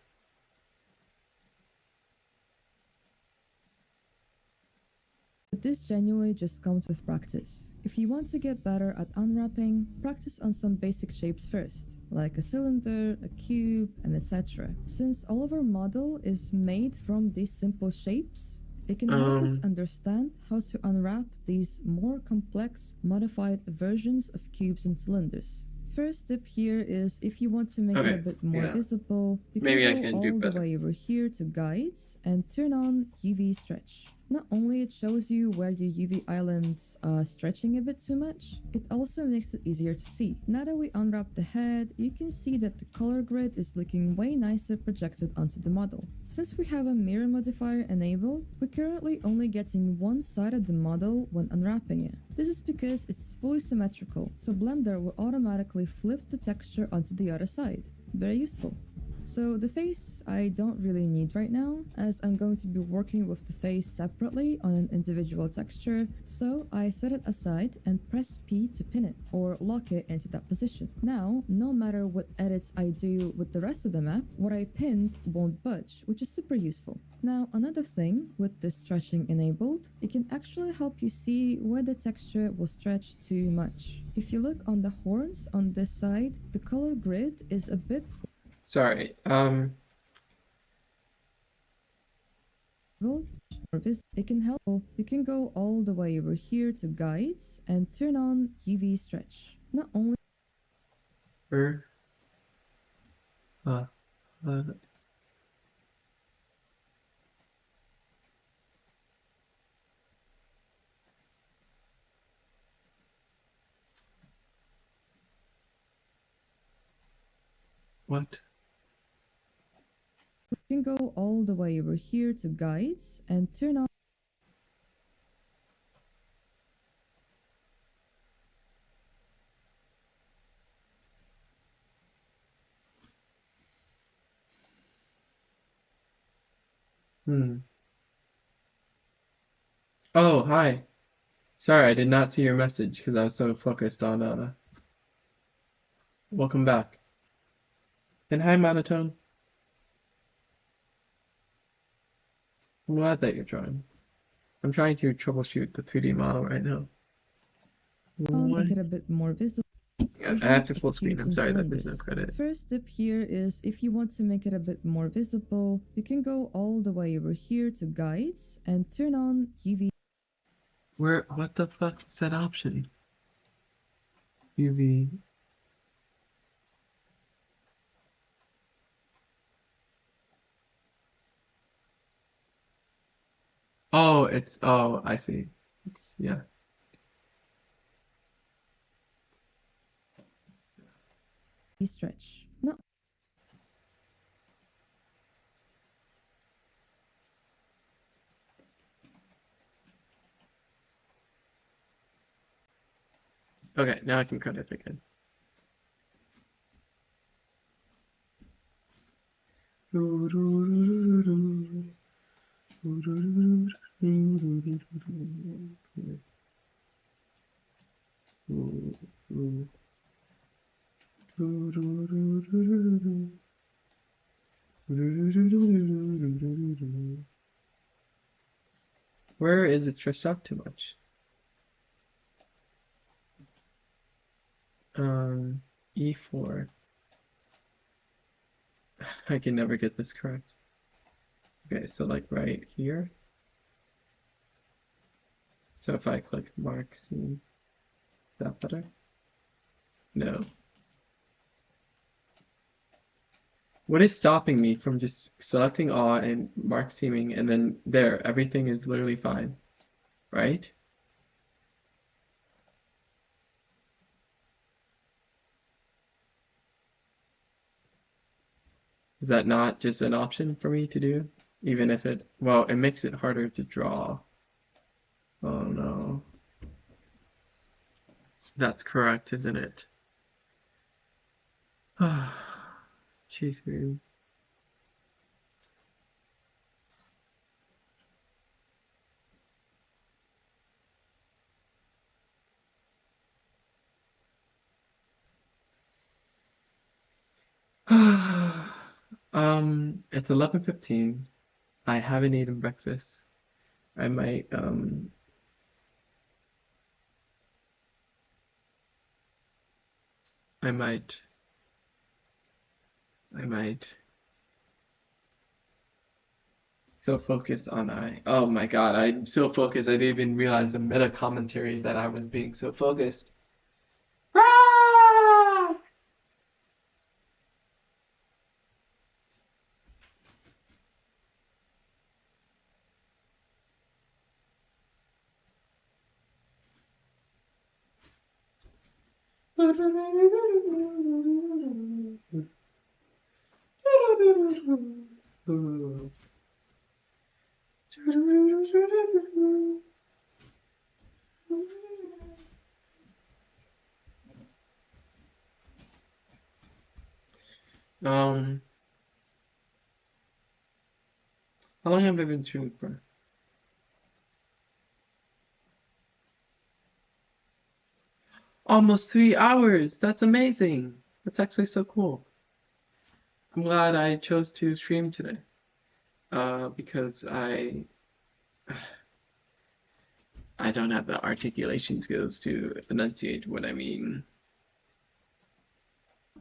this genuinely just comes with practice. If you want to get better at unwrapping, practice on some basic shapes first, like a cylinder, a cube, and etc. Since all of our model is made from these simple shapes, it can help us understand how to unwrap these more complex, modified versions of cubes and cylinders. First tip here is if you want to make it a bit more visible, you can go all the way over here to guides and turn on UV stretch. Not only it shows you where your UV islands are stretching a bit too much, it also makes it easier to see. Now that we unwrap the head, you can see that the color grid is looking way nicer projected onto the model. Since we have a mirror modifier enabled, we're currently only getting one side of the model when unwrapping it. This is because it's fully symmetrical, so Blender will automatically flip the texture onto the other side. Very useful. So the face I don't really need right now, as I'm going to be working with the face separately on an individual texture, so I set it aside and press P to pin it, or lock it into that position. Now, no matter what edits I do with the rest of the map, what I pinned won't budge, which is super useful. Now, another thing with this stretching enabled, it can actually help you see where the texture will stretch too much. If you look on the horns on this side, the color grid is a bit Sorry, it can help. You can go all the way over here to guides and turn on UV stretch. Not only what? you can go all the way over here to guides and turn on Oh, hi. Sorry, I did not see your message because I was so focused on, welcome back. And hi, Monotone. I'm glad that you're drawing. I'm trying to troubleshoot the 3D model right now. make it a bit more visible. Yeah, I have to full screen. I'm sorry that there's no credit. First tip here is if you want to make it a bit more visible, you can go all the way over here to guides and turn on UV. What the fuck is that option? UV. Oh, I see. Yeah. Stretch. No. Okay, now I can cut it again. Where is it stretched out too much? E4. I can never get this correct. Okay, so like right here. So if I click mark scene, is that better? No. What is stopping me from just selecting all and mark seaming and then there, everything is literally fine, right? Is that not just an option for me to do? Even if it, well, it makes it harder to draw. Oh no. That's correct, isn't it? G3. It's 11:15. I haven't eaten breakfast. I might I might so focused on oh my god, I'm so focused I didn't even realize the meta commentary that I was being so focused. How long have I been shooting for? Almost 3 hours. That's amazing. That's actually so cool. I'm glad I chose to stream today. Because I don't have the articulation skills to enunciate what I mean.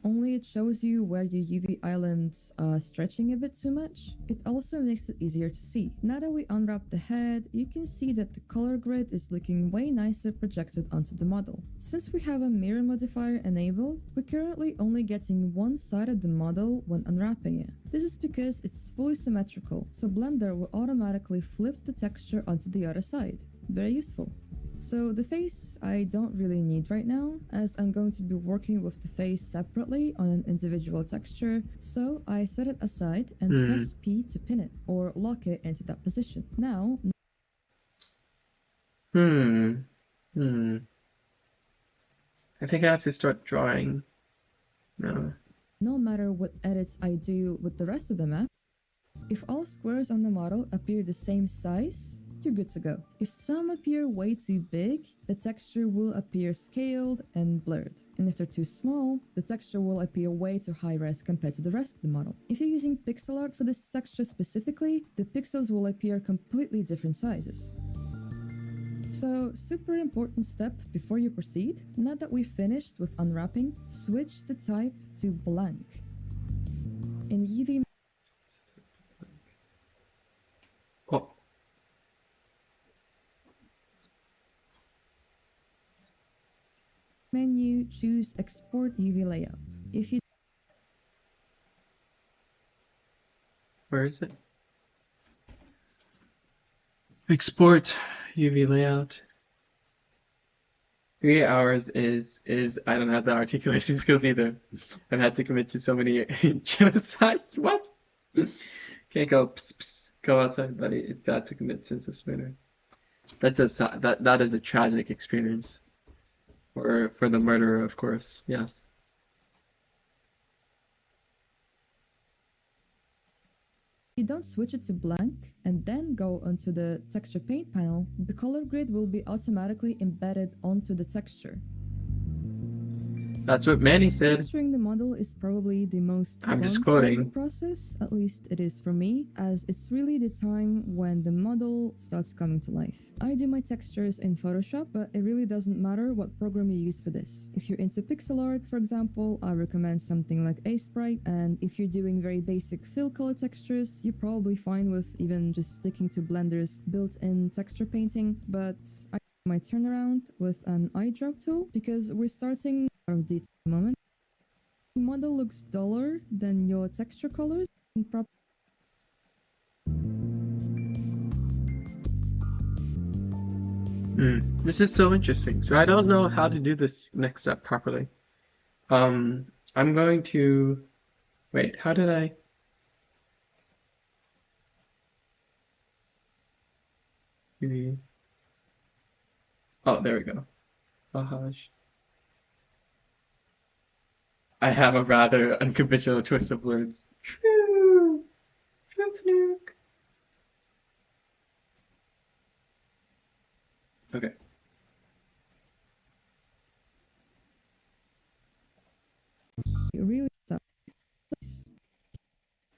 Only it shows you where your UV islands are stretching a bit too much. It also makes it easier to see. Now that we unwrap the head, you can see that the color grid is looking way nicer projected onto the model. Since we have a mirror modifier enabled, we're currently only getting one side of the model when unwrapping it. This is because it's fully symmetrical, so Blender will automatically flip the texture onto the other side. Very useful. So the face I don't really need right now, as I'm going to be working with the face separately on an individual texture, so I set it aside and press P to pin it, or lock it into that position. Now, I think I have to start drawing. no matter what edits I do with the rest of the map, if all squares on the model appear the same size, you're good to go. If some appear way too big, the texture will appear scaled and blurred. And if they're too small, the texture will appear way too high res compared to the rest of the model. If you're using pixel art for this texture specifically, the pixels will appear completely different sizes. So, super important step before you proceed. Now that we've finished with unwrapping, switch the type to blank. In UV menu, choose Export UV Layout. If you Where is it? Export UV layout. 3 hours is I don't have the articulation skills either. I've had to commit to so many genocides. What? Can't go go outside, buddy. It's sad to commit since it's winter. That is a tragic experience. For the murderer, of course. Yes. If you don't switch it to blank and then go onto the texture paint panel, the color grid will be automatically embedded onto the texture. That's what Manny said. Texturing the model is probably the most I'm fun just part of the quoting. process, at least it is for me, as it's really the time when the model starts coming to life. I do my textures in Photoshop, but it really doesn't matter what program you use for this. If you're into pixel art, for example, I recommend something like Sprite, and if you're doing very basic fill color textures, you're probably fine with even just sticking to Blender's built-in texture painting, but I my turnaround with an eyedrop tool because we're starting out of detail at the moment. The model looks duller than your texture colors in This is so interesting. So I don't know how to do this next step properly. I'm going to wait. How did I? Oh, there we go. Bahaj. I have a rather unconventional choice of words. True. Truth nuke. Okay. really stuff.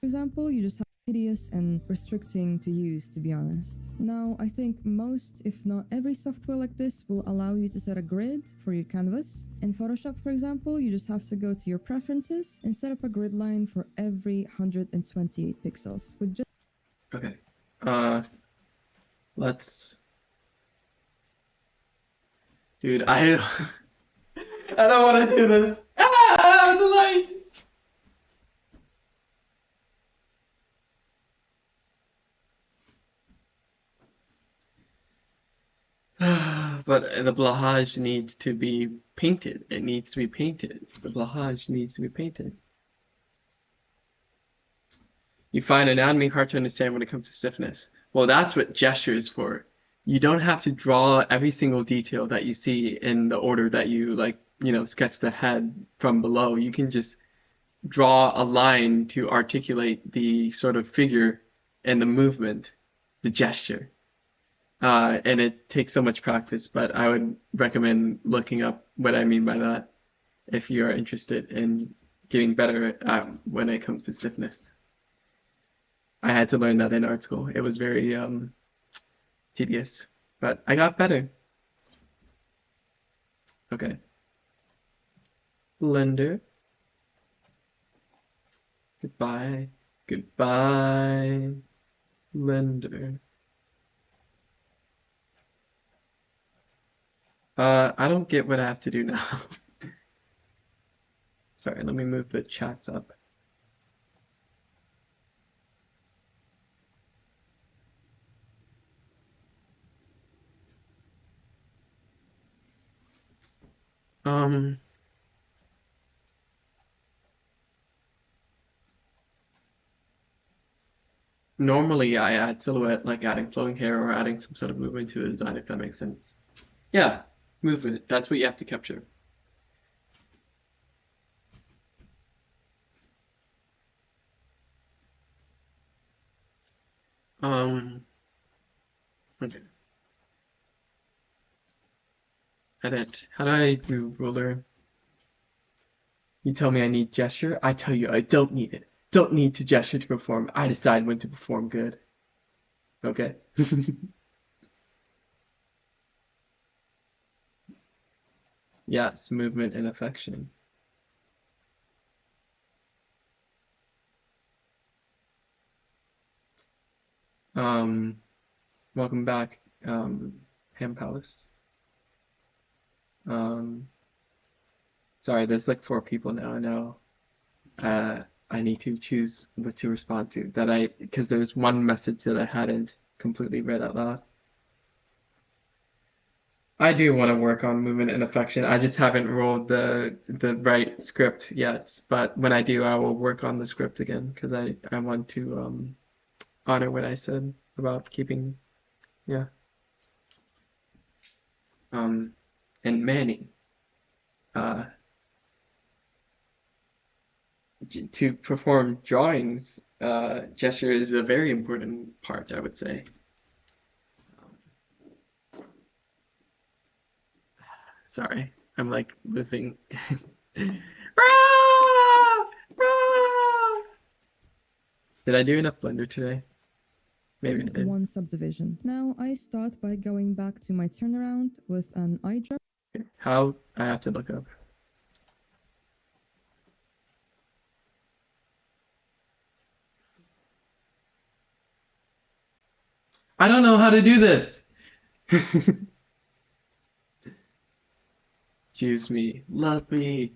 For example, you just have tedious and restricting to use, to be honest. Now, I think most, if not every software like this will allow you to set a grid for your canvas. In Photoshop, for example, you just have to go to your preferences and set up a grid line for every 128 pixels with just Okay. Let's. Dude, I don't want to do this. Ah, the light. But the blahage needs to be painted. It needs to be painted. The blahage needs to be painted. You find anatomy hard to understand when it comes to stiffness. Well, that's what gesture is for. You don't have to draw every single detail that you see in the order that you sketch the head from below. You can just draw a line to articulate the sort of figure and the movement, the gesture. And it takes so much practice, but I would recommend looking up what I mean by that if you are interested in getting better when it comes to stiffness. I had to learn that in art school. It was very tedious, but I got better. Okay. Blender. Goodbye. Goodbye. Blender. I don't get what I have to do now. Sorry, let me move the chats up. Normally I add silhouette like adding flowing hair or adding some sort of movement to the design, if that makes sense. Yeah, movement. That's what you have to capture. Okay. Edit. How do I do ruler? You tell me I need gesture. I tell you I don't need it. Don't need to gesture to perform. I decide when to perform good. Okay. Yes, movement and affection. Welcome back, Ham Palace. Sorry, there's like 4 people now. I know. I need to choose what to respond to. Because there's one message that I hadn't completely read out loud. I do want to work on movement and affection. I just haven't rolled the right script yet. But when I do, I will work on the script again because I want to honor what I said about keeping, yeah. And Manny, to perform drawings, gesture is a very important part, I would say. Sorry, I'm like losing. Rah! Rah! Did I do enough Blender today? Maybe I Just did. one subdivision. Now I start by going back to my turnaround with an eyedropper. How? I have to look up. I don't know how to do this. Choose me, love me.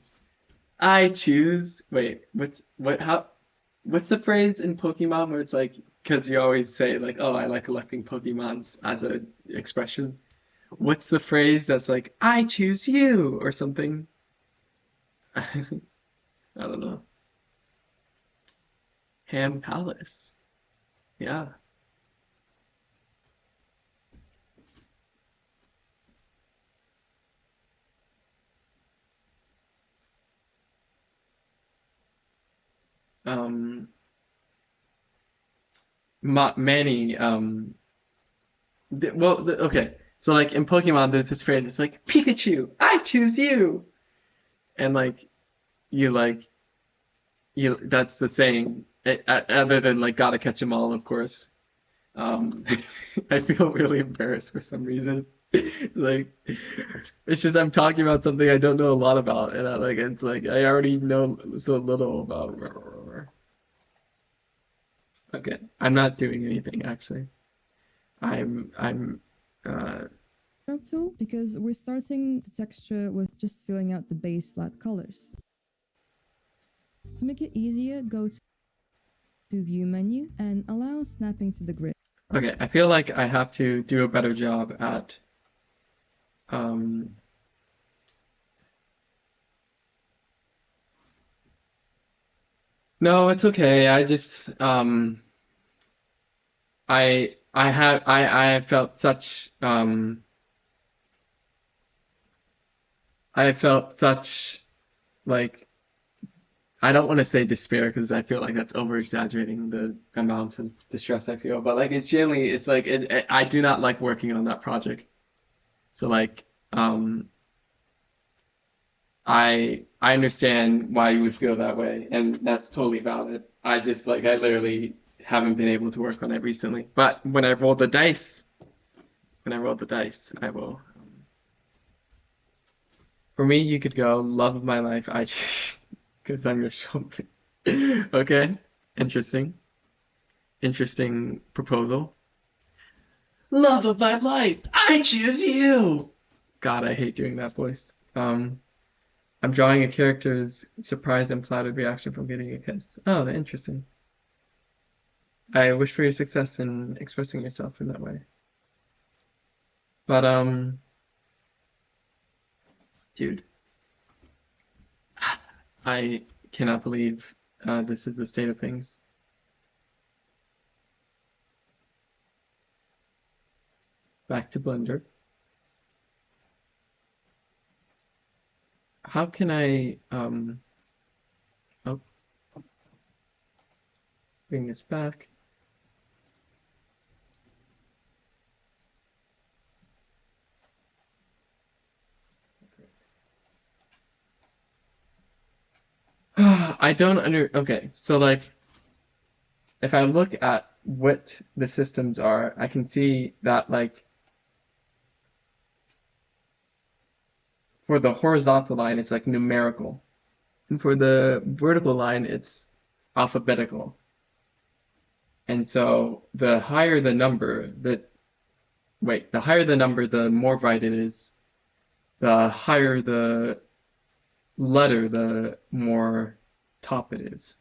I choose. Wait, what's the phrase in Pokemon where it's like, because you always say like, oh, I like collecting Pokemons as a expression. What's the phrase that's like, I choose you or something? I don't know. Ham Palace. Yeah. Um, Manny, okay. So like in Pokemon, there's this phrase. It's like Pikachu, I choose you, and you like you. That's the saying. Other than like gotta catch 'em all, of course. Um, I feel really embarrassed for some reason. It's like it's just I'm talking about something I don't know a lot about, and it's like I already know so little about. Okay, I'm not doing anything actually. I'm uh Tool because we're starting the texture with just filling out the base flat colors. To make it easier, go to View menu and allow snapping to the grid. okay. I feel like I have to do a better job at um no, it's okay. I just I felt such I felt such like I don't want to say despair because I feel like that's over exaggerating the amount of distress I feel, but like it's generally it's like I do not like working on that project. So like I understand why you would feel that way, and that's totally valid. I just like I literally haven't been able to work on it recently. But when I roll the dice, I will. For me, you could go love of my life. I because I'm your shoulder. Okay, interesting, interesting proposal. Love of my life, I choose you. God, I hate doing that voice. I'm drawing a character's surprised and flattered reaction from getting a kiss. Oh, interesting. I wish for your success in expressing yourself in that way. But dude, I cannot believe this is the state of things. Back to Blender. How can I oh, bring this back? I don't okay, so like if I look at what the systems are, I can see that like for the horizontal line it's like numerical. And for the vertical line it's alphabetical. And so the higher the number, the higher the number, the more right it is. The higher the letter, the more top it is.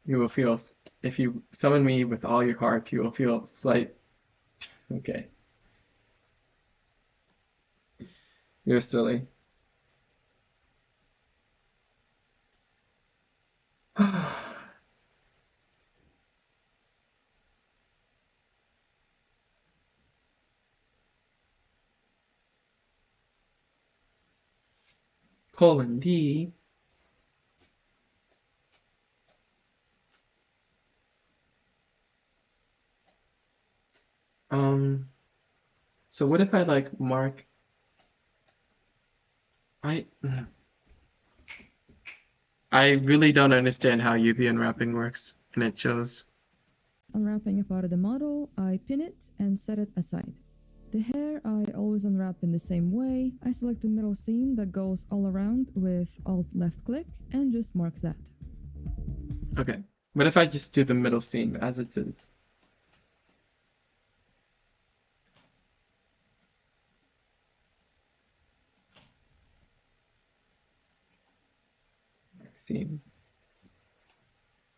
You will feel, if you summon me with all your heart, you will feel slight. Okay, you're silly. Colon D. Um, so what if I like mark I really don't understand how UV unwrapping works, and it shows. Unwrapping a part of the model, I pin it and set it aside. The hair I always unwrap in the same way. I select the middle seam that goes all around with Alt left click and just mark that. Okay. What if I just do the middle seam as it is? Seam.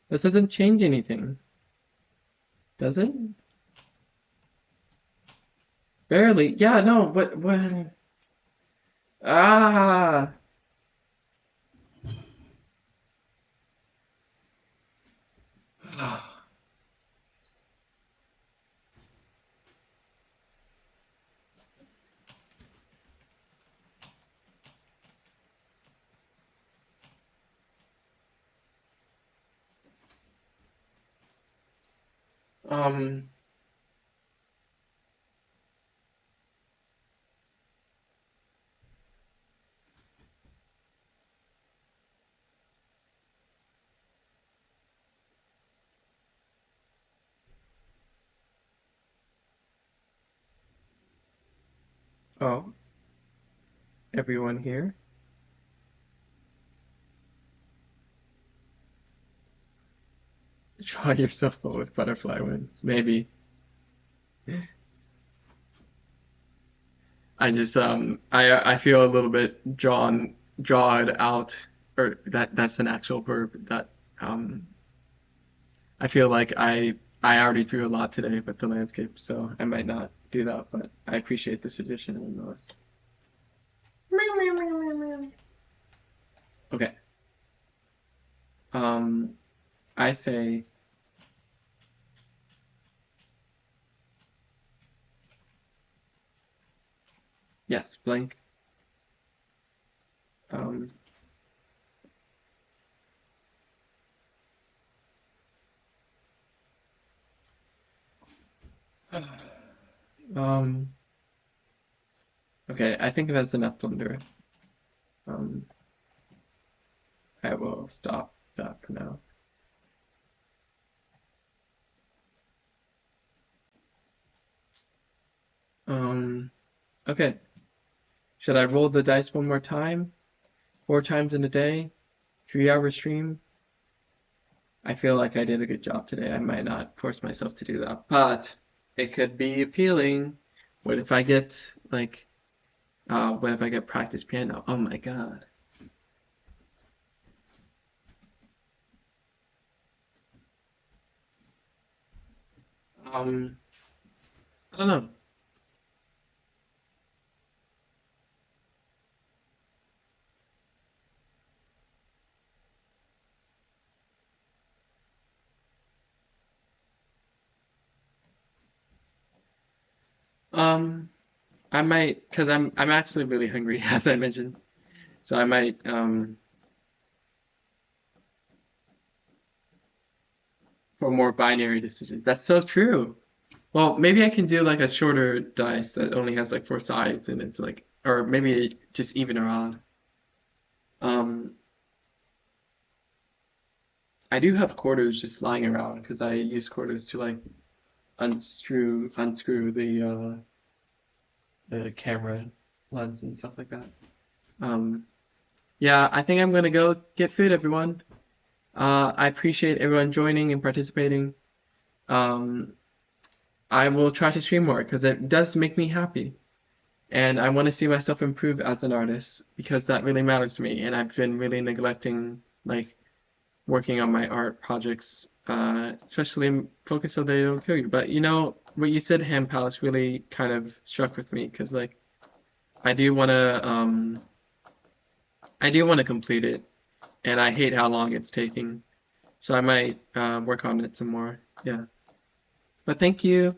This doesn't change anything. Does it? Barely. Yeah, no, what? Ah! Um, oh, everyone here? Draw yourself with butterfly wings, maybe. I feel a little bit drawed out, or that's an actual verb that I feel like I already drew a lot today with the landscape, so I might not do that, but I appreciate the suggestion nonetheless. Okay. I say yes, blank. Um, okay, I think that's enough Blender. I will stop that for now. Okay. Should I roll the dice one more time? 4 times in a day? 3-hour stream? I feel like I did a good job today. I might not force myself to do that, but it could be appealing. What if I get like, what if I get practice piano? Oh my god. I don't know. I might, cause I'm actually really hungry, as I mentioned. So I might, for more binary decisions. That's so true. Well, maybe I can do like a shorter dice that only has like 4 sides and it's like, or maybe just even or odd. I do have quarters just lying around because I use quarters to like unscrew the camera lens and stuff like that. Yeah, I think I'm gonna go get food, everyone. I appreciate everyone joining and participating. I will try to stream more because it does make me happy. And I want to see myself improve as an artist because that really matters to me. And I've been really neglecting like working on my art projects, especially focus so they don't kill you. But you know, what you said, Ham Palace, really kind of struck with me because like I do want to complete it, and I hate how long it's taking. So I might work on it some more. Yeah. But thank you.